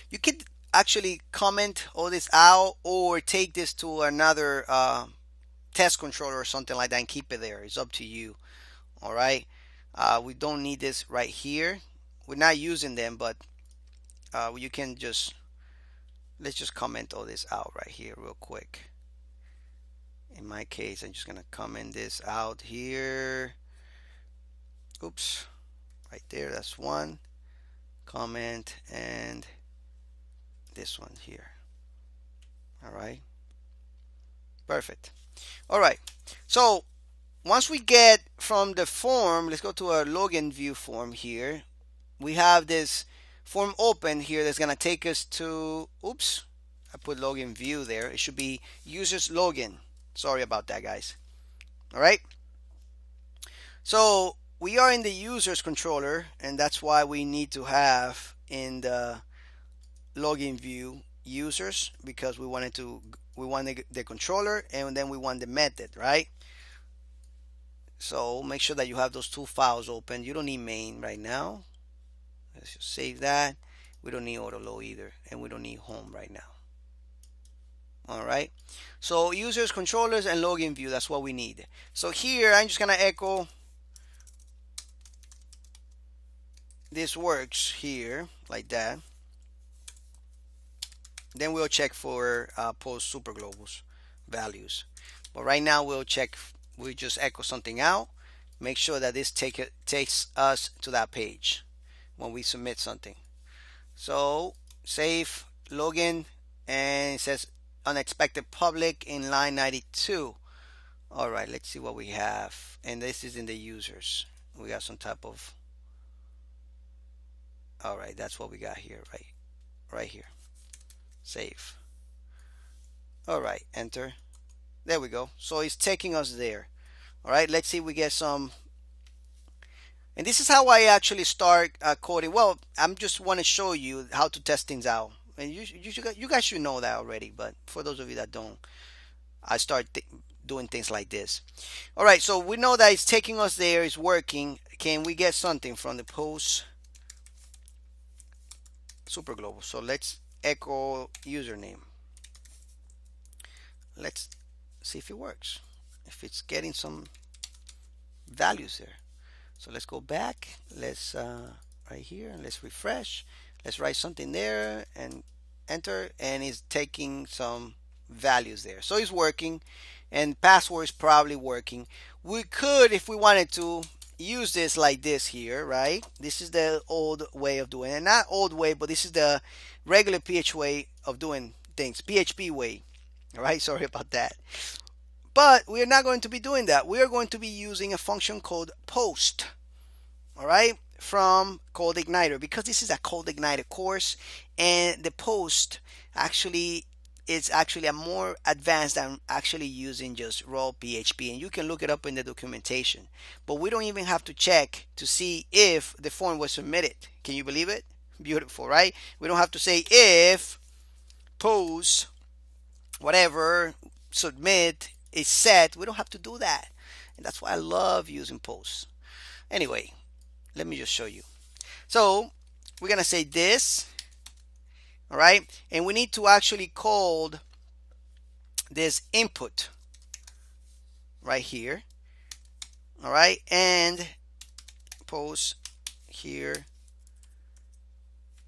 you could actually comment all this out or take this to another test controller or something like that and keep it there. It's up to you. All right, we don't need this right here. We're not using them, but you can just, let's just comment all this out right here real quick. In my case, I'm just gonna comment this out here. Oops, right there, that's one comment, and this one here. All right, perfect. All right, so once we get from the form, let's go to our login view form here. We have this form open here that's gonna take us to, oops, I put login view there. It should be users login. Sorry about that, guys. All right, so we are in the users controller, and that's why we need to have in the login view users, because we want the controller, and then we want the method, right? So make sure that you have those two files open. You don't need main right now. Let's just save that. We don't need autoload either, and we don't need home right now. All right, so users, controllers, and login view, that's what we need. So here I'm just gonna echo this works here like that. Then we'll check for post superglobals values, but right now we'll just echo something out, make sure that this takes us to that page when we submit something. So save login, and it says unexpected public in line 92. All right, let's see what we have, and this is in the users. We got some type of, all right, that's what we got here, right here. Save. All right, enter. There we go. So it's taking us there. All right, let's see if we get some. And this is how I actually start coding. Well, I'm just want to show you how to test things out, and you guys should know that already, but for those of you that don't, I start doing things like this. All right, so we know that it's taking us there, it's working. Can we get something from the post super global? So let's echo username. Let's see if it works, if it's getting some values there. So let's go back, let's right here, and let's refresh. Let's write something there and enter, and it's taking some values there. So it's working, and password is probably working. We could, if we wanted to, use this like this here, right? This is the old way of doing it. Not old way, but this is the regular PHP way of doing things. PHP way. All right, sorry about that. But we're not going to be doing that. We are going to be using a function called post. All right, from CodeIgniter, because this is a CodeIgniter course, and the post actually is actually a more advanced than actually using just raw PHP, and you can look it up in the documentation. But we don't even have to check to see if the form was submitted. Can you believe it? Beautiful, right? We don't have to say if post whatever submit is set. We don't have to do that, and that's why I love using posts. Anyway, let me just show you. So we're gonna say this, all right, and we need to actually call this input. right here. All right, and post here.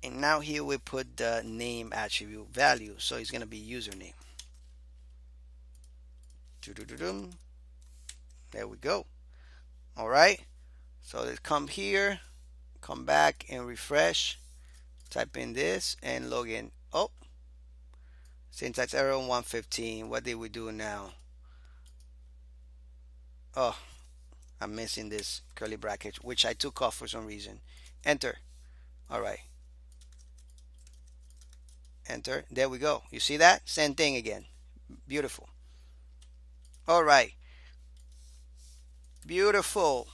And now here we put the name attribute value. So it's going to be username. There we go. All right. So let's come here, come back and refresh. Type in this and log in. Oh, syntax error 115. What did we do now? Oh, I'm missing this curly bracket, which I took off for some reason. Enter. All right. Enter. There we go. You see that? Same thing again. Beautiful. All right. Beautiful.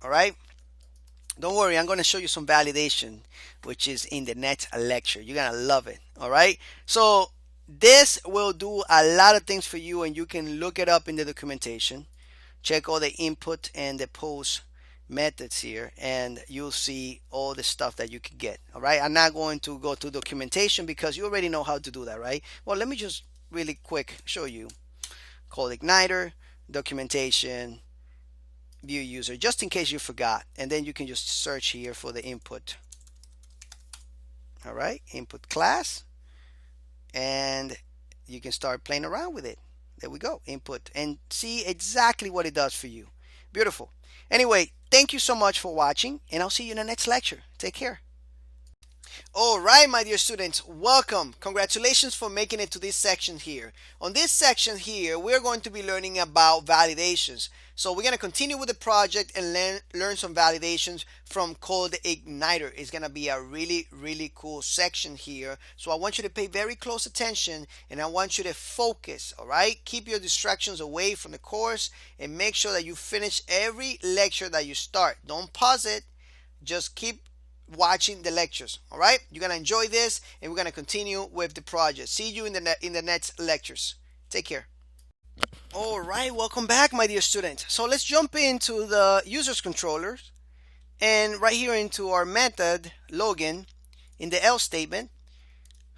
All right. Don't worry, I'm going to show you some validation, which is in the next lecture. You're going to love it. All right. So this will do a lot of things for you, and you can look it up in the documentation. Check all the input and the post methods here, and you'll see all the stuff that you can get. All right. I'm not going to go to documentation because you already know how to do that, right? Well, let me just really quick show you. Code Igniter, documentation, view user, just in case you forgot, and then you can just search here for the input. All right, input class, and you can start playing around with it. There we go, input, and see exactly what it does for you. Beautiful. Anyway, thank you so much for watching, and I'll see you in the next lecture. Take care. All right, my dear students, welcome. Congratulations for making it to this section here. On this section here, we're going to be learning about validations. So we're going to continue with the project and learn some validations from Code Igniter. It's going to be a really cool section here. So I want you to pay very close attention, and I want you to focus, all right? Keep your distractions away from the course and make sure that you finish every lecture that you start. Don't pause it. Just keep watching the lectures. All right, you're gonna enjoy this, and we're gonna continue with the project. See you in the next lectures. Take care. All right, welcome back, my dear students. So let's jump into the users controllers, and right here into our method login in the else statement.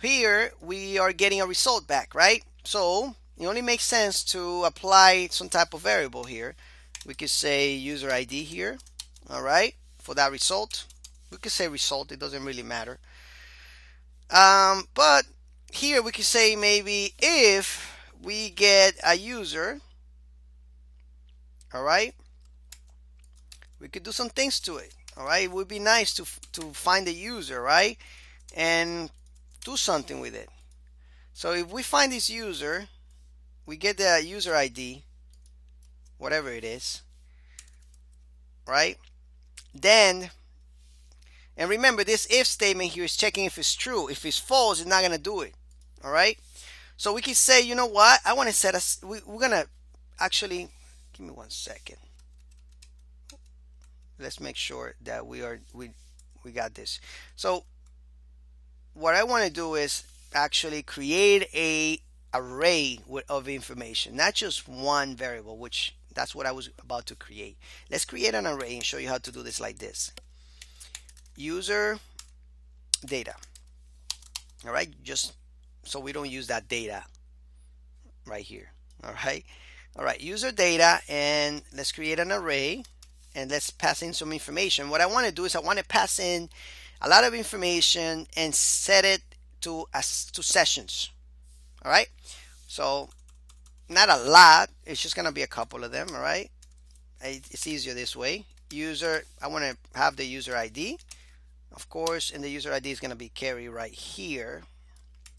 Here we are getting a result back, right? So it only makes sense to apply some type of variable here. We could say user ID here. All right, for that result. We could say result, it doesn't really matter. But here we could say maybe if we get a user, all right, we could do some things to it. All right, it would be nice to find the user, right, and do something with it. So if we find this user, we get the user ID, whatever it is, right? Then, and remember, this if statement here is checking if it's true. If it's false, it's not going to do it. All right. So we can say, you know what? I want to set us. We're going to actually, give me 1 second. Let's make sure that we got this. So what I want to do is actually create a array of information, not just one variable, which that's what I was about to create. Let's create an array and show you how to do this like this. User data. All right, just so we don't use that data right here. All right, user data, and let's create an array, and let's pass in some information. What I want to do is I want to pass in a lot of information and set it to sessions. All right, so not a lot, it's just gonna be a couple of them. All right, it's easier this way. User, I want to have the user ID, of course, and the user ID is going to be carry right here.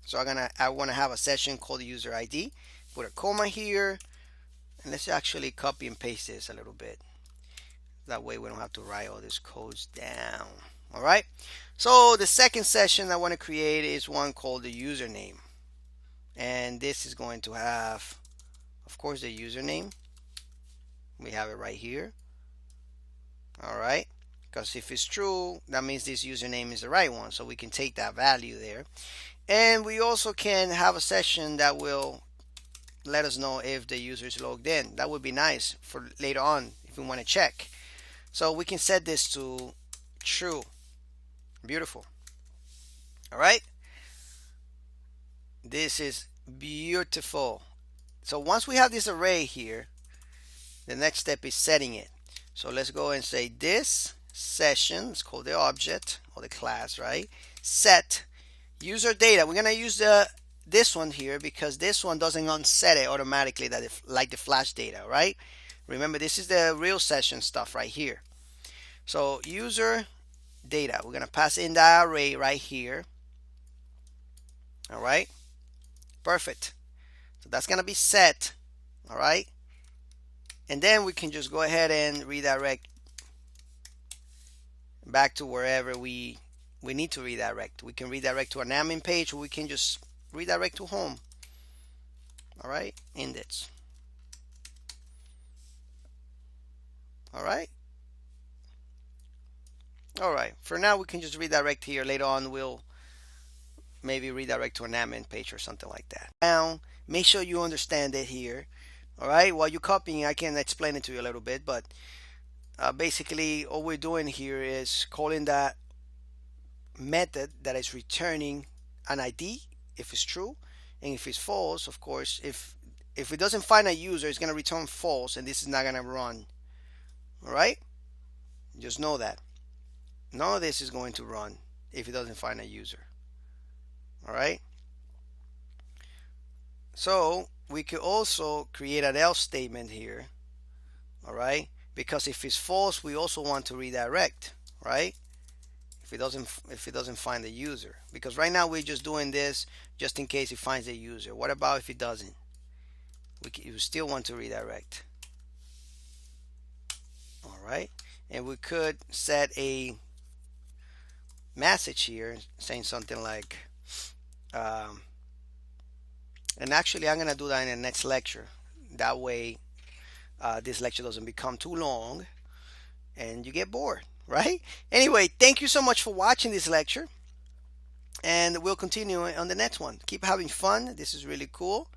So I want to have a session called user ID. Put a comma here, and let's actually copy and paste this a little bit. That way we don't have to write all these codes down. All right. So the second session I want to create is one called the username, and this is going to have, of course, the username. We have it right here. All right. Because if it's true, that means this username is the right one, so we can take that value there. And we also can have a session that will let us know if the user is logged in. That would be nice for later on if we want to check. So we can set this to true. Beautiful. All right, this is beautiful. So once we have this array here, the next step is setting it. So let's go and say this session, it's called the object or the class, right? Set user data. We're gonna use this one here because this one doesn't unset it automatically like the flash data, right? Remember, this is the real session stuff right here. So user data, we're gonna pass in the array right here. All right, perfect. So that's gonna be set. All right, and then we can just go ahead and redirect back to wherever we need to redirect. We can redirect to an admin page, or we can just redirect to home. All right, index. All right. All right, for now we can just redirect here. Later on we'll maybe redirect to an admin page or something like that. Now make sure you understand it here. All right, while you're copying, I can explain it to you a little bit, but basically all we're doing here is calling that method that is returning an ID if it's true, and if it's false, of course, if it doesn't find a user, it's going to return false, and this is not going to run. All right, just know that none of this is going to run if it doesn't find a user. All right, so we could also create an else statement here. All right, because if it's false, we also want to redirect, right? If it doesn't find the user, because right now we're just doing this just in case it finds the user. What about if it doesn't? You still want to redirect. All right, and we could set a message here saying something like and actually I'm gonna do that in the next lecture. That way this lecture doesn't become too long and you get bored, right? Anyway, thank you so much for watching this lecture, and we'll continue on the next one. Keep having fun. This is really cool.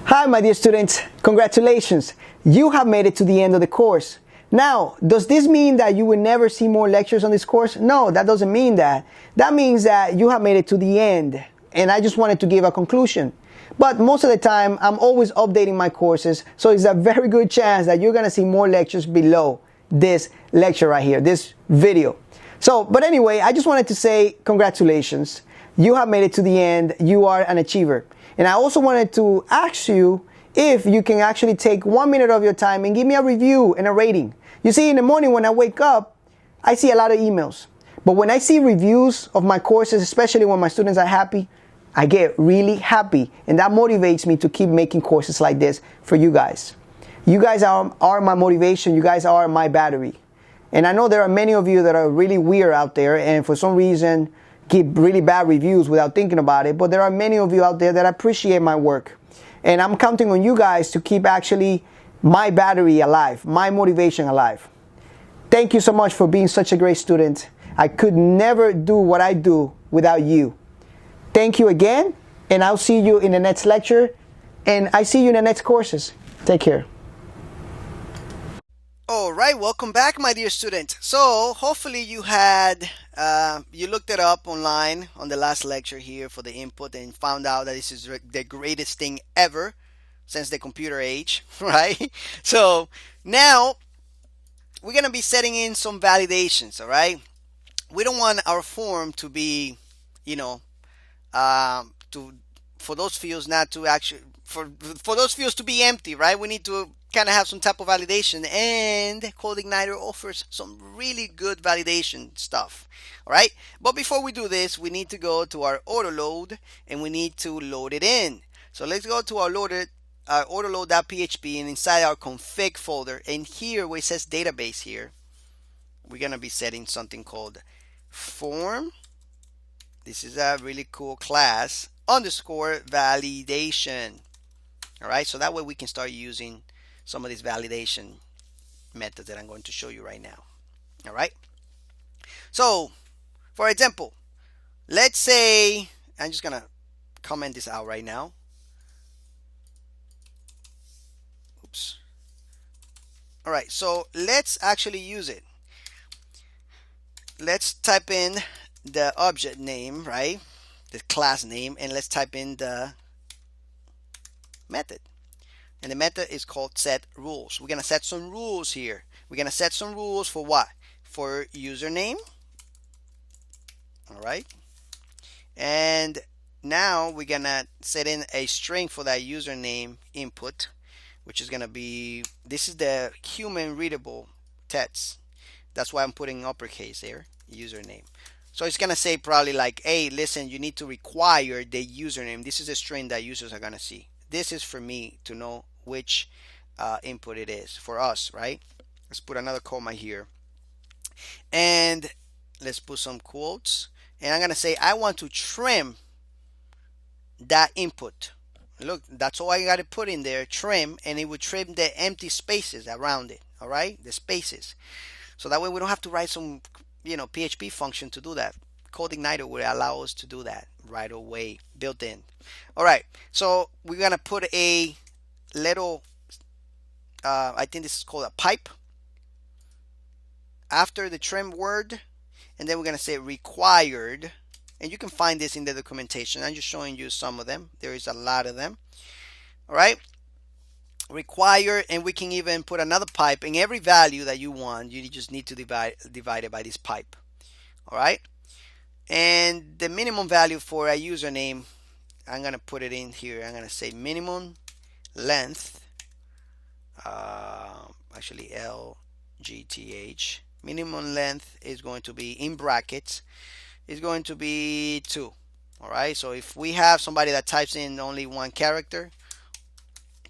Hi, my dear students. Congratulations. You have made it to the end of the course. Now, does this mean that you will never see more lectures on this course? No, that doesn't mean that. That means that you have made it to the end, and I just wanted to give a conclusion. But most of the time, I'm always updating my courses, so it's a very good chance that you're going to see more lectures below this lecture right here, this video. So, but anyway, I just wanted to say congratulations. You have made it to the end. You are an achiever. And I also wanted to ask you if you can actually take 1 minute of your time and give me a review and a rating. You see, in the morning when I wake up, I see a lot of emails. But when I see reviews of my courses, especially when my students are happy, I get really happy. And that motivates me to keep making courses like this for you guys. You guys are my motivation. You guys are my battery. And I know there are many of you that are really weird out there and for some reason give really bad reviews without thinking about it. But there are many of you out there that appreciate my work. And I'm counting on you guys to keep actually my battery alive, my motivation alive. Thank you so much for being such a great student. I could never do what I do without you. Thank you again, and I'll see you in the next lecture, and I see you in the next courses. Take care. All right, welcome back, my dear student. So hopefully you had you looked it up online on the last lecture here for the input and found out that this is the greatest thing ever since the computer age, right? So now we're gonna be setting in some validations. All right, we don't want our form to be, you know, for those fields not to actually for those fields to be empty, right? We need to kind of have some type of validation, and CodeIgniter offers some really good validation stuff. All right, but before we do this, we need to go to our auto load and we need to load it in. So let's go to our autoload.php, and inside our config folder, and here where it says database here, we're gonna be setting something called form. This is a really cool class underscore validation. All right, so that way we can start using some of these validation methods that I'm going to show you right now. All right, so for example, let's say I'm just gonna comment this out right now. Oops. All right, so let's actually use it. Let's type in the object name, right, the class name, and let's type in the method. And the method is called set rules. We're gonna set some rules here. We're gonna set some rules for what? For username. All right. And now we're gonna set in a string for that username input, which is gonna be, this is the human readable text. That's why I'm putting uppercase there, username. So it's gonna say probably like, hey, listen, you need to require the username. This is a string that users are gonna see. This is for me to know which input it is for us, right? Let's put another comma here. And let's put some quotes. And I'm gonna say I want to trim that input. Look, that's all I got to put in there, trim, and it would trim the empty spaces around it. All right, the spaces. So that way we don't have to write some, PHP function to do that. CodeIgniter will allow us to do that right away, built in. All right, so we're gonna put a little, I think this is called a pipe after the trim word, and then we're gonna say required. And you can find this in the documentation. I'm just showing you some of them. There is a lot of them. All right. Require, and we can even put another pipe in every value that you want. You just need to divide it by this pipe. All right. And the minimum value for a username, I'm going to put it in here. I'm going to say minimum length, actually LGTH. Minimum length is going to be in brackets, is going to be 2. All right, so if we have somebody that types in only 1 character,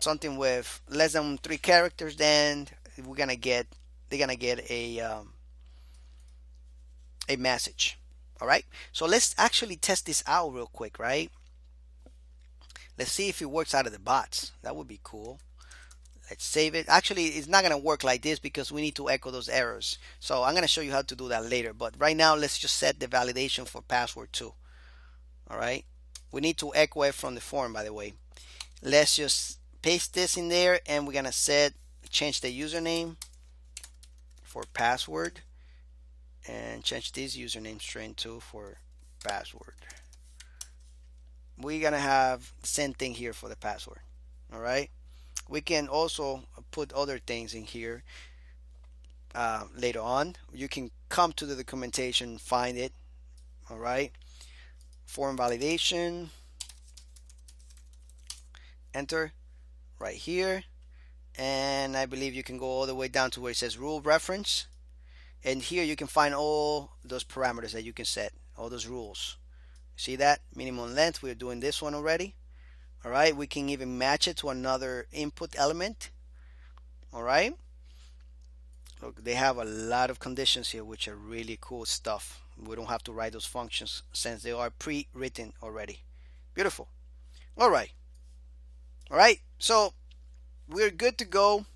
something with less than 3 characters, then they're gonna get a message. All right, so let's actually test this out real quick, right? Let's see if it works out of the box. That would be cool. Let's save it. Actually, it's not gonna work like this because we need to echo those errors. So I'm gonna show you how to do that later. But right now, let's just set the validation for password 2. All right. We need to echo it from the form, by the way. Let's just paste this in there, and we're gonna change the username for password, and change this username string too for password. We're gonna have the same thing here for the password. All right. We can also put other things in here later on. You can come to the documentation, find it. All right. Form validation. Enter right here. And I believe you can go all the way down to where it says rule reference. And here you can find all those parameters that you can set, all those rules. See that? Minimum length, we're doing this one already. All right, we can even match it to another input element. All right. Look, they have a lot of conditions here, which are really cool stuff. We don't have to write those functions since they are pre-written already. Beautiful. All right. All right. So we're good to go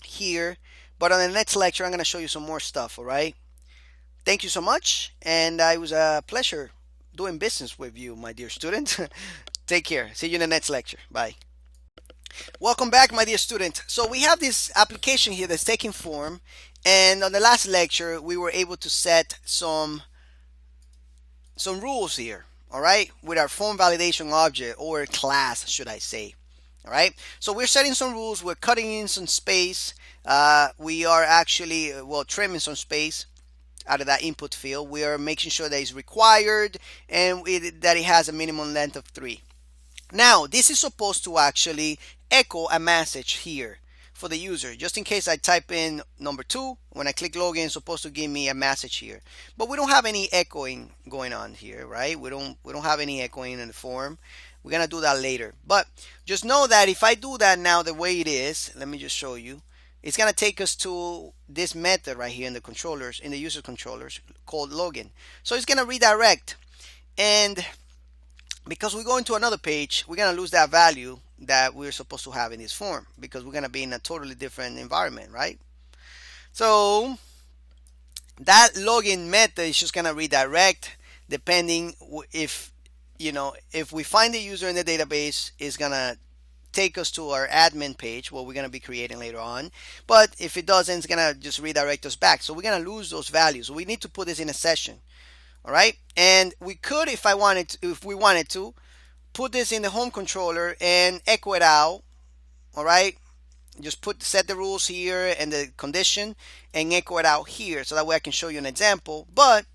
here. But on the next lecture, I'm going to show you some more stuff. All right. Thank you so much. And it was a pleasure doing business with you, my dear student. Take care. See you in the next lecture. Bye. Welcome back, my dear student. So we have this application here that's taking form, and on the last lecture we were able to set some rules here, all right, with our form validation object, or class should I say. All right, so we're setting some rules, we're cutting in some space, we are actually trimming some space out of that input field. We are making sure that it's required and that it has a minimum length of 3. Now, this is supposed to actually echo a message here for the user. Just in case I type in number 2, when I click login, it's supposed to give me a message here. But we don't have any echoing going on here, right? We don't have any echoing in the form. We're going to do that later. But just know that if I do that now the way it is, let me just show you. It's going to take us to this method right here in the controllers, in the user controllers, called login. So it's going to redirect. And because we go into another page, we're going to lose that value that we're supposed to have in this form, because we're going to be in a totally different environment, right? So that login method is just going to redirect depending if we find the user in the database, is going to take us to our admin page, what we're going to be creating later on. But if it doesn't, it's going to just redirect us back. So we're going to lose those values. So we need to put this in a session. All right, and we could, if we wanted to, put this in the home controller and echo it out all right, just set the rules here and the condition and echo it out here, so that way I can show you an example. But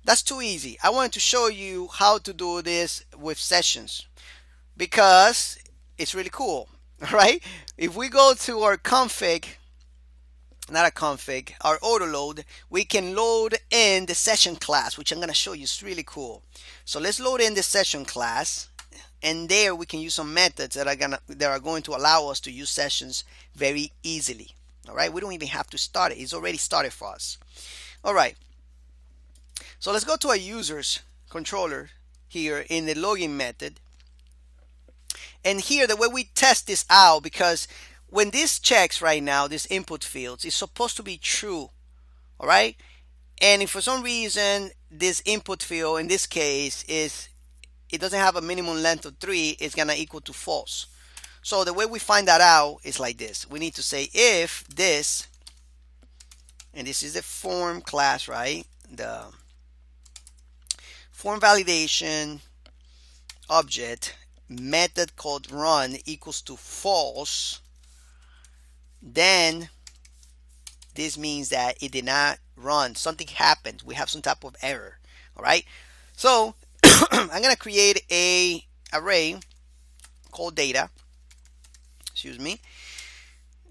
that's too easy. I wanted to show you how to do this with sessions because it's really cool. All right, if we go to our config, not a config, our auto load, we can load in the session class, which I'm going to show you. It's really cool. So let's load in the session class, and there we can use some methods that are going to allow us to use sessions very easily. All right, we don't even have to start it. It's already started for us. All right, so let's go to our users controller here in the login method. And here, the way we test this out, because when this checks right now, this input fields, is supposed to be true. All right, and if for some reason this input field in this case it doesn't have a minimum length of 3, it's gonna equal to false. So the way we find that out is like this. We need to say if this, and this is the form class, right? The form validation object method called run equals to false, then this means that it did not run. Something happened. We have some type of error. All right. So I'm gonna create a array called data. Excuse me.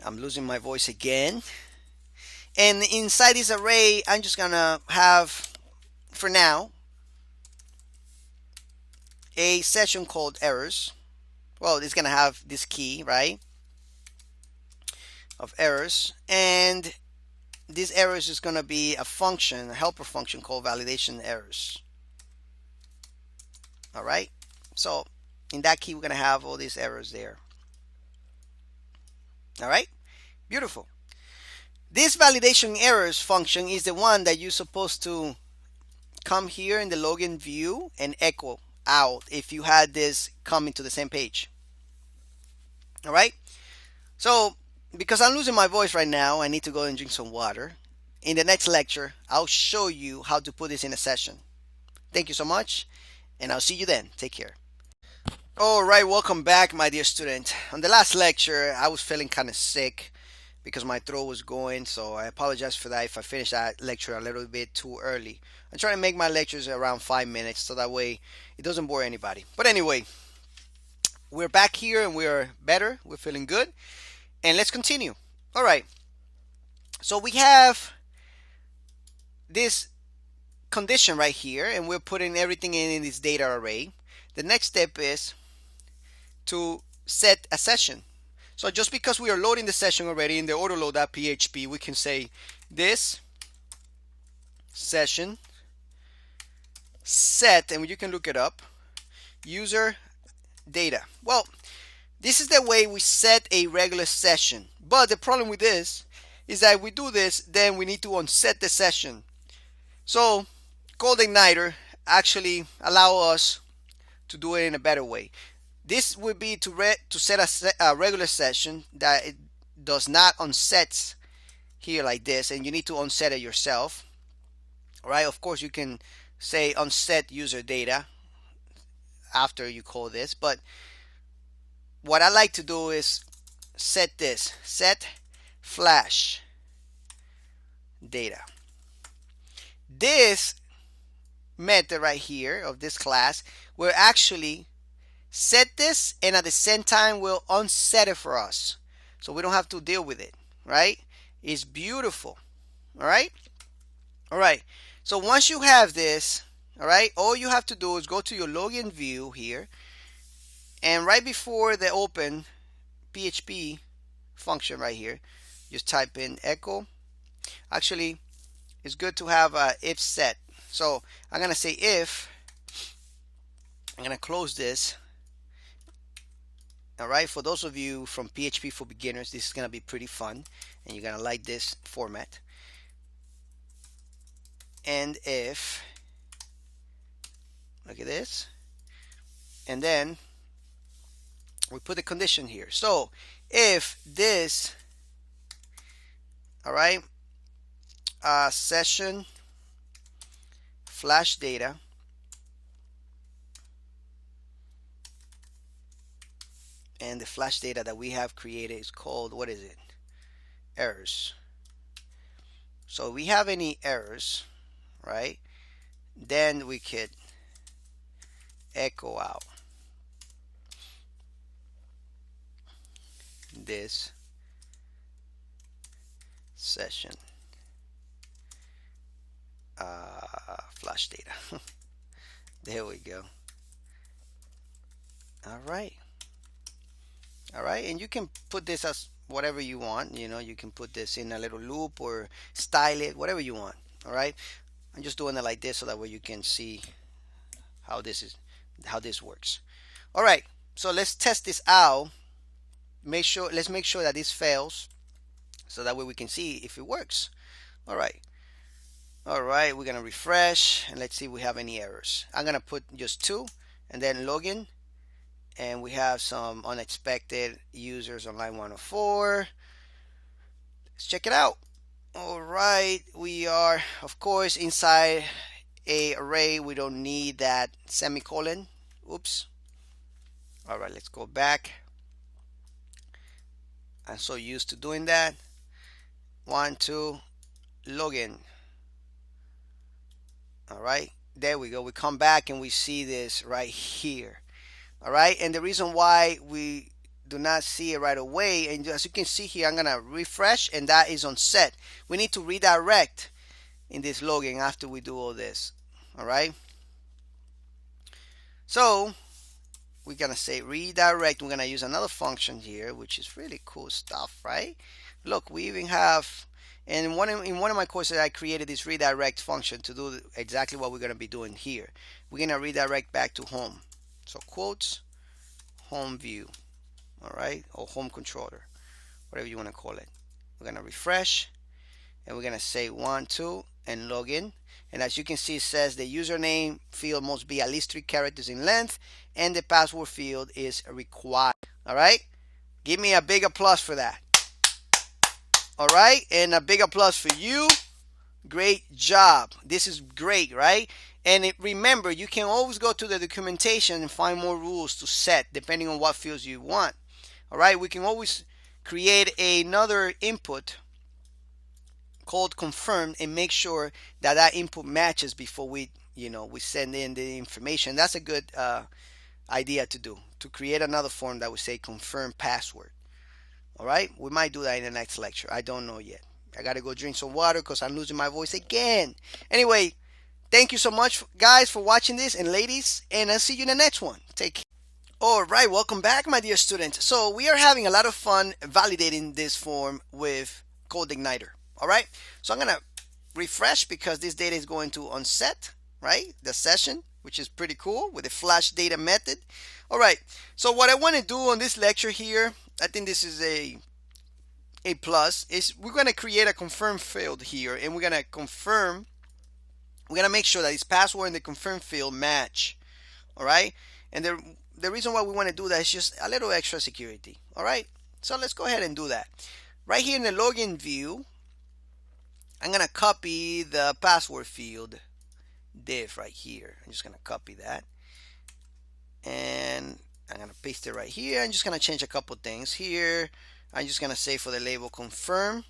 I'm losing my voice again. And inside this array, I'm just gonna have, for now, a session called errors. Well, it's gonna have this key, right, of errors, and this errors is gonna be a function, a helper function called validation errors. All right. So in that key, we're gonna have all these errors there. All right. Beautiful. This validation errors function is the one that you're supposed to come here in the login view and echo out if you had this coming to the same page. All right. So because I'm losing my voice right now, I need to go and drink some water. In the next lecture, I'll show you how to put this in a session. Thank you so much, and I'll see you then. Take care. All right, welcome back, my dear student. On the last lecture, I was feeling kind of sick because my throat was going, so I apologize for that if I finished that lecture a little bit too early. I'm trying to make my lectures around 5 minutes so that way it doesn't bore anybody. But anyway, we're back here and we're better. We're feeling good. And let's continue. All right. So we have this condition right here, and we're putting everything in this data array. The next step is to set a session. So just because we are loading the session already in the autoload.php, we can say this session set, and you can look it up, user data. Well, this is the way we set a regular session. But the problem with this is that if we do this, then we need to unset the session. So Cold Igniter actually allow us to do it in a better way. This would be to set a regular session that it does not unset here like this, and you need to unset it yourself. All right. Of course, you can say unset user data after you call this, but what I like to do is set this, set flash data. This method right here of this class will actually set this, and at the same time will unset it for us, so we don't have to deal with it, right? It's beautiful. All right. All right. So once you have this, all right, all you have to do is go to your login view here, and right before the open PHP function right here, just type in echo. Actually, it's good to have a if set. So I'm gonna say if, I'm gonna close this. All right, for those of you from PHP for beginners, this is gonna be pretty fun, and you're gonna like this format. And if, look at this, and then we put the condition here. So if this, all right, session flash data And the flash data that we have created is called, what is it? Errors. So if we have any errors, right, then we could echo out this session flash data. There we go. All right. All right, and you can put this as whatever you want. You can put this in a little loop or style it, whatever you want. All right, I'm just doing it like this so that way you can see how this works. All right, so let's test this out. Let's make sure that this fails, so that way we can see if it works. All right. All right, we're gonna refresh and let's see if we have any errors. I'm gonna put just 2 and then login, and we have some unexpected users on line 104. Let's check it out. All right, we are of course inside a array. We don't need that semicolon. Oops. All right, let's go back. I'm so used to doing that. 1, 2, login. All right, there we go. We come back and we see this right here. All right, and the reason why we do not see it right away, and as you can see here, I'm gonna refresh, and that is on set. We need to redirect in this login after we do all this. All right, so we're gonna say redirect. We're gonna use another function here, which is really cool stuff, right? Look, we even have, and in one of my courses I created this redirect function to do exactly what we're gonna be doing here. We're gonna redirect back to home. So quotes, home view, all right, or home controller, whatever you want to call it. We're gonna refresh, and we're gonna say 1, 2, and log in. And as you can see, it says the username field must be at least 3 characters in length, and the password field is required. All right, give me a big applause for that. All right, and a big applause for you. Great job. This is great, right? And remember, you can always go to the documentation and find more rules to set depending on what fields you want. All right, we can always create another input called confirm and make sure that that input matches before we send in the information. That's a good idea to do, to create another form that would say confirm password. All right, we might do that in the next lecture. I don't know yet. I gotta go drink some water because I'm losing my voice again. Anyway, thank you so much, guys, for watching this, and ladies, and I'll see you in the next one. Take care. All right, welcome back, my dear students. So we are having a lot of fun validating this form with CodeIgniter. All right, so I'm gonna refresh because this data is going to onset, right? The session, which is pretty cool with the flash data method. All right, so what I want to do on this lecture here, I think this is a plus, is we're going to create a confirm field here, and we're going to make sure that this password and the confirm field match. All right, and the reason why we want to do that is just a little extra security. All right, so let's go ahead and do that. Right here in the login view, I'm going to copy the password field div right here. I'm just going to copy that, and I'm going to paste it right here. I'm just going to change a couple things here. I'm just going to say for the label confirm,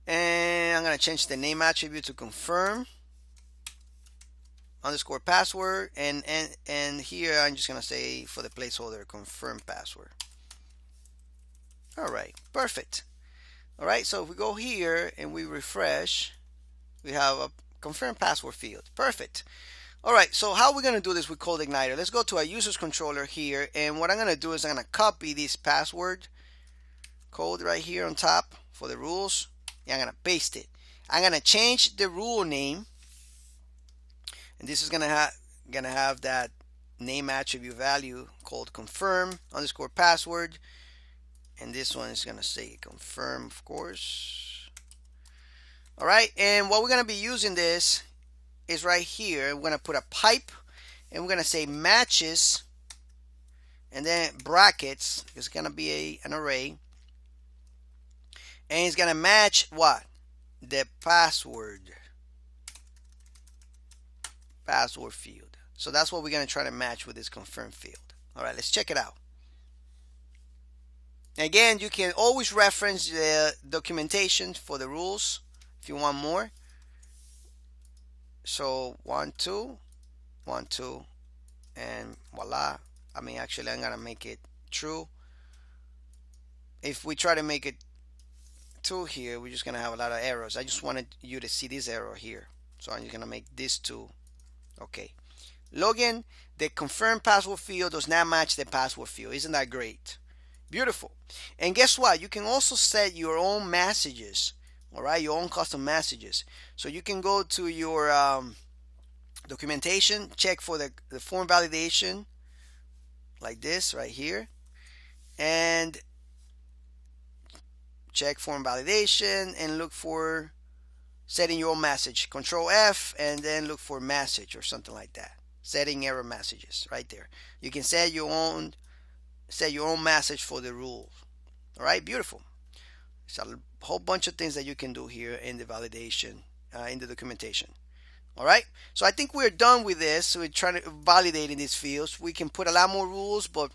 and I'm going to change the name attribute to confirm underscore password, and here I'm just going to say for the placeholder confirm password. All right, perfect. All right, so if we go here and we refresh, we have a confirm password field. Perfect. All right, so how are we going to do this with CodeIgniter? Let's go to our users controller here, and what I'm going to do is I'm going to copy this password code right here on top for the rules, and I'm going to paste it. I'm going to change the rule name, and this is going to have that name attribute value called confirm underscore password, and this one is going to say confirm, of course. All right, and what we're going to be using this is right here. We're going to put a pipe, and we're going to say matches, and then brackets. It's going to be an array, and it's going to match what? The password field. So that's what we're going to try to match with this confirm field. All right, let's check it out. Again, you can always reference the documentation for the rules if you want more. So 1, 2, 1, 2, and voila. I mean, actually, I'm gonna make it true. If we try to make it 2 here, we're just gonna have a lot of errors. I just wanted you to see this error here. So I'm just gonna make this 2. Okay. Login, the confirm password field does not match the password field. Isn't that great? Beautiful. And guess what? You can also set your own messages. All right, your own custom messages. So you can go to your documentation, check for the form validation, like this right here, and check form validation and look for setting your own message. Control F and then look for message or something like that. Setting error messages right there. You can set your own message for the rule. All right, beautiful. It's a whole bunch of things that you can do here in the validation, in the documentation. All right, so I think we're done with this. So we're trying to validate in these fields. We can put a lot more rules, but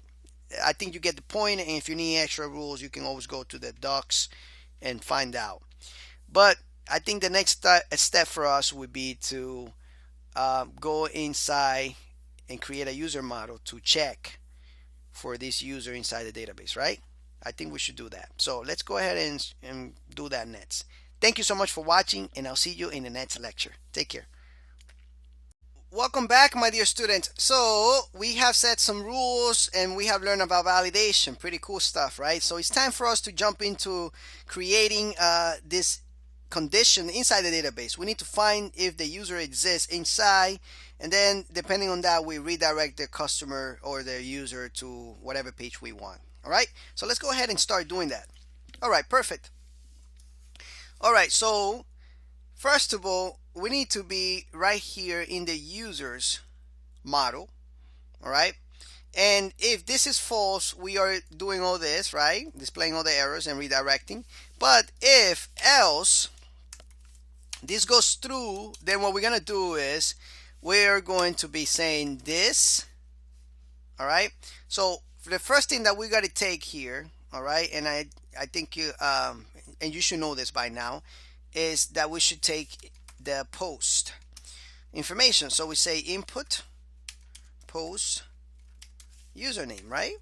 I think you get the point. And if you need extra rules, you can always go to the docs and find out. But I think the next step for us would be to go inside and create a user model to check for this user inside the database, right? I think we should do that. So let's go ahead and do that next. Thank you so much for watching, and I'll see you in the next lecture. Take care. Welcome back, my dear students. So we have set some rules and we have learned about validation. Pretty cool stuff, right? So it's time for us to jump into creating this condition inside the database. We need to find if the user exists inside, and then depending on that, we redirect the customer or the user to whatever page we want. All right, so let's go ahead and start doing that. All right, perfect. All right, so first of all, we need to be right here in the users model. All right, and if this is false, we are doing all this, right? Displaying all the errors and redirecting. But if else this goes through, then what we're gonna do is we're going to be saying this. All right, so for the first thing that we got to take here, all right, and I think you and you should know this by now, is that we should take the post information. So we say input post username, right?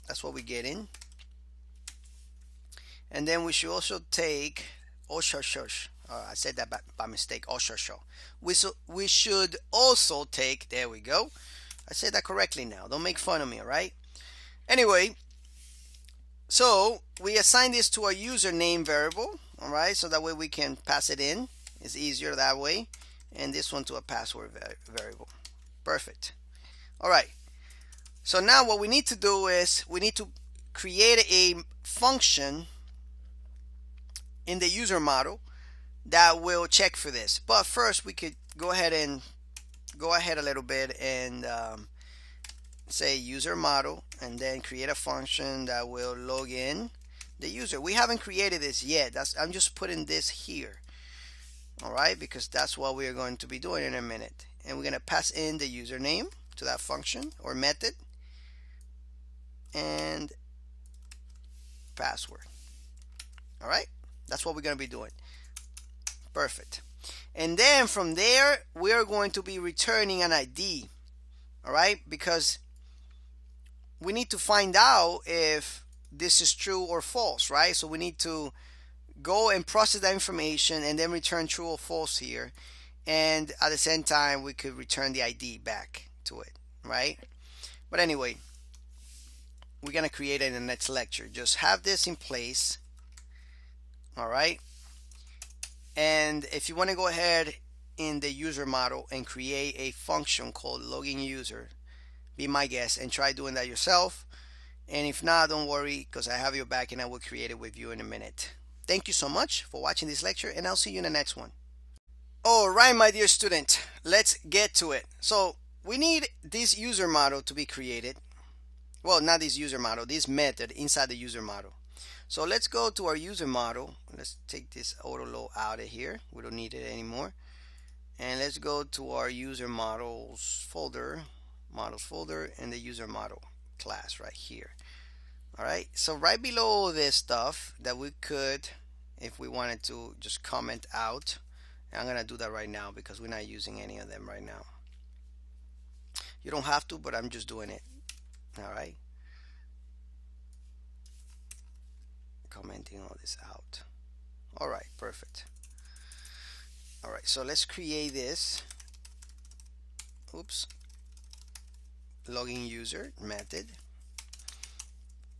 That's what we get in. And then we should also take I said that by mistake. We should also take, there we go, I said that correctly now, don't make fun of me. All right, anyway, so we assign this to a username variable. All right, so that way we can pass it in. It's easier that way. And this one to a password variable. Perfect. All right, so now what we need to do is we need to create a function in the user model that will check for this. But first we could go ahead a little bit and say user model, and then create a function that will log in the user. We haven't created this yet. I'm just putting this here. All right, because that's what we are going to be doing in a minute. And we're going to pass in the username to that function or method and password. All right, that's what we're going to be doing. Perfect. And then from there, we're going to be returning an ID. All right, because we need to find out if this is true or false, right? So we need to go and process that information and then return true or false here. And at the same time, we could return the ID back to it, right? But anyway, we're going to create it in the next lecture. Just have this in place. All right. And if you want to go ahead in the user model and create a function called login user, be my guest and try doing that yourself. And if not, don't worry, because I have your back and I will create it with you in a minute. Thank you so much for watching this lecture, and I'll see you in the next one. All right, my dear student, let's get to it. So we need this user model to be created. Well, not this user model, this method inside the user model. So let's go to our user model. Let's take this auto load out of here. We don't need it anymore. And let's go to our user models folder, and the user model. class right here. All right, so right below this stuff that we could, if we wanted to just comment out, and I'm gonna do that right now because we're not using any of them right now. You don't have to, but I'm just doing it. All right, commenting all this out. All right, perfect. All right, so let's create this. Oops, login user method.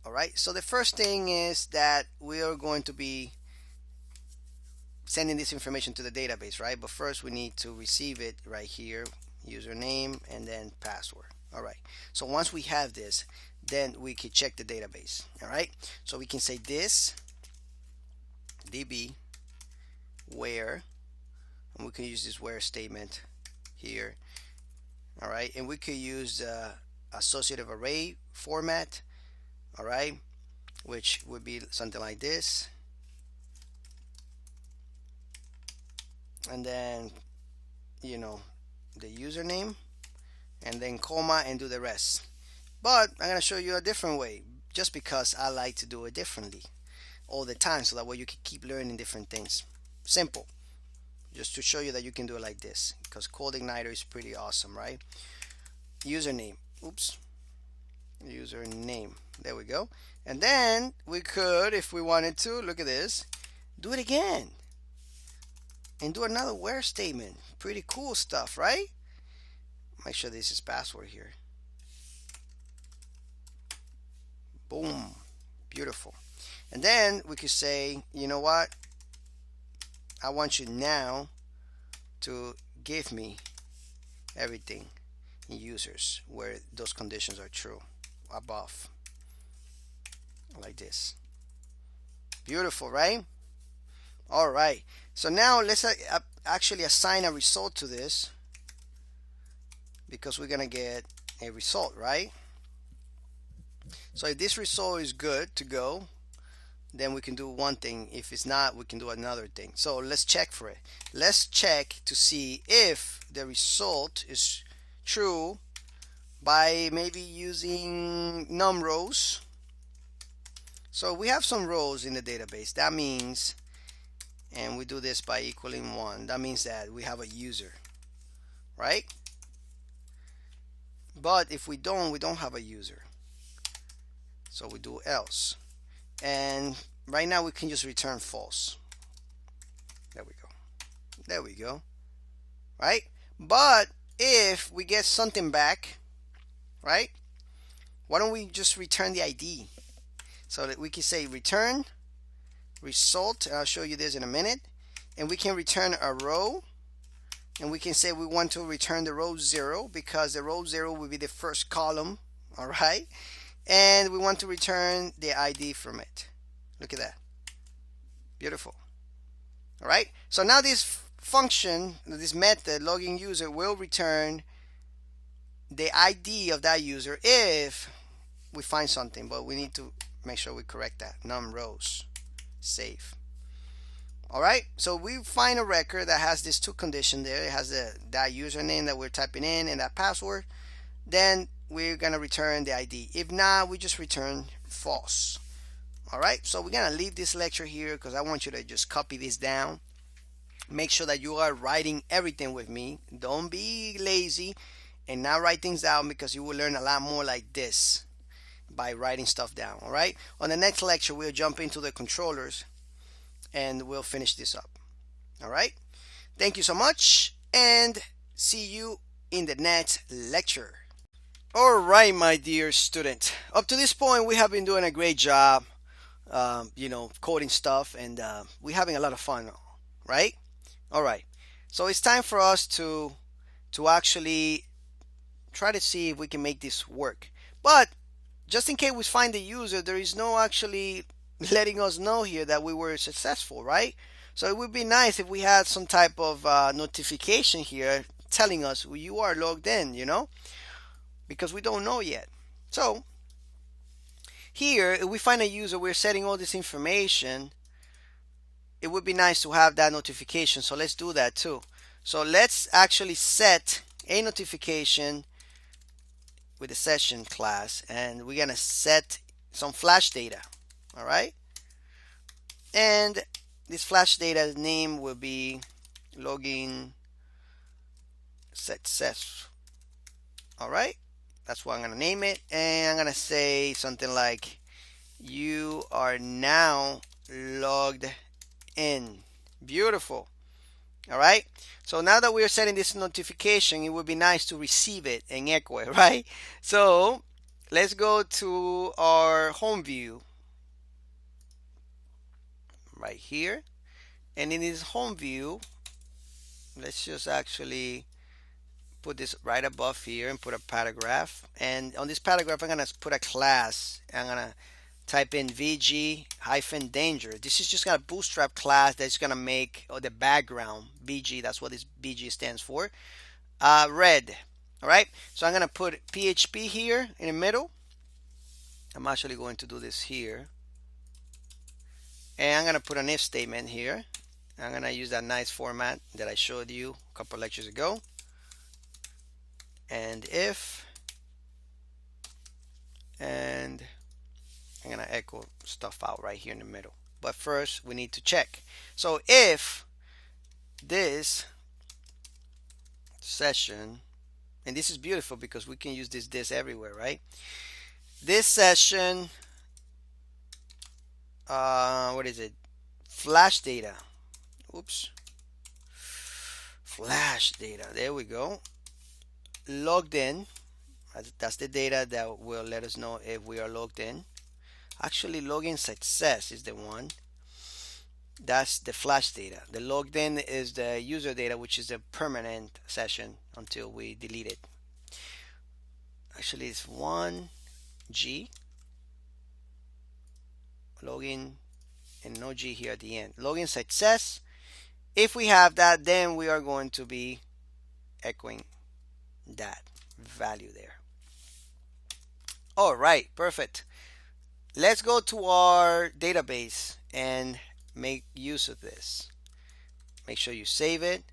All right, so the first thing is that we are going to be sending this information to the database, right? But first we need to receive it right here, username and then password. All right, so once we have this, then we can check the database. All right, so we can say this db where, and we can use this where statement here. All right, and we could use associative array format. All right, which would be something like this, and then the username, and then comma, and do the rest. But I'm gonna show you a different way, just because I like to do it differently all the time, so that way you can keep learning different things. Simple, just to show you that you can do it like this, because CodeIgniter is pretty awesome, right? Username, oops, username, there we go. And then we could, if we wanted to, look at this, do it again and do another where statement. Pretty cool stuff, right? Make sure this is password here. Boom, beautiful. And then we could say, you know what, I want you now to give me everything in users where those conditions are true above, like this. Beautiful, right? All right, so now let's actually assign a result to this, because we're gonna get a result, right? So if this result is good to go, then we can do one thing. If it's not, we can do another thing. So let's check for it. Let's check to see if the result is true by maybe using num rows. So we have some rows in the database. That means, and we do this by equaling 1, that means that we have a user, right? But if we don't have a user. So we do else. And right now we can just return false. There we go. There we go. Right? But if we get something back, right? Why don't we just return the ID? So that we can say return result. I'll show you this in a minute. And we can return a row. And we can say we want to return the row 0, because the row 0 will be the first column. All right? And we want to return the ID from it. Look at that. Beautiful. All right. So now this function, this method, login user, will return the ID of that user if we find something. But we need to make sure we correct that. Num rows. Save. All right. So we find a record that has these two conditions there. It has that username that we're typing in and that password. Then we're going to return the ID. If not, we just return false. All right, so we're going to leave this lecture here because I want you to just copy this down. Make sure that you are writing everything with me. Don't be lazy and not write things down, because you will learn a lot more like this by writing stuff down. All right, on the next lecture, we'll jump into the controllers and we'll finish this up. All right, thank you so much, and see you in the next lecture. All right, my dear student. Up to this point, we have been doing a great job, coding stuff, and we're having a lot of fun, right? All right. So it's time for us to actually try to see if we can make this work. But just in case we find the user, there is no actually letting us know here that we were successful, right? So it would be nice if we had some type of notification here telling us, well, you are logged in, because we don't know yet. So here, if we find a user, we're setting all this information. It would be nice to have that notification. So let's do that too. So let's actually set a notification with the session class, and we're gonna set some flash data. All right, and this flash data name will be login success. All right, that's what I'm gonna name it, and I'm gonna say something like you are now logged in. Beautiful. All right, so now that we're setting this notification, it would be nice to receive it and echo it, right? So let's go to our home view right here, and in this home view, let's just actually put this right above here and put a paragraph. And on this paragraph, I'm gonna put a class. I'm gonna type in VG hyphen danger. This is just gonna bootstrap class that's gonna make the background VG. That's what this VG stands for. Red. All right. So I'm gonna put PHP here in the middle. I'm actually going to do this here, and I'm gonna put an if statement here. I'm gonna use that nice format that I showed you a couple lectures ago. And if, and I'm gonna echo stuff out right here in the middle. But first we need to check. So if this session, and this is beautiful because we can use this everywhere, right? This session, what is it? Flash data. Oops. Flash data. There we go. Logged in. That's the data that will let us know if we are logged in. Actually, login success is the one. That's the flash data. The logged in is the user data, which is a permanent session until we delete it. Actually, it's 1G. Login and no G here at the end. Login success. If we have that, then we are going to be echoing that value there. All right, perfect. Let's go to our database and make use of this. Make sure you save it.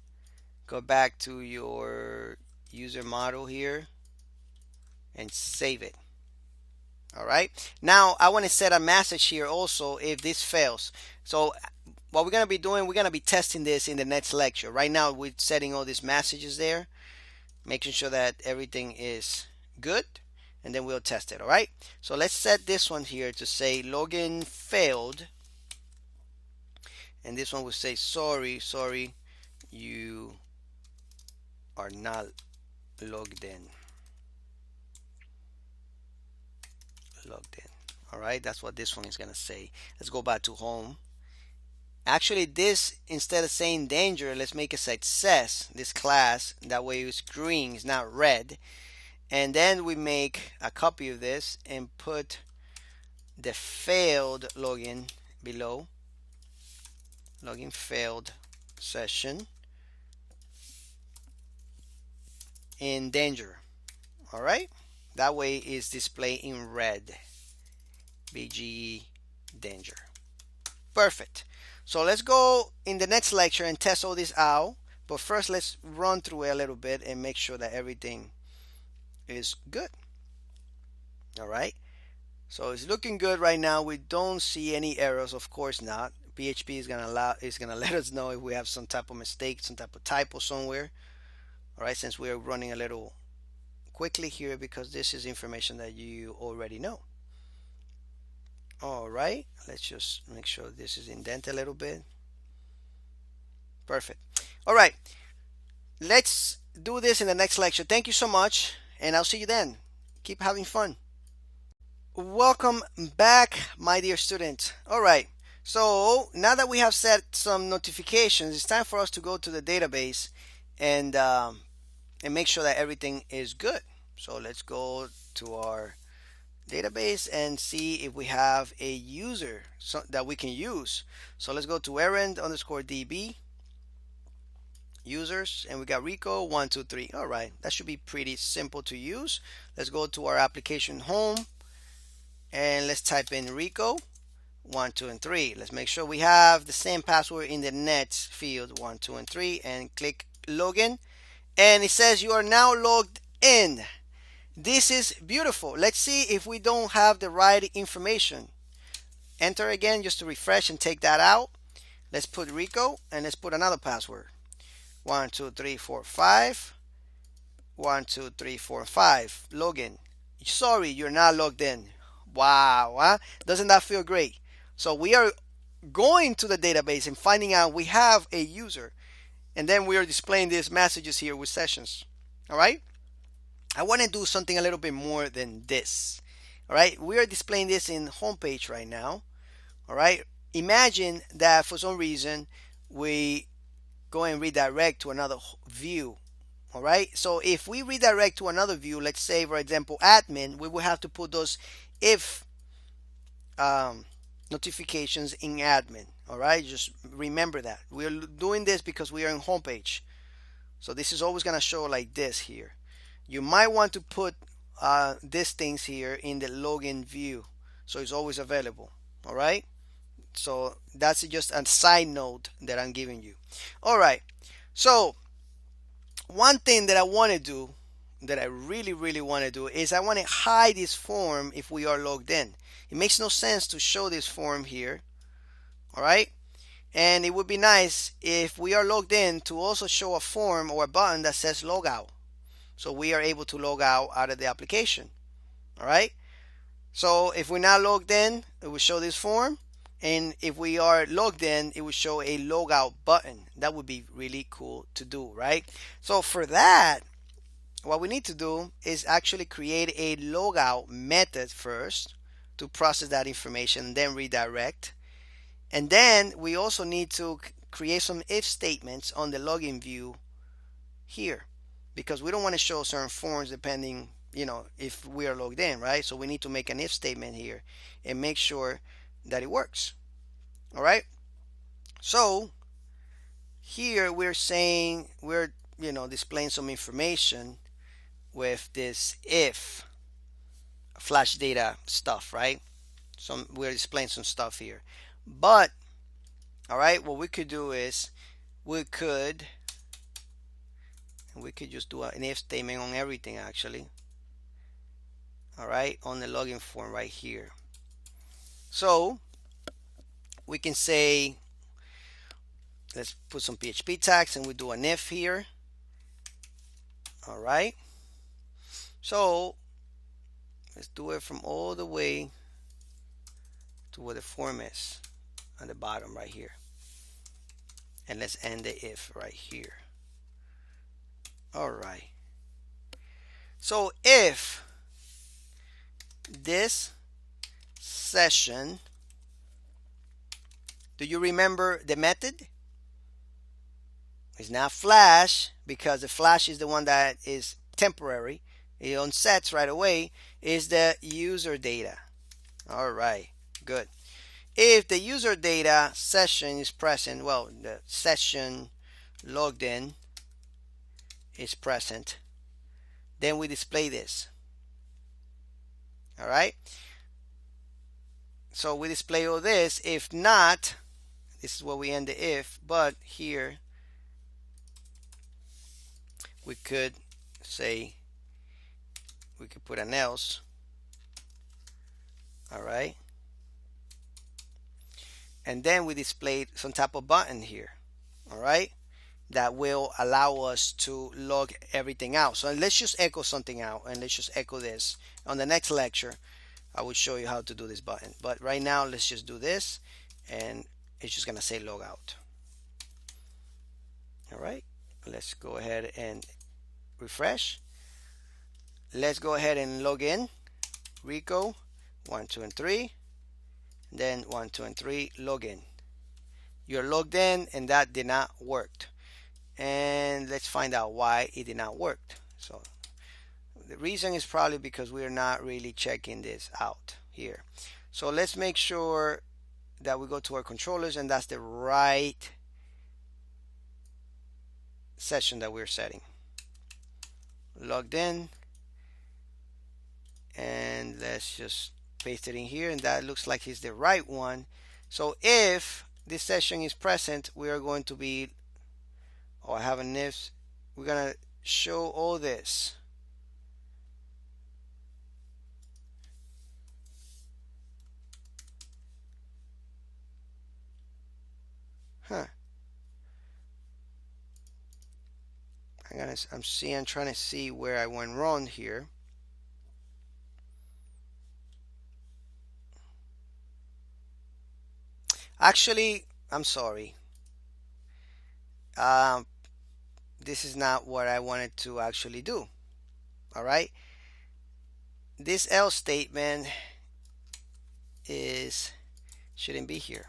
Go back to your user model here and save it. All right. Now I want to set a message here also if this fails. So what we're going to be doing, we're going to be testing this in the next lecture. Right now we're setting all these messages there, making sure that everything is good, and then we'll test it. All right. So let's set this one here to say login failed, and this one will say sorry, you are not logged in. All right, that's what this one is gonna say. Let's go back to home. Actually, this, instead of saying danger, let's make it success, this class. That way it's green, it's not red. And then we make a copy of this and put the failed login below. Login failed session in danger. All right, that way is displayed in red. BGE danger. Perfect. So let's go in the next lecture and test all this out. But first, let's run through it a little bit and make sure that everything is good. All right. So it's looking good right now. We don't see any errors. Of course not. PHP is gonna let us know if we have some type of mistake, some type of typo somewhere. All right. Since we're running a little quickly here because this is information that you already know. All right, let's just make sure this is indented a little bit. Perfect. All right, let's do this in the next lecture. Thank you so much, and I'll see you then. Keep having fun. Welcome back, my dear student. All right, so now that we have set some notifications, it's time for us to go to the database and make sure that everything is good. So let's go to our database and see if we have a user that we can use. So let's go to errand underscore DB users, and we got Rico 123. All right, that should be pretty simple to use. Let's go to our application home and let's type in Rico 1, 2, and 3. Let's make sure we have the same password in the next field 1, 2, and 3, and click login. And it says you are now logged in. This is beautiful. Let's see if we don't have the right information. Enter again just to refresh and take that out. Let's put Rico and let's put another password. 12345. 12345. Login. Sorry, you're not logged in. Wow, huh? Doesn't that feel great? So we are going to the database and finding out we have a user, and then we are displaying these messages here with sessions. All right. I want to do something a little bit more than this. All right. We are displaying this in homepage right now. All right. Imagine that for some reason we go and redirect to another view. All right. So if we redirect to another view, let's say, for example, admin, we will have to put those if um, notifications in admin. All right. Just remember that. We are doing this because we are in homepage. So this is always going to show like this here. You might want to put these things here in the login view so it's always available. All right. So that's just a side note that I'm giving you. All right. So one thing that I want to do, that I really want to do, is I want to hide this form if we are logged in. It makes no sense to show this form here. All right. And it would be nice if we are logged in to also show a form or a button that says logout. So we are able to log out of the application. All right. So if we're not logged in, it will show this form. And if we are logged in, it will show a logout button. That would be really cool to do, right? So for that, what we need to do is actually create a logout method first to process that information, then redirect. And then we also need to create some if statements on the login view here, because we don't want to show certain forms depending, if we are logged in, right? So we need to make an if statement here and make sure that it works. All right. So here we're saying we're displaying some information with this if flash data stuff, right? We're displaying some stuff here, but all right, what we could do is we could just do an if statement on everything actually. All right, on the login form right here. So we can say, let's put some PHP tags and we do an if here. All right, so let's do it from all the way to where the form is on the bottom right here, and let's end the if right here. All right, so if this session, do you remember the method? It's not flash, because the flash is the one that is temporary. It unsets right away. Is the user data. All right, good. If the user data session is present, well, the session logged in is present, then we display this. All right. So we display all this. If not, this is where we end the if, but here we could say, we could put an else. All right. And then we displayed some type of button here. All right. That will allow us to log everything out. So let's just echo something out, and let's just echo this. On the next lecture, I will show you how to do this button. But right now, let's just do this, and it's just going to say log out. All right. Let's go ahead and refresh. Let's go ahead and log in. Rico 1 2 and 3, then 1 2 and 3 login. You're logged in, and that did not work. And let's find out why it did not work. So the reason is probably because we're not really checking this out here. So let's make sure that we go to our controllers, and that's the right session that we're setting. Logged in, and let's just paste it in here, and that looks like it's the right one. So if this session is present, we are going to be, I have an if, we're gonna show all this. Huh. I'm trying to see where I went wrong here. Actually, I'm sorry. Um, this is not what I wanted to actually do. All right. This else statement is shouldn't be here.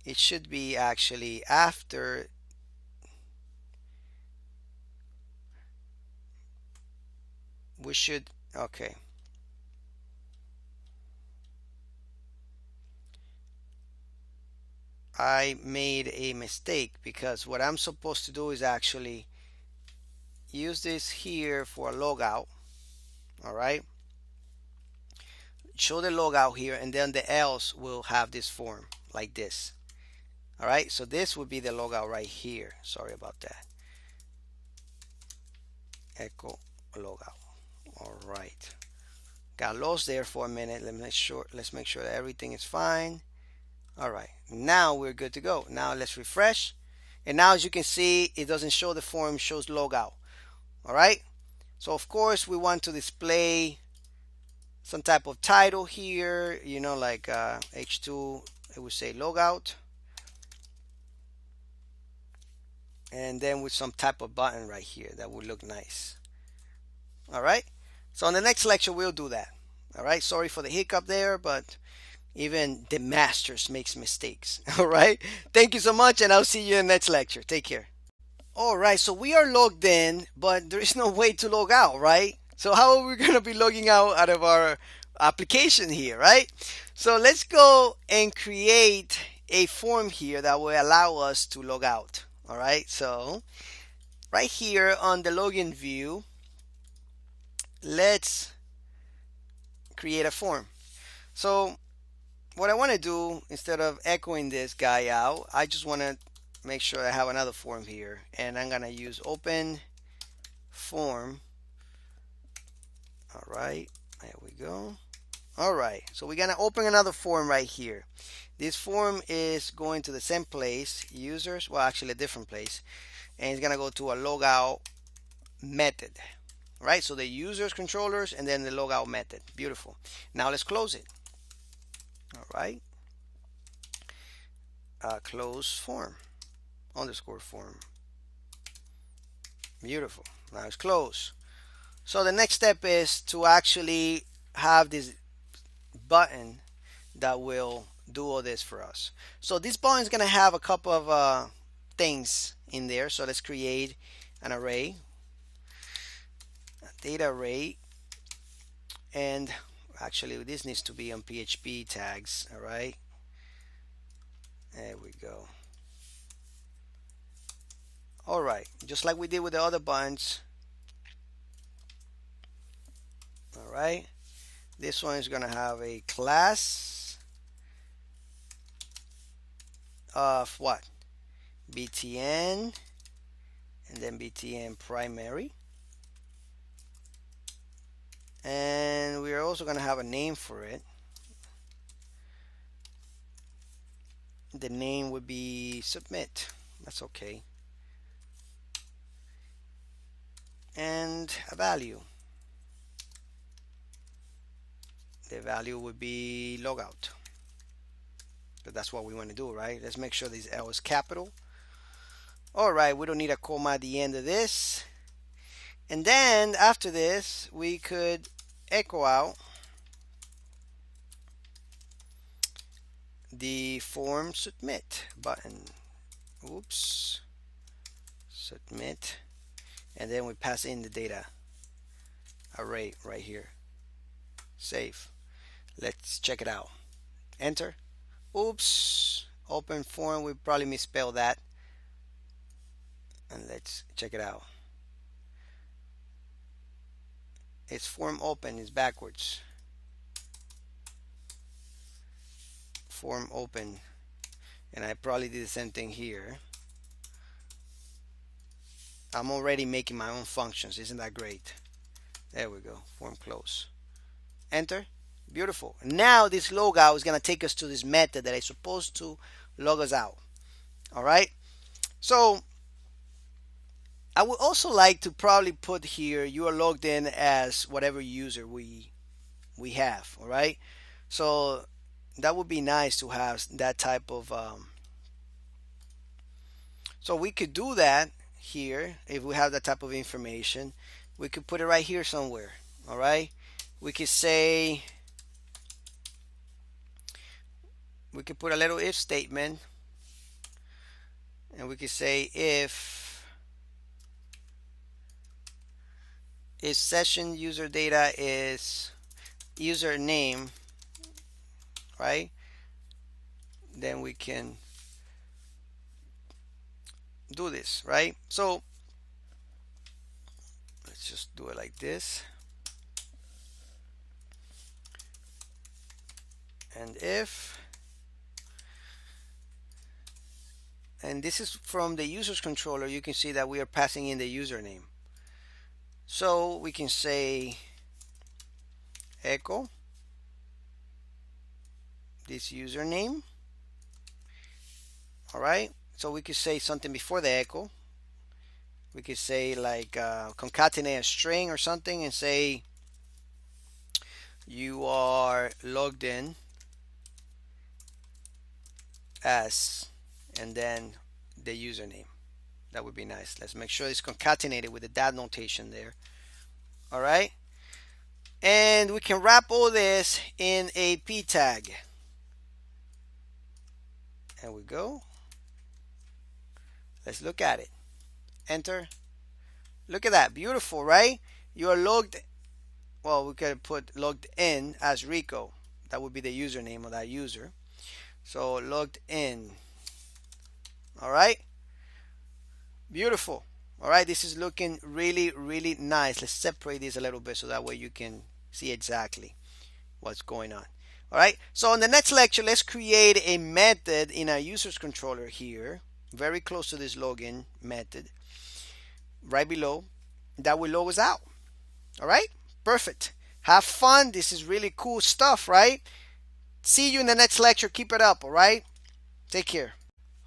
It should be actually after. We should, okay. I made a mistake because what I'm supposed to do is actually use this here for a logout. All right. Show the logout here, and then the else will have this form like this. All right. So this would be the logout right here. Sorry about that. Echo logout. All right. Got lost there for a minute. Let's make sure that everything is fine. All right. Now we're good to go. Now let's refresh. And now as you can see, it doesn't show the form, it shows logout. All right. So of course we want to display some type of title here, like H2, it would say logout. And then with some type of button right here that would look nice. All right. So in the next lecture, we'll do that. All right. Sorry for the hiccup there, but even the masters makes mistakes. All right. Thank you so much, and I'll see you in the next lecture. Take care. All right, so we are logged in, but there is no way to log out, right? So how are we going to be logging out of our application here, right? So let's go and create a form here that will allow us to log out. All right, so right here on the login view, let's create a form. So what I want to do, instead of echoing this guy out, I just want to make sure I have another form here, and I'm gonna use open form. All right, there we go. All right, so we're gonna open another form right here. This form is going to the same place, users, well actually a different place, and it's gonna go to a logout method. Right, so the users, controllers, and then the logout method. Beautiful. Now let's close it. All right, close form, underscore form. Beautiful. Now it's closed. So the next step is to actually have this button that will do all this for us. So this button is going to have a couple of things in there. So let's create an array, a data array, and actually this needs to be on PHP tags. All right, there we go. All right, just like we did with the other buttons. All right, this one is going to have a class of what? BTN, and then BTN primary. And we are also going to have a name for it. The name would be submit. That's okay. And a value. The value would be logout. But that's what we want to do, right? Let's make sure this L is capital. All right, we don't need a comma at the end of this. And then after this, we could echo out the form submit button. Oops. Submit. And then we pass in the data array right here. Save. Let's check it out. Enter. Oops. Open form. We probably misspelled that. And let's check it out. It's form open is backwards. Form open. And I probably did the same thing here. I'm already making my own functions. Isn't that great? There we go. Form close. Enter. Beautiful. Now this logout is going to take us to this method that is supposed to log us out. All right. So I would also like to probably put here you are logged in as whatever user we have. All right. So that would be nice to have that type of. So we could do that here if we have that type of information. We could put it right here somewhere. All right. We could say we could put a little if statement, and we could say if session user data is username, right? Then we can do this, right? So let's just do it like this. And if, and this is from the users controller, you can see that we are passing in the username. So we can say echo this username. All right. So we could say something before the echo. We could say like concatenate a string or something and say you are logged in as, and then the username. That would be nice. Let's make sure it's concatenated with the that notation there. All right. And we can wrap all this in a p tag. There we go. Let's look at it. Enter. Look at that. Beautiful, right? You are logged. Well, we could put logged in as Rico. That would be the username of that user. So logged in. All right. Beautiful. All right. This is looking really, really nice. Let's separate this a little bit so that way you can see exactly what's going on. All right. So in the next lecture, let's create a method in our users controller here, very close to this login method, right below, that will log us out. All right. Perfect. Have fun. This is really cool stuff, right? See you in the next lecture. Keep it up. All right. Take care.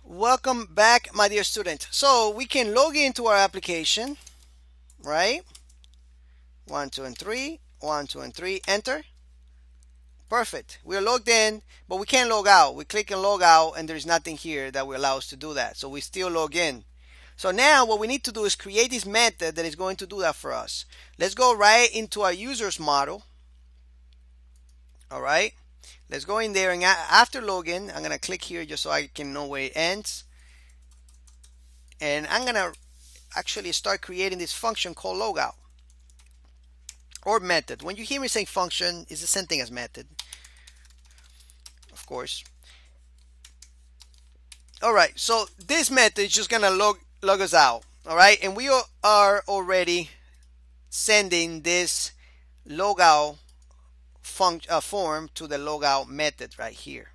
Welcome back, my dear student. So we can log into our application, right? 1, 2, and 3. 1, 2, and 3. Enter. Perfect. We're logged in, but we can't log out. We click and log out, and there's nothing here that will allow us to do that. So we still log in. So now what we need to do is create this method that is going to do that for us. Let's go right into our users model. All right. Let's go in there, and after login, I'm going to click here just so I can know where it ends. And I'm going to actually start creating this function called logout or method. When you hear me say function, it's the same thing as method, of course. All right, so this method is just going to log us out. All right, and we are already sending this logout form to the logout method right here.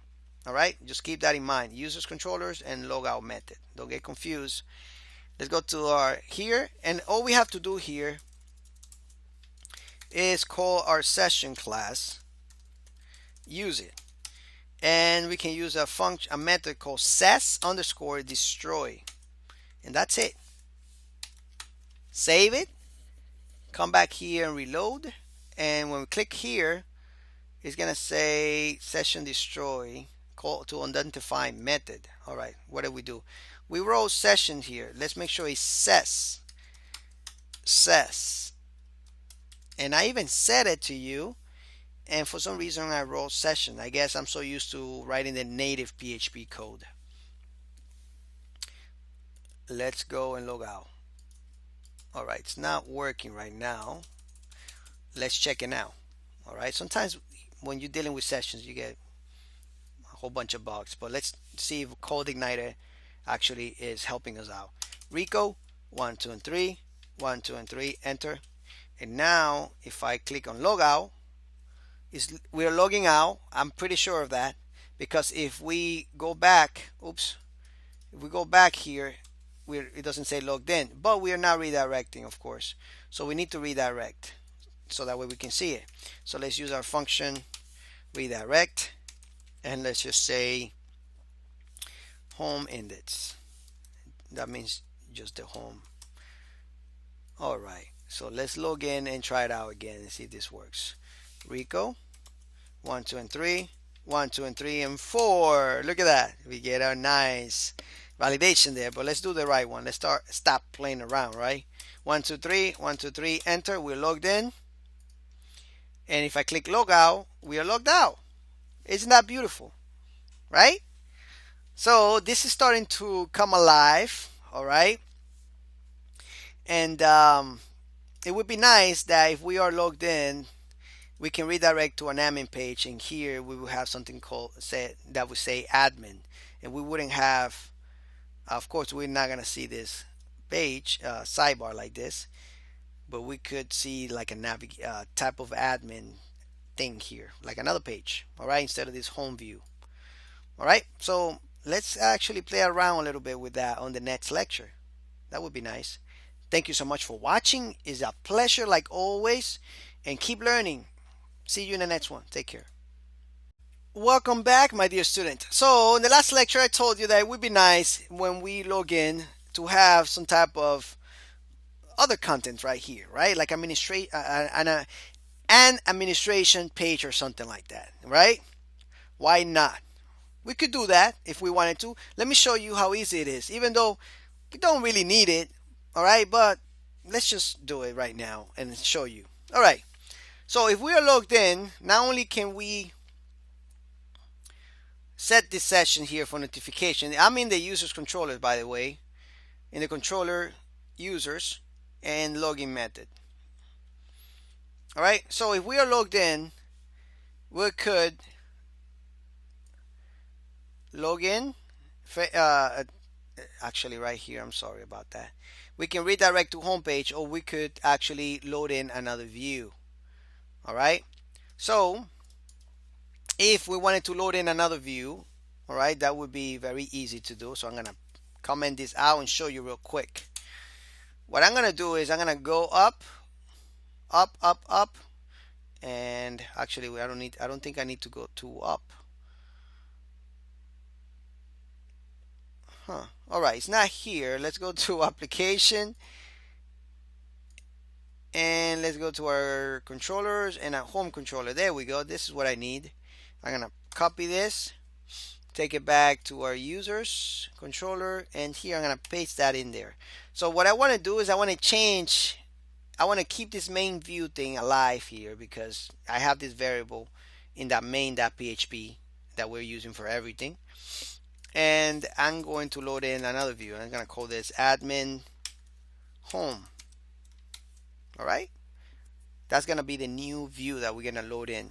All right, just keep that in mind. Users controllers and logout method. Don't get confused. Let's go to our here, and all we have to do here is call our session class, use it, and we can use a method called ses underscore destroy, and that's it. Save it, come back here and reload, and when we click here, it's gonna say session destroy, call to identify method. All right, what did we do? We wrote session here. Let's make sure it's ses, and I even set it to you, and for some reason I wrote session. I guess I'm so used to writing the native PHP code. Let's go and log out. All right, it's not working right now. Let's check it now. All right, sometimes when you're dealing with sessions you get a whole bunch of bugs, but let's see if CodeIgniter actually is helping us out. Rico 1, 2, and 3, 1, 2, and 3, enter. And now if I click on logout, we're logging out. I'm pretty sure of that, because if we go back, if we go back here, it doesn't say logged in, but we are now redirecting, of course. So we need to redirect so that way we can see it. So let's use our function redirect, and let's just say home index. That means just the home. All right. So let's log in and try it out again and see if this works. Rico, 1, 2, and 3. 1, 2, and 3, and 4. Look at that. We get a nice validation there. But let's do the right one. Let's stop playing around, right? 1, 2, 3. 1, 2, 3. Enter. We're logged in. And if I click log out, we are logged out. Isn't that beautiful? Right? So this is starting to come alive. All right. And it would be nice that if we are logged in, we can redirect to an admin page, and here we will have something called that would say admin, and we wouldn't have, of course we're not going to see this page sidebar like this, but we could see like a type of admin thing here, like another page, all right, instead of this home view. All right, so let's actually play around a little bit with that on the next lecture. That would be nice. Thank you so much for watching. It's a pleasure like always, and keep learning. See you in the next one. Take care. Welcome back, my dear student. So in the last lecture, I told you that it would be nice when we log in to have some type of other content right here, right? Like an administration page or something like that, right? Why not? We could do that if we wanted to. Let me show you how easy it is, even though we don't really need it, all right? But let's just do it right now and show you. All right. So if we are logged in, not only can we set this session here for notification. I'm in the users controller, by the way, in the controller users and login method. All right. So if we are logged in, we could log in. Actually, right here. I'm sorry about that. We can redirect to homepage, or we could actually load in another view. All right. So if we wanted to load in another view, all right, that would be very easy to do. So I'm gonna comment this out and show you real quick. What I'm gonna do is I'm gonna go up, up, up, up, and actually I don't think I need to go to up. All right, it's not here. Let's go to application, and let's go to our controllers and our home controller. There we go. This is what I need. I'm gonna copy this, take it back to our users controller, and here I'm gonna paste that in there. So what I want to do is I want to keep this main view thing alive here, because I have this variable in that main.php that we're using for everything, and I'm going to load in another view. I'm gonna call this admin home. All right, that's gonna be the new view that we're gonna load in.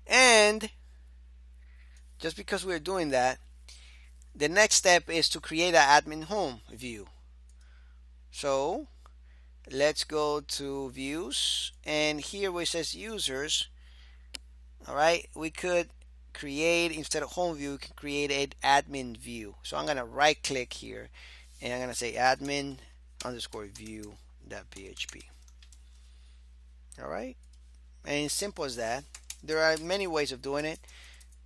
And just because we're doing that, the next step is to create an admin home view. So let's go to views, and here where it says users, all right, we could create, instead of home view, we can create an admin view. So I'm gonna right click here, and I'm gonna say admin underscore view.php. All right, and it's simple as that. There are many ways of doing it.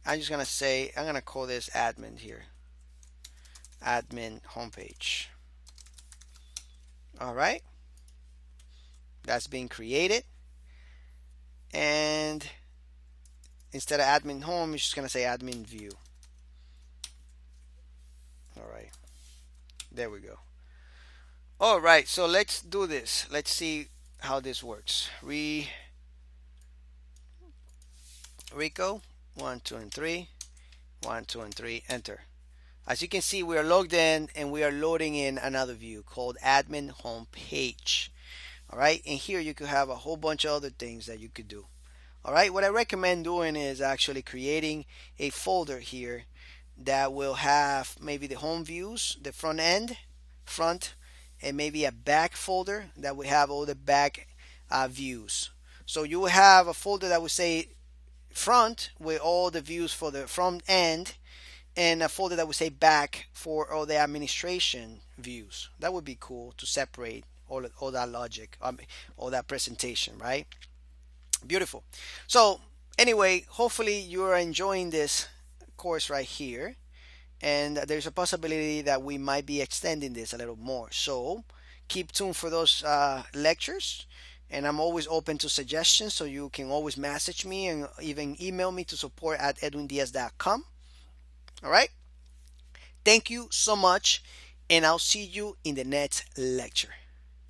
I'm just gonna say, I'm gonna call this admin here, admin homepage. All right, that's being created, and instead of admin home, you're just gonna say admin view. All right, there we go. All right, so let's do this. Let's see how this works. Rico, 1, 2, and 3, 1, 2, and 3, enter. As you can see, we are logged in, and we are loading in another view called admin home page. All right, and here you could have a whole bunch of other things that you could do. All right, what I recommend doing is actually creating a folder here that will have maybe the home views, the front, and maybe a back folder that would have all the back views. So you will have a folder that would say front with all the views for the front end, and a folder that would say back for all the administration views. That would be cool to separate all that logic, all that presentation, right? Beautiful. So anyway, hopefully you are enjoying this course right here, and there's a possibility that we might be extending this a little more. So keep tuned for those lectures. And I'm always open to suggestions, so you can always message me and even email me to support@edwindiaz.com. All right. Thank you so much, and I'll see you in the next lecture.